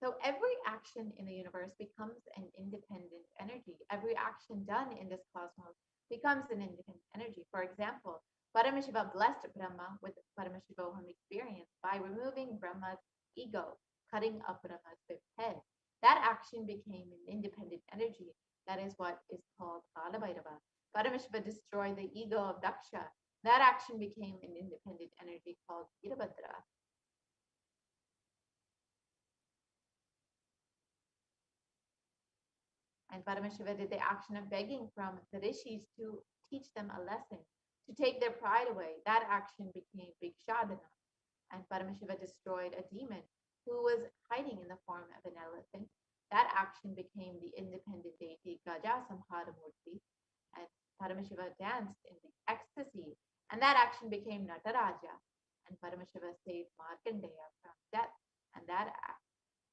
So every action in the universe becomes an independent energy. Every action done in this cosmos becomes an independent energy. For example, Paramashiva blessed Brahma with Paramashiva experience by removing Brahma's ego, cutting up Brahma's fifth head. That action became an independent energy. That is what is called Kalabhairava. Paramashiva destroyed the ego of Daksha. That action became an independent energy called Virabhadra. And Paramashiva did the action of begging from the rishis to teach them a lesson, to take their pride away. That action became Vikshadana. And Paramashiva destroyed a demon who was hiding in the form of an elephant. That action became the independent deity Gaja Samharamurti. And Paramashiva danced in the ecstasy. And that action became Nataraja. And Paramashiva saved Markandeya from death. And that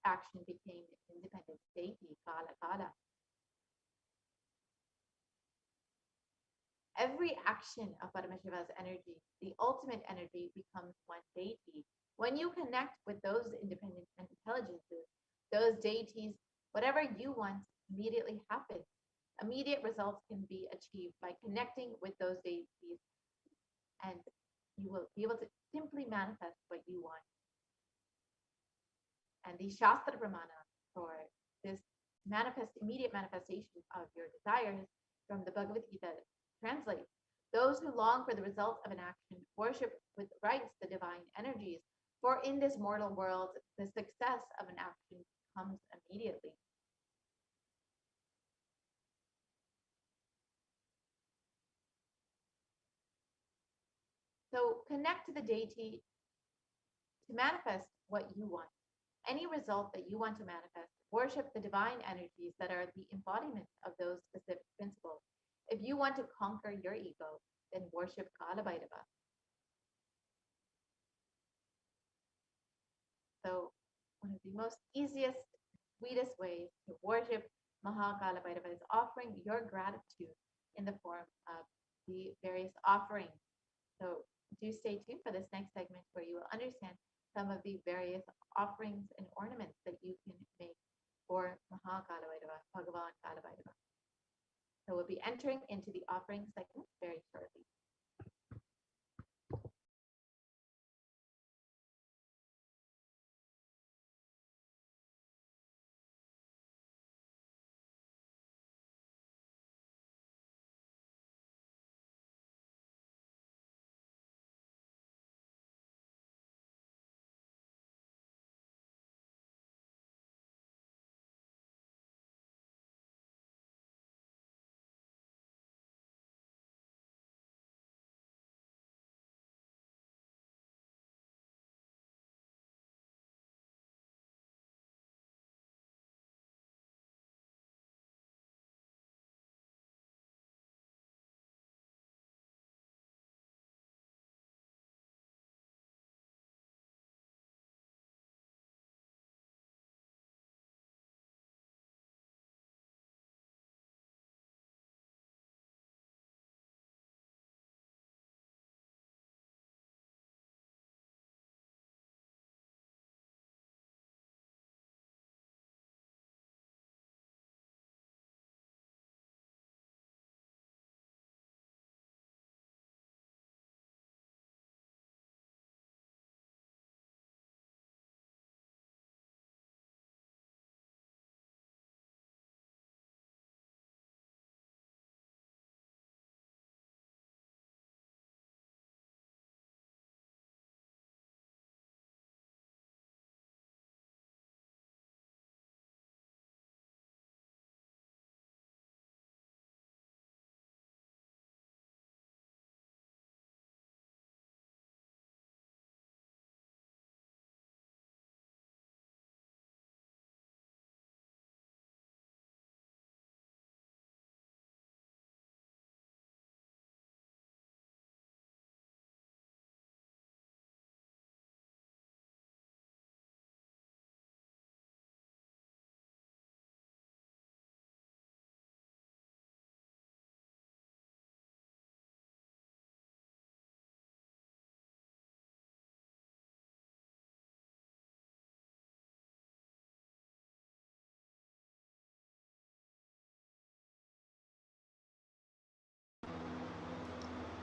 action became the independent deity Kala Kala. Every action of Paramashiva's energy, the ultimate energy, becomes one deity. When you connect with those independent intelligences, those deities, whatever you want immediately happens. Immediate results can be achieved by connecting with those deities, and you will be able to simply manifest what you want. And the Shastra Brahmana for this immediate manifestation of your desires from the Bhagavad Gita translates, those who long for the result of an action worship with rites the divine energies, for in this mortal world, the success of an action comes immediately. So connect to the deity to manifest what you want. any result that you want to manifest, worship the divine energies that are the embodiment of those specific principles. If you want to conquer your ego, then worship Kalabhairava. So one of the most easiest, sweetest ways to worship Mahakalabhairava is offering your gratitude in the form of the various offerings. So do stay tuned for this next segment where you will understand some of the various offerings and ornaments that you can make for Mahakalabhairava, Bhagavan Kalabhairava. So we'll be entering into the offering segment very shortly.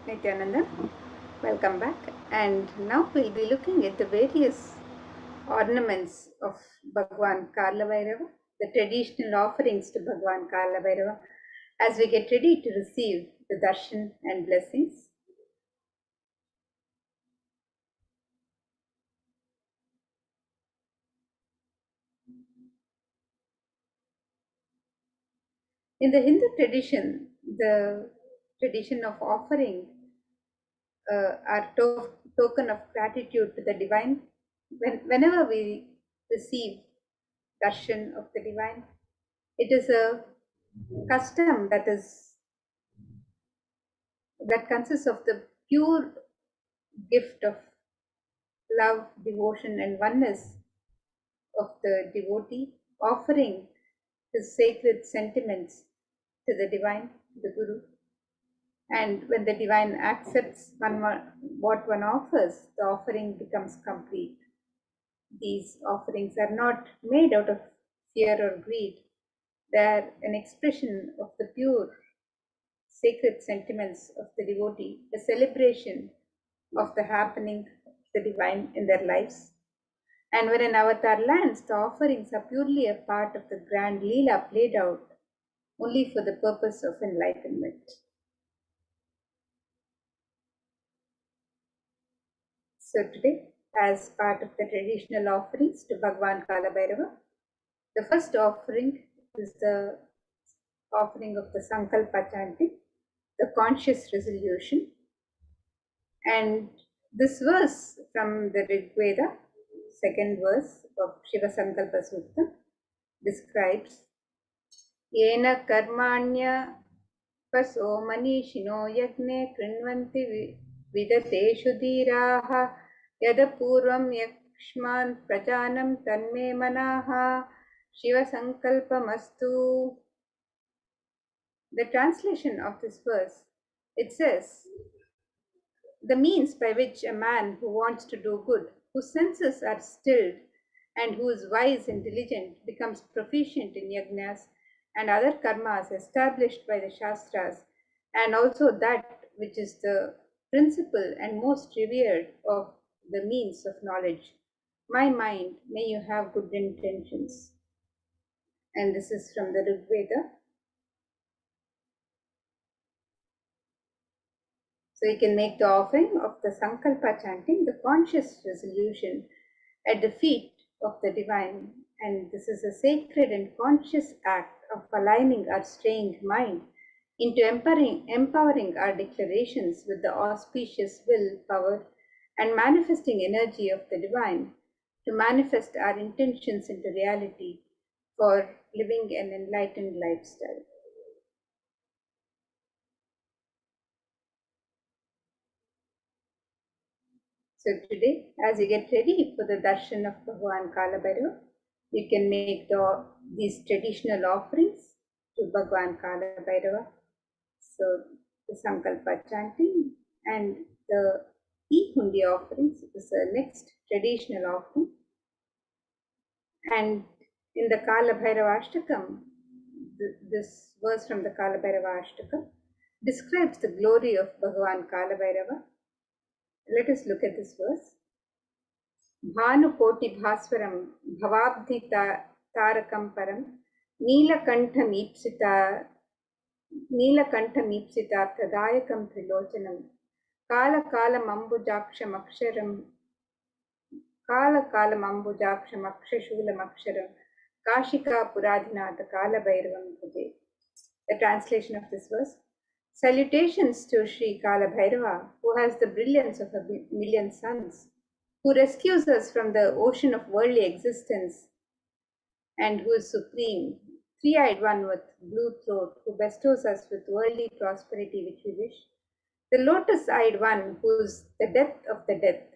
Nityananda, welcome back. And now we'll be looking at the various ornaments of Bhagwan Kalabhairava, the traditional offerings to Bhagwan Kalabhairava, as we get ready to receive the darshan and blessings. In the Hindu tradition, the tradition of offering our token of gratitude to the divine, whenever we receive darshan of the divine, it is a custom that consists of the pure gift of love, devotion, and oneness of the devotee, offering his sacred sentiments to the divine, the Guru. And when the divine accepts what one offers, the offering becomes complete. These offerings are not made out of fear or greed, they are an expression of the pure sacred sentiments of the devotee, a celebration of the happening of the divine in their lives. And when an avatar lands, the offerings are purely a part of the grand Leela played out only for the purpose of enlightenment. So today, as part of the traditional offerings to Bhagwan Kalabhairava, the first offering is the offering of the Sankalpa chanting, the conscious resolution. And this verse from the Rig Veda second verse of Shiva Sankalpa Sutta describes Yena karmanya paso manishino yagne krinvanti vidateshu dhiraha yadapurvam yakshman prajanam tanme manaha Shiva Sankalpamastu. The translation of this verse, it says, the means by which a man who wants to do good, whose senses are stilled, and who is wise and diligent becomes proficient in yajnas and other karmas established by the Shastras, and also that which is the principal and most revered of the means of knowledge. My mind, may you have good intentions. And this is from the Rig Veda. So you can make the offering of the Sankalpa chanting, the conscious resolution at the feet of the divine. And this is a sacred and conscious act of aligning our strained mind into empowering our declarations with the auspicious will, power, and manifesting energy of the divine to manifest our intentions into reality for living an enlightened lifestyle. So today, as you get ready for the darshan of Bhagavan Kalabhairava, you can make these traditional offerings to Bhagavan Kalabhairava. So the Sankalpa chanting and the E-Hundi offerings is the next traditional offering. And in the Kalabhairava Ashtakam, this verse from the Kalabhairava Ashtakam describes the glory of Bhagavan Kalabhairava. Let us look at this verse. भानुकोटि भास्वरं भवाब्धि तारकं परं नीलकण्ठमीप्सितार्थदायकं त्रिलोचनं कालकालमम्बुजाक्षमक्षशूलमक्षरं काशिकापुराधिनाथ कालभैरवं भजे. The translation of this verse. Salutations to Sri Kalabhairava, who has the brilliance of a million suns, who rescues us from the ocean of worldly existence, and who is supreme, three-eyed one with blue throat, who bestows us with worldly prosperity which we wish, the lotus-eyed one who is the death of the death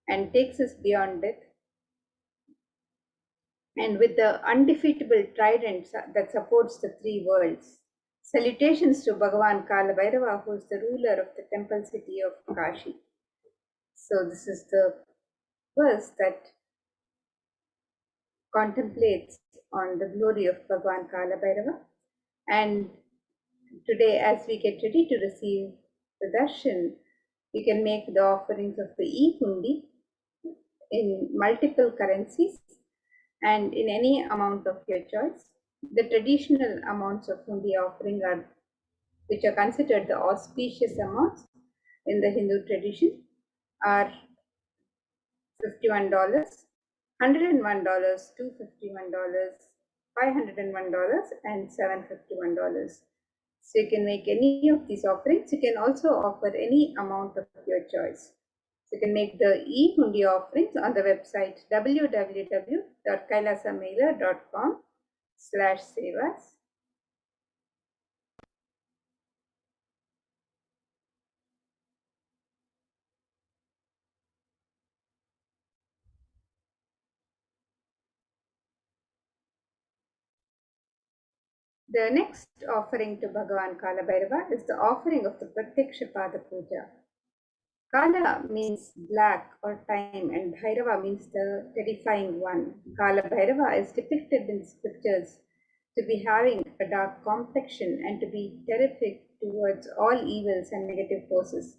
and takes us beyond death, and with the undefeatable trident that supports the three worlds. Salutations to Bhagavan Kalabhairava, who is the ruler of the temple city of Kashi. So this is the verse that contemplates on the glory of Bhagavan Kalabhairava. And today, as we get ready to receive the darshan, we can make the offerings of the E-Hundi in multiple currencies and in any amount of your choice. The traditional amounts of hundi offering which are considered the auspicious amounts in the Hindu tradition, are $51, $101, $251, $501, and $751. So you can make any of these offerings. You can also offer any amount of your choice. So you can make the E-Hundi offerings on the website www.kailasamailer.com/sevas. The next offering to Bhagavan Kalabhairava is the offering of the Pratyaksha Pada Puja. Kala means black or time, and Bhairava means the terrifying one. Kalabhairava is depicted in scriptures to be having a dark complexion and to be terrific towards all evils and negative forces.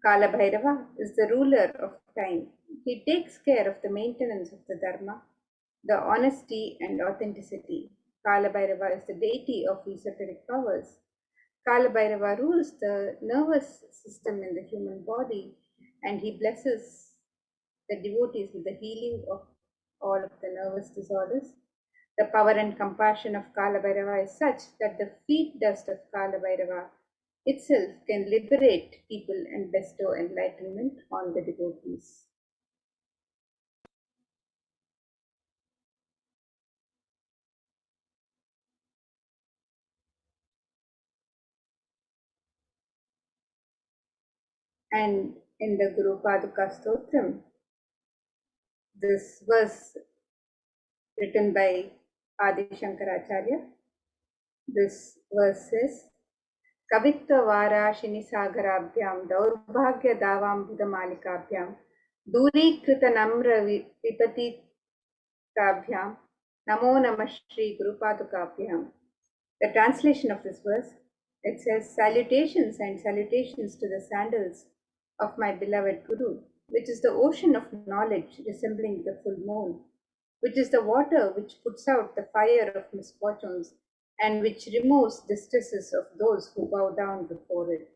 Kalabhairava is the ruler of time. He takes care of the maintenance of the Dharma, the honesty and authenticity. Kalabhairava is the deity of esoteric powers. Kalabhairava rules the nervous system in the human body, and he blesses the devotees with the healing of all of the nervous disorders. The power and compassion of Kalabhairava is such that the feet dust of Kalabhairava itself can liberate people and bestow enlightenment on the devotees. And in the Guru Paduka Stotram, this verse written by Adi Shankaracharya, this verse says, Kavitva Varashini Sagarabhyam Daurbhagya Davam Buddhamalikabyam Durikrita Namra Vipatitabhyam Namo Namah Shri Guru Padukabhyam. The translation of this verse, it says, salutations and salutations to the sandals of my beloved Guru, which is the ocean of knowledge resembling the full moon, which is the water which puts out the fire of misfortunes and which removes distresses of those who bow down before it.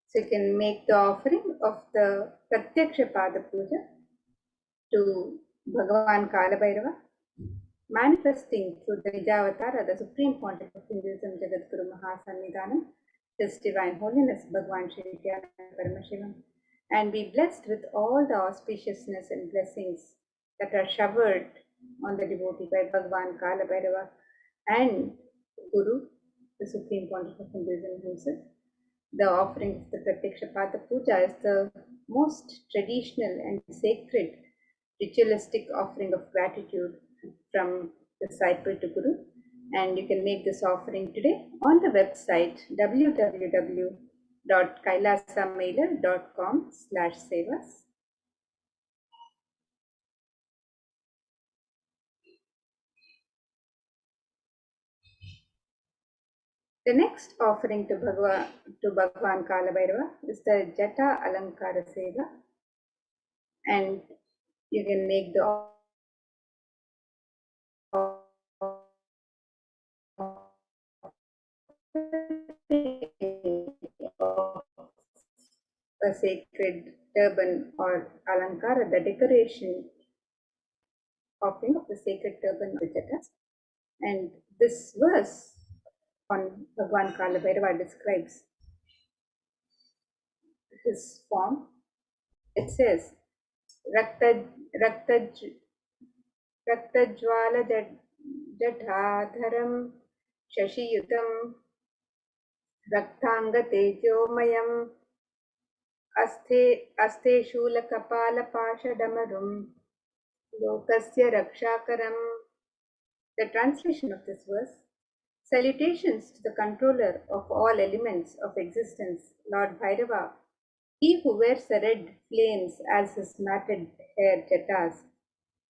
So you can make the offering of the Pratyaksha Pada Puja to Bhagavan Kalabhairava, manifesting through the Nijavatara, the Supreme Pontiff of Hinduism, Jagadguru Mahasanidhanam, His Divine Holiness Bhagavan Shri Paramashiva, and be blessed with all the auspiciousness and blessings that are showered on the devotee by Bhagavan Kalabhairava and Guru, the Supreme Pontiff of Hinduism himself. The offering of the Pratyaksha Pada Puja is the most traditional and sacred ritualistic offering of gratitude from disciple to Guru, and you can make this offering today on the website www.kailasamailer.com/sevas. The next offering to Bhagavan Kalabhairava is the Jata Alankara Seva, and you can make the a sacred turban or alankara, the decoration offering of the sacred turban of the Jatas. And this verse on Bhagavan Kalabhairava describes his form. It says, Raktajwala Jadhadharam Shashiyutam Raktanga Tejomayam Aste Shula Kapala Pashadamarum Lokasya Rakshakaram. The translation of this verse: salutations to the controller of all elements of existence, Lord Bhairava, he who wears the red flames as his matted hair jatas,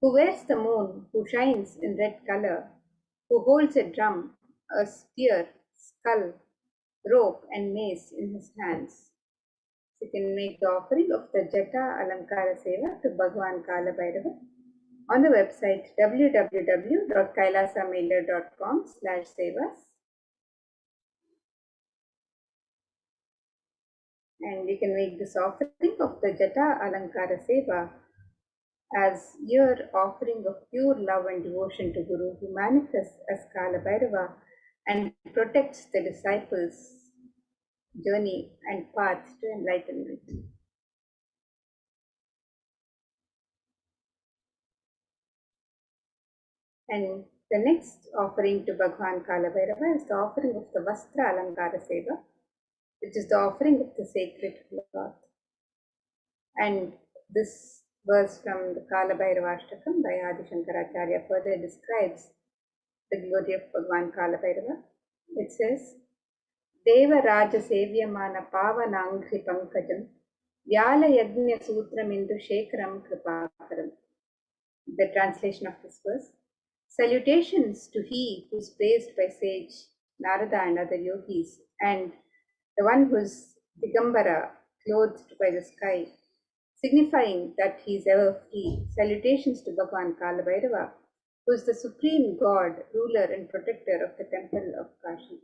who wears the moon, who shines in red color, who holds a drum, a spear, skull, rope, and mace in his hands. So you can make the offering of the Jata Alankara Seva to Bhagavan Kalabhairava on the website www.kailasamailer.com/sevas, and you can make this offering of the Jata Alankara Seva as your offering of pure love and devotion to Guru, who manifests as Kalabhairava and protects the disciples' journey and path to enlightenment. And the next offering to Bhagavan Kalabhairava is the offering of the Vastra Alankara Seva, which is the offering of the sacred cloth. And this verse from the Kalabhairava Ashtakam by Adi Shankaracharya further describes the glory of Bhagavan Kalabhairava. It says, Deva Raja Sevyamana Pavanangri Pankajam Vyala Yagnya Sutram Indu Shekaram Kripakaram. The translation of this verse: salutations to he who is praised by sage Narada and other yogis, and the one who is Digambara, clothed by the sky, signifying that he is ever free. Salutations to Bhagavan Kalabhairava, who is the supreme god, ruler and protector of the temple of Kashi.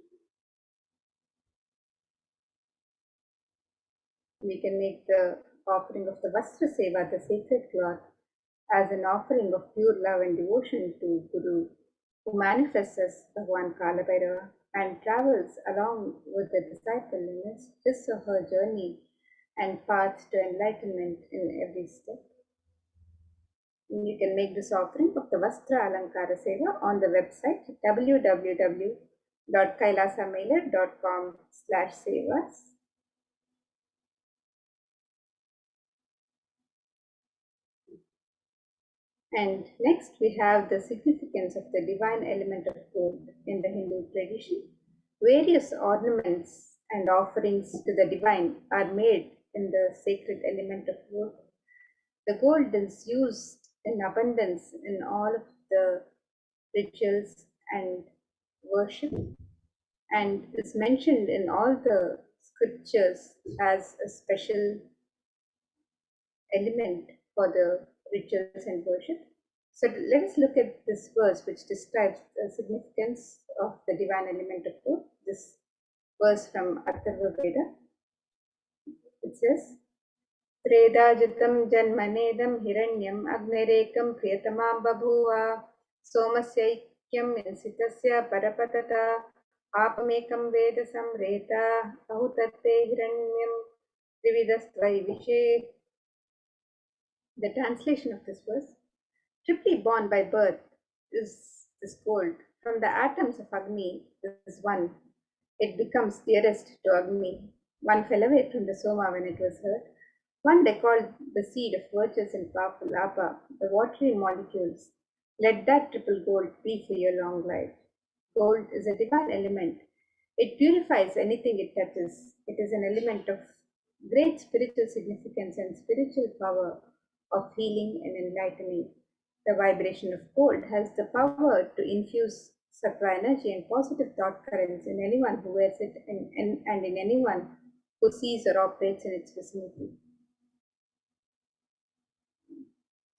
We can make the offering of the Vastra Seva, the sacred cloth, as an offering of pure love and devotion to Guru, who manifests as Bhagavan Kalabhairava and travels along with the disciple in his or her journey and path to enlightenment in every step. And you can make this offering of the Vastra Alankara Seva on the website www.kailasamailer.com/sevas. And next we have the significance of the divine element of gold in the Hindu tradition. Various ornaments and offerings to the divine are made in the sacred element of gold. The gold is used in abundance in all of the rituals and worship and is mentioned in all the scriptures as a special element for the rituals and worship. So let us look at this verse which describes the significance of the divine element of gold. This verse from Atharva Veda. It says, Tredajitam janmanedam hiranyam agnerekam priyatamam babhuva somasaikyam insitasya parapatata apamekam veda samreta ahutate hiranyam trividastvai vishe. The translation of this verse: triply born by birth is this gold. From the atoms of Agni, this one, it becomes dearest to Agni. One fell away from the Soma when it was hurt. One they called the seed of virtues and powerful Apa, the watery molecules. Let that triple gold be for your long life. Gold is a divine element. It purifies anything it touches. It is an element of great spiritual significance and spiritual power of healing and enlightening. The vibration of gold has the power to infuse sattva energy and positive thought currents in anyone who wears it and in anyone who sees or operates in its vicinity.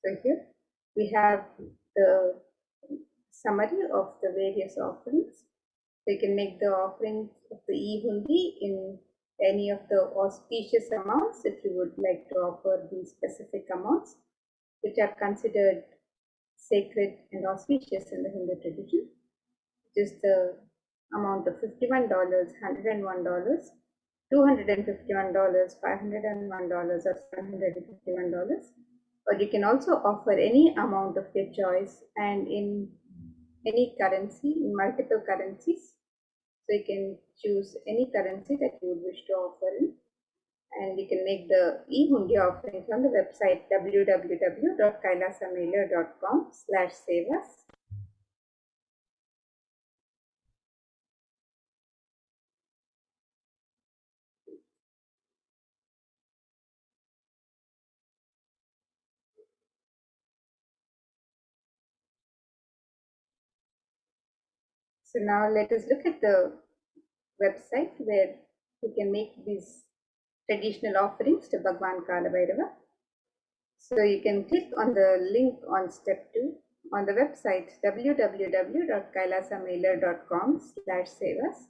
So here we have the summary of the various offerings. So you can make the offerings of the e-hundi in any of the auspicious amounts if you would like to offer these specific amounts which are considered sacred and auspicious in the Hindu tradition, which is the amount of $51, $101, $251, $501, or $751. Or you can also offer any amount of your choice and in any currency, in multiple currencies. So you can choose any currency that you would wish to offer in. And you can make the e-hundi offerings on the website www.kailasamailer.com/sevas. So now let us look at the website where you can make these traditional offerings to Bhagwan Kalabhairava. So you can click on the link on step 2 on the website www.kailasamailer.com/sevas.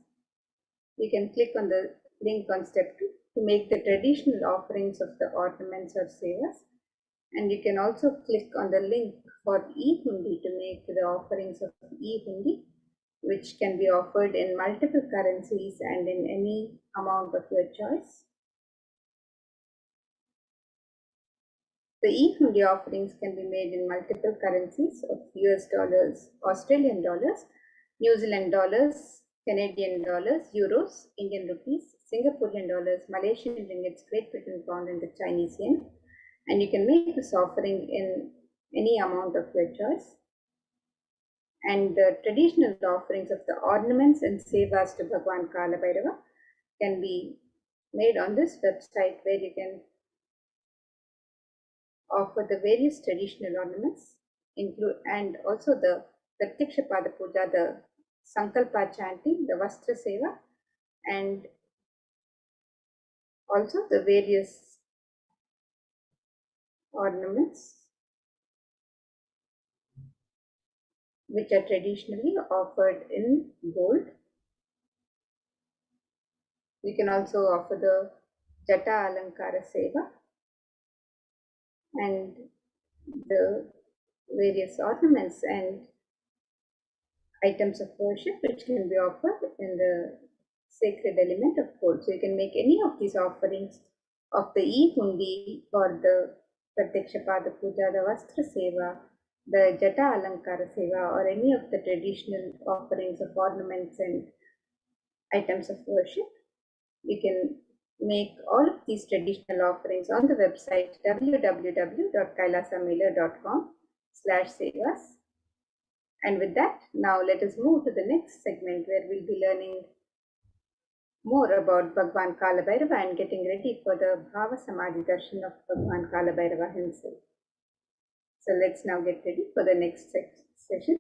You can click on the link on step 2 to make the traditional offerings of the ornaments or sevas. And you can also click on the link for e-hundi to make the offerings of e-hundi, which can be offered in multiple currencies and in any amount of your choice. The e-hundi offerings can be made in multiple currencies of US dollars, Australian dollars, New Zealand dollars, Canadian dollars, euros, Indian rupees, Singaporean dollars, Malaysian ringgits, Great Britain pound, and the Chinese yen. And you can make this offering in any amount of your choice. And the traditional offerings of the ornaments and sevas to Bhagwan Kalabhairava can be made on this website, where you can offer the various traditional ornaments, and also the Pratyaksha Pada Puja, the Sankalpa chanting, the Vastra Seva, and also the various ornaments which are traditionally offered in gold. We can also offer the Jata Alankara Seva and the various ornaments and items of worship which can be offered in the sacred element of gold. So you can make any of these offerings of the e-hundi or the Pratyaksha Pada Puja, the Vastra Seva, the Jata Alankara Seva, or any of the traditional offerings of ornaments and items of worship. You can make all of these traditional offerings on the website www.kailasamela.com/sevas. And with that, now let us move to the next segment where we'll be learning more about Bhagwan Kalabhairava and getting ready for the Bhavasamadhi Darshan of Bhagwan Kalabhairava himself. So let's now get ready for the next session.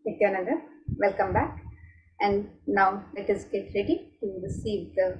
Nityananda, welcome back. And now let us get ready to receive the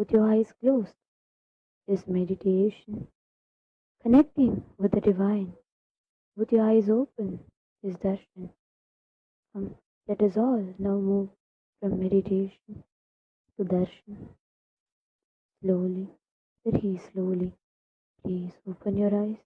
with your eyes closed is meditation. Connecting with the divine with your eyes open is darshan. Let us all now move from meditation to darshan. Slowly, very slowly, please open your eyes.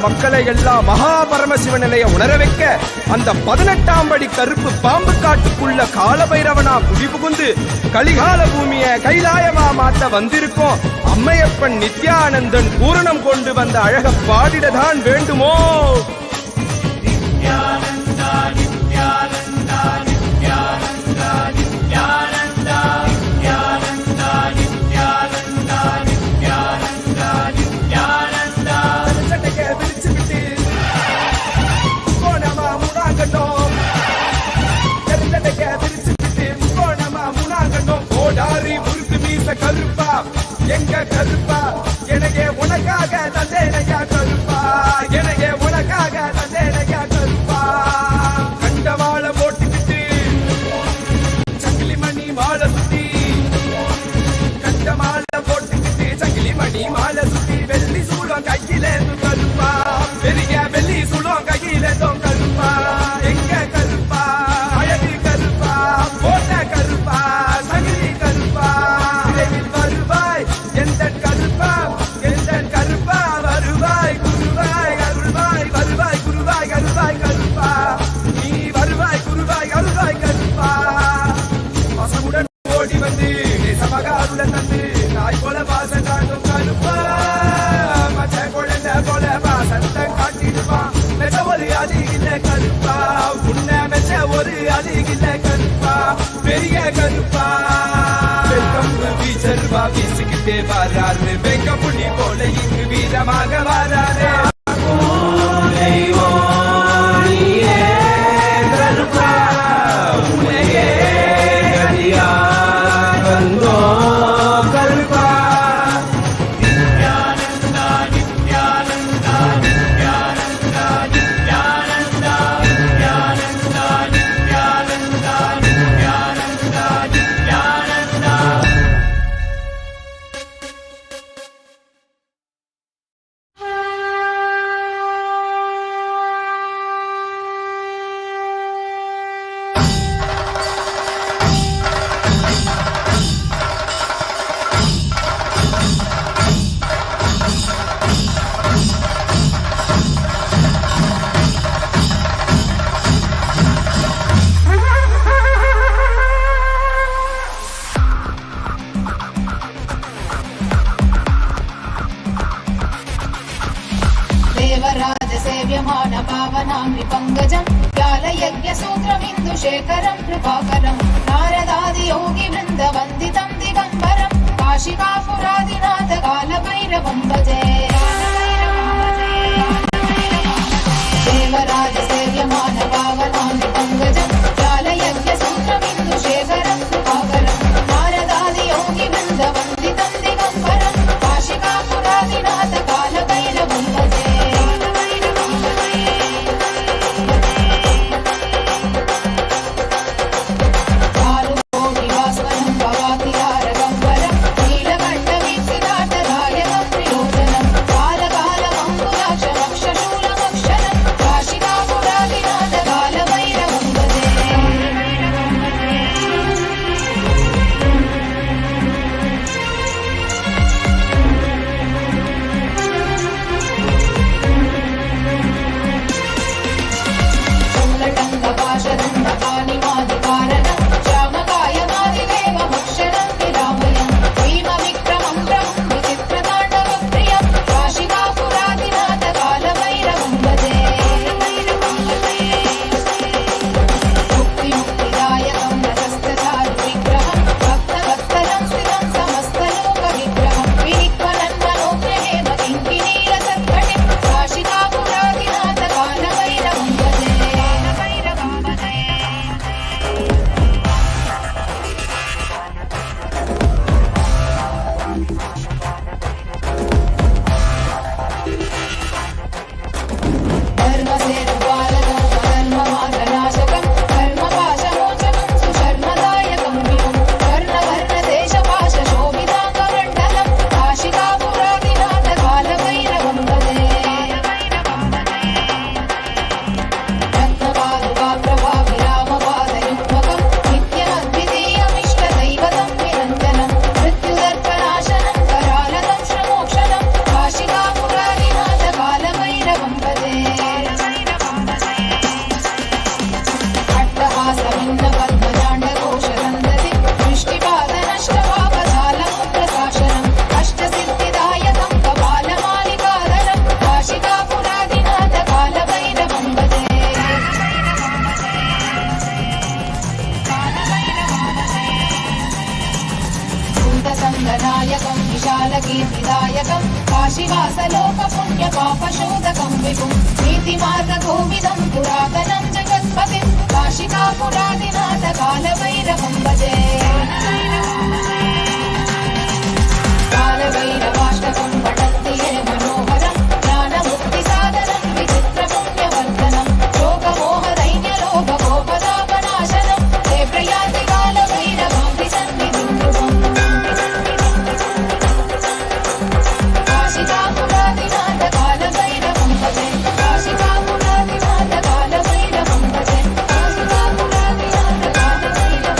மக்களை எல்லாம் மகாபரமசிவ நிலைய உணர வைக்க அந்த 18ஆம் படி கருப்பு பாம்பு காட்டுக்குள்ள காலபைரவனா குடி புகுந்து கலிகால பூமிய கைலாயமா மாத்த வந்திருக்கோம். அம்மையப்பன் நித்யானந்தன் பூரணம் கொண்டு வந்த அழக பாடிடதான் வேண்டுமோ? நித்யானந்தா நித்யானந்தா நித்யானந்தா நித்யானந்தா நித்யானந்தா நித்யானந்தா நித்யானந்தா நித்யானந்தா சட்டக்க விரிச்சு விட்டு போனமா முனாகட்டும் சட்டக்க விரிச்சு விட்டு போனமா முனாகட்டும் கோடாரி முறுக்கு மீச கருப்பா எங்க கருப்பா எனக்கே உனக்காக தந்தேனையா கருப்பா எனக்கே உனக்காக தந்தேனையா கருப்பா கண்டவாள போட்டுக்கிட்டு சங்கிலி மணி மாலை சுத்தி கண்ட மாலை போட்டுக்கிட்டு சங்கிலி மணி மாலை சுத்தி வெள்ளி சூடம் கையில கருப்பா பெரிய வெள்ளி சூடம் கையில கருப்பா எங்க கருப்பா அழகு கருப்பா போட்ட கருப்பா சங்கிலி கருப்பா விரைவில் வருவாய் எந்த கருப்பா எந்த கருப்பா வருவாய் குருவாய் அருள்வாய் வருவாய் குருவாய் அருள்வாய் கருப்பா நீ வருவாய் குருவாய் அருள்வாய் கருப்பா பசமுடன் ஓடி வந்து நேசமாக அருள தந்து நாய் போல வாசம் காட்டும் கருப்பா மச்ச குழந்தை போல வாசத்தை காட்டிடுவான் மெச்ச ஒரு அழகில்ல கருப்பா உன்னை மெச்ச ஒரு அழகில்ல கருப்பா பெரிய கருப்பா வெல்கம் வீச்சர்வா வீசிக்கிட்டே வராரு வெங்க புள்ளி போல இங்கு வீரமாக வராரு सेव्यमान पावनाङ्घ्रि पङ्कजं व्यालयज्ञसूत्रमिन्दुशेखरं कृपाकरं नारदादि योगि वृन्दवन्दितं दिगम्बरं काशिकापुरादिनाथ कालभैरवं भजे देवराज सेव्यमान पावनाङ्घ्रि पङ्कजं व्यालयज्ञसूत्रमिन्दुशेखरं कृपाकरं नारदादि योगि वृन्दवन्दितं दिगम्बरं काशिकापुरादिनाथ कालभैरवं भजे नायकं विशालकीर्तिदायकं काशीवासलोकपुण्यपापशोधकं विपुं नीतिमार्गकोविदं पुरातनं जगत्पतिं काशिकापुरादिनाथ कालभैरवं भजे कालभैरवाष्टकं पठन्ति ये मनोहरं ज्ञानमुक्तिसाधनं विचित्रपुण्यवर्धनं शोकमोहदैन्यलोभकोपदापनाशनं ते प्रयान्ति कालभैरवाङ्घ्रि सन्निधिं ध्रुवम् काशिकापुरादिनाथ कालभैरवं भजे काशिकापुरादिनाथ कालभैरवं भजे काशिकापुरादिनाथ कालभैरवं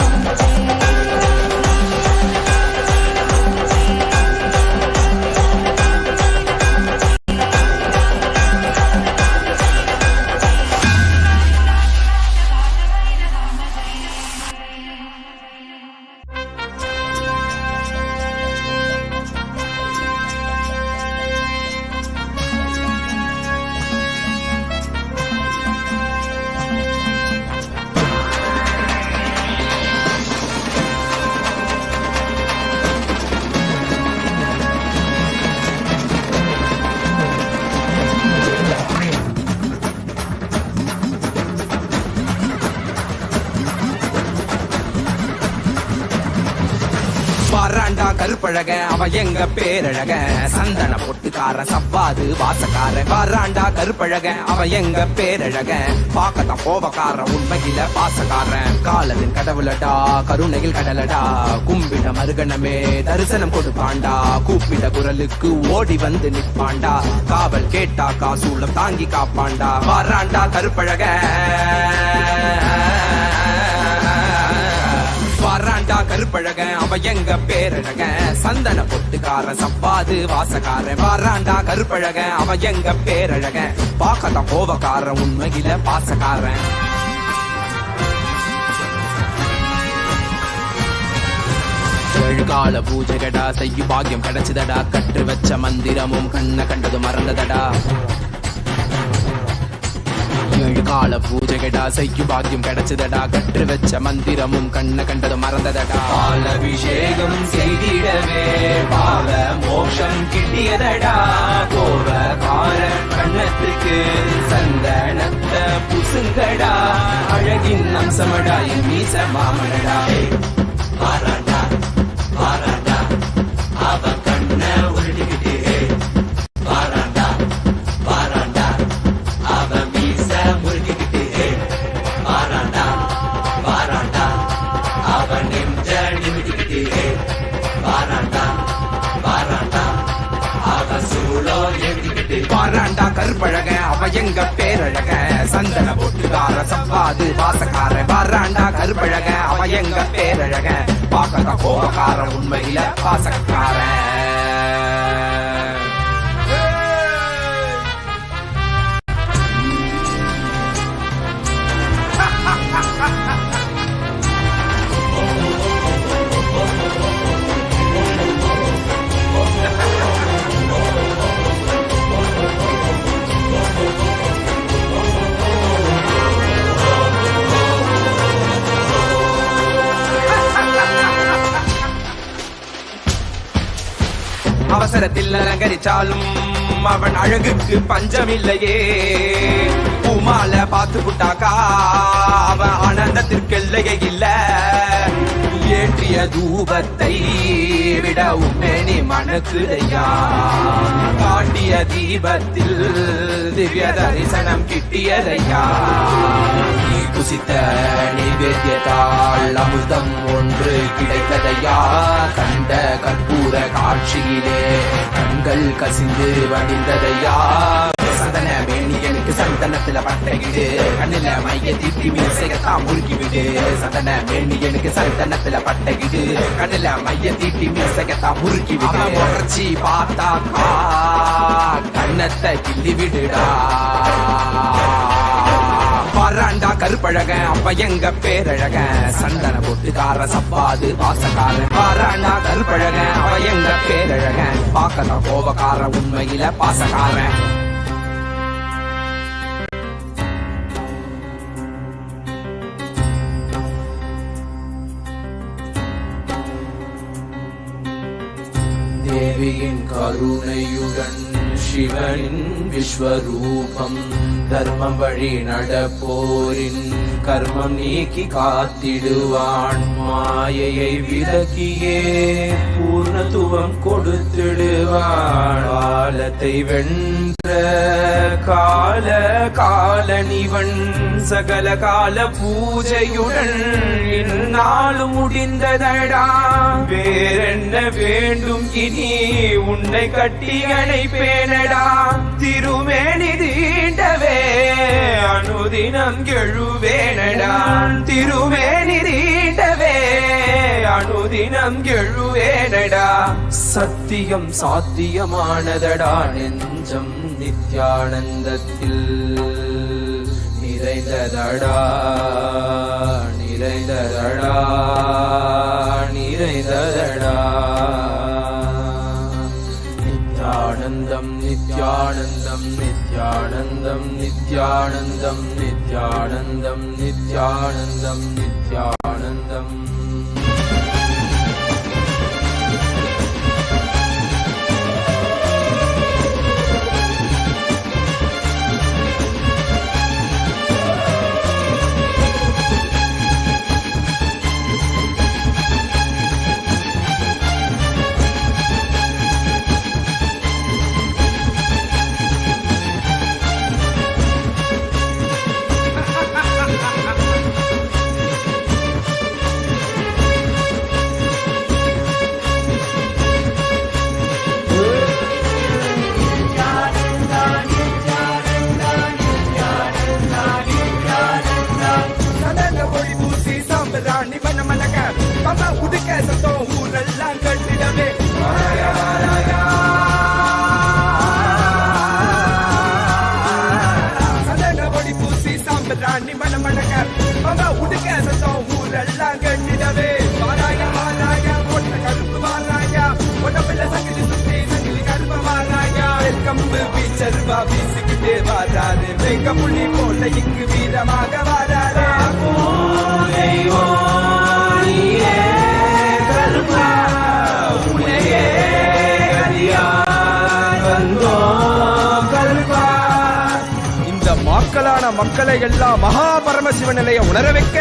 வாராண்டா கருப்பழக அவ எங்க பேரழக சந்தன பொட்டுக்கார சவ்வாது வாசக்கார வாராண்டா கருப்பழக அவ எங்க பேரழக பாக்கத்தான் கோபக்கார உண்மையில பாசக்காரன் காலத்தின் கடவுளடா கருணையில் கடலடா கும்பிட மருகனமே தரிசனம் கொடுப்பாண்டா கூப்பிட்ட குரலுக்கு ஓடி வந்து நிற்பாண்டா காவல் கேட்டா காசூலம் தாங்கி காப்பாண்டா வாராண்டா கருப்பழக வாராண்டா கருப்பழக அவ எங்க பேரழக சந்தன பொட்டுக்கார சப்பாது வாசக்கார வாராண்டா கருப்பழக அவ எங்க பேரழக பாக்கத்தான் கோபக்கார உண்மையில பாசக்காரன் ஏழுகால பூஜைகடா செய்யும் பாக்கியம் கிடைச்சதடா கற்று வச்ச மந்திரமும் கண்ண கண்டது மறந்ததடா ஏழுகால பூஜைகடா செய்யும் பாக்கியம் கிடைச்சதடா கற்று வச்ச மந்திரமும் கண்ண கண்டது மறந்ததடா பாலபிஷேகம் செய்திடவே பால மோட்சம் கிட்டியதடா கோவ கார கண்ணத்துக்கு சந்தனத்த புசுங்கடா அழகின் அம்சமடா என் மீச மாமனடா வாராண்டா வாராண்டா அவ கண்ண உருட்டிக்கிட்டே வாராண்டா வாராண்டா அவ மீச முறுக்கிக்கிட்டே வாராண்டா வாராண்டா அவ நெஞ்ச நிமிட்டிக்கிட்டே வாராண்டா வாராண்டா அவ சூழோ எழுதிக்கிட்டு வாராண்டா கருப்பழக அவ எங்க பேரழக சந்தன பொட்டுக்கார சவ்வாது வாசக்கார வாராண்டா கருப்பழக அவ எங்க பேரழக பாக்கத கோபக்கார உண்மையில பாசக்கார அவசரத்தில் அலங்கரிச்சாலும் அவன் அழகுக்கு பஞ்சமில்லையே பூமால பார்த்து புட்டாக்கா அவன் ஆனந்தத்திற்கெல்லையே இல்ல ஏற்றிய தூபத்தை விட உண்மைனி மனக்குதையா காட்டிய தீபத்தில் திவ்ய தரிசனம் கிட்டியதையா குசித்த நைவேத்தியத்தால் அமிர்தம் ஒன்று கிடைத்ததையா கண்ட கற்பூர காட்சியிலே கண்கள் கசிந்து வடிந்ததையா சந்தன மேனியனுக்கு சந்தனத்துல பட்டகிடு கண்ணில மைய தீட்டி மீசையத்தான் முறுக்கி விடு சந்தன மேனியனுக்கு சந்தனத்துல பட்டகிடு கண்ணில மைய தீட்டி மீசையத்தான் முறுக்கி விடு முறைச்சி பார்த்தாக்கா கண்ணத்தை கிள்ளி விடுடா வாராண்டா கருப்பழக அப்ப எங்க பேரழக சந்தன பொட்டுக்கார சப்பாது வாசக்கார வாராண்டா கருப்பழக அவ எங்க பேரழக பாக்கத கோபக்கார உண்மையில பாசக்கார தேவியின் கருணையுடன் சிவனின் விஸ்வரூபம் தர்மம் வழி நடப்போரின் கர்மம் நீக்கி காத்திடுவான் மாயையை விலக்கியே பூர்ணத்துவம் கொடுத்திடுவான் காலத்தை வென்ற கால காலனிவன் சகல கால பூஜையுடன் இந்நாளும் முடிந்ததடா வேறென்ன வேண்டும் இனி உன்னை கட்டி அணைப்பேனடா திருமேனி தீண்டவே அனுதினம் எழுவேனடா திருமேனி தீண்டவே அனுதினம் எழுவேனடா சத்தியம் சாத்தியமானதடா நெஞ்சம் நித்யானந்தத்தில் நிறைந்ததடா நிறைந்ததடா நிறைந்ததடா நித்யானந்தம் நித்யானந்தம் நித்யானந்தம் நித்யானந்தம் நித்யானந்தம் நித்யானந்தம் நித்யானந்தம் மனமனக பம்பா உடுக்க சத்தம் ஊரெல்லாம் கட்டிடவே வாராயா வாராயா சந்தன பொடி பூசி சாம்பிராணி மனமனக பம்பா உடுக்க சத்தம் ஊரெல்லாம் கட்டிடவே வாராயா வாராயா பொட்ட கருப்பு வாராயா உடம்புல சங்கிலி சுத்தி சங்கிலி கருப்பு வாராயா கம்பு பீச்சருவா வீசிக்கிட்டே வாராரு வெங்க புள்ளி போல இங்கு வீரமாக வாராரு இந்த மக்களான மக்களை எல்லாம் மகாபரமசிவ நிலைய உணர வைக்க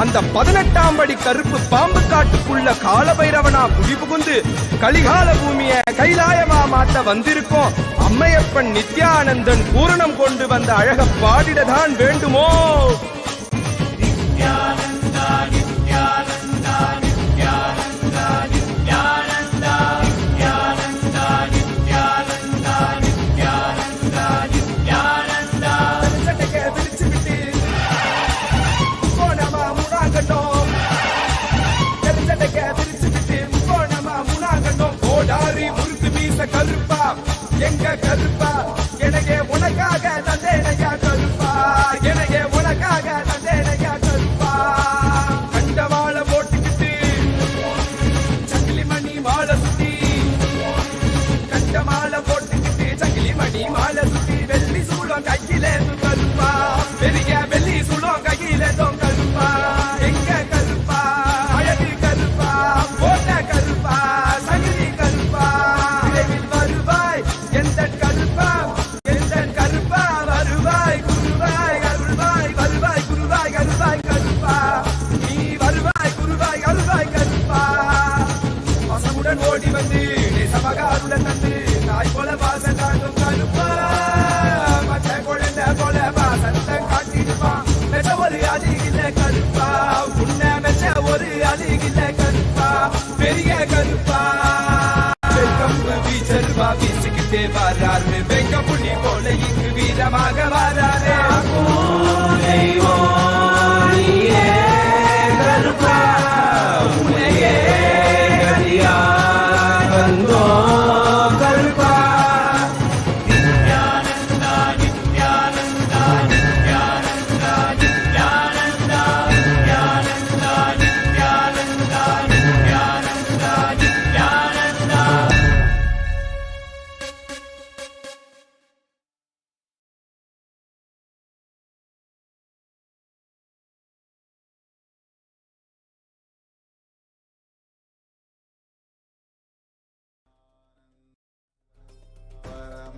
அந்த 18ஆம் படி கருப்பு பாம்பு காட்டுக்குள்ள காலபைரவனா குடி புகுந்து கலிகால பூமிய கைலாயமா மாத்த வந்திருக்கோம். அம்மையப்பன் நித்யானந்தன் பூரணம் கொண்டு வந்த அழக பாடிடதான் வேண்டுமோ? கருப்பா எங்க கருப்பா எனக்கு உனக்காக தந்தேனையா கருப்பா எனக்கு உனக்காக தந்தேனையா கருப்பா கண்ட மாலை போட்டுக்கிட்டு சங்கிலி மணி மாலை சுத்தி கண்ட மாலை போட்டுக்கிட்டு சங்கிலி மணி மாலை சுத்தி வெள்ளி சூளம் கையிலே கருப்பா பெரிய வெள்ளி சூளம் கையிலே கருப்பா எங்க கருப்பா அழகு கருப்பா போட்ட கருப்பா சங்கிலி கருப்பா வருவாய் எந்த கருப்பா வருவாய் குருவாய் அருள்வாய் வருவாய் குருவாய் அருள்வாய் கருப்பா நீ வருவாய் குருவாய் அருள்வாய் கருப்பா வசமுடன் ஓடி வந்து நேசமகாருடன் தந்து தாய் போல வாசல் காட்டும் கருப்பா மற்ற குழந்தை போல வாசத்தை காட்டிடுவான் மெச்ச ஒரு அழகில்ல கருப்பா உன்னை மெச்ச ஒரு அழகில்ல கருப்பா பெரிய கருப்பா வீசிக்கிட்டே வாராரு வெங்க புள்ளி போல இங்கு வீரமாக வாராரு கருப்பா உன்னையே வந்தோ கருப்பா Nithyananda Nithyananda Nithyananda Nithyananda Nithyananda Nithyananda Nithyananda Nithyananda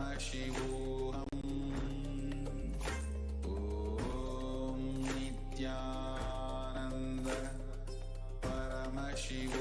Paramashivoham Om Nityananda Paramashivoham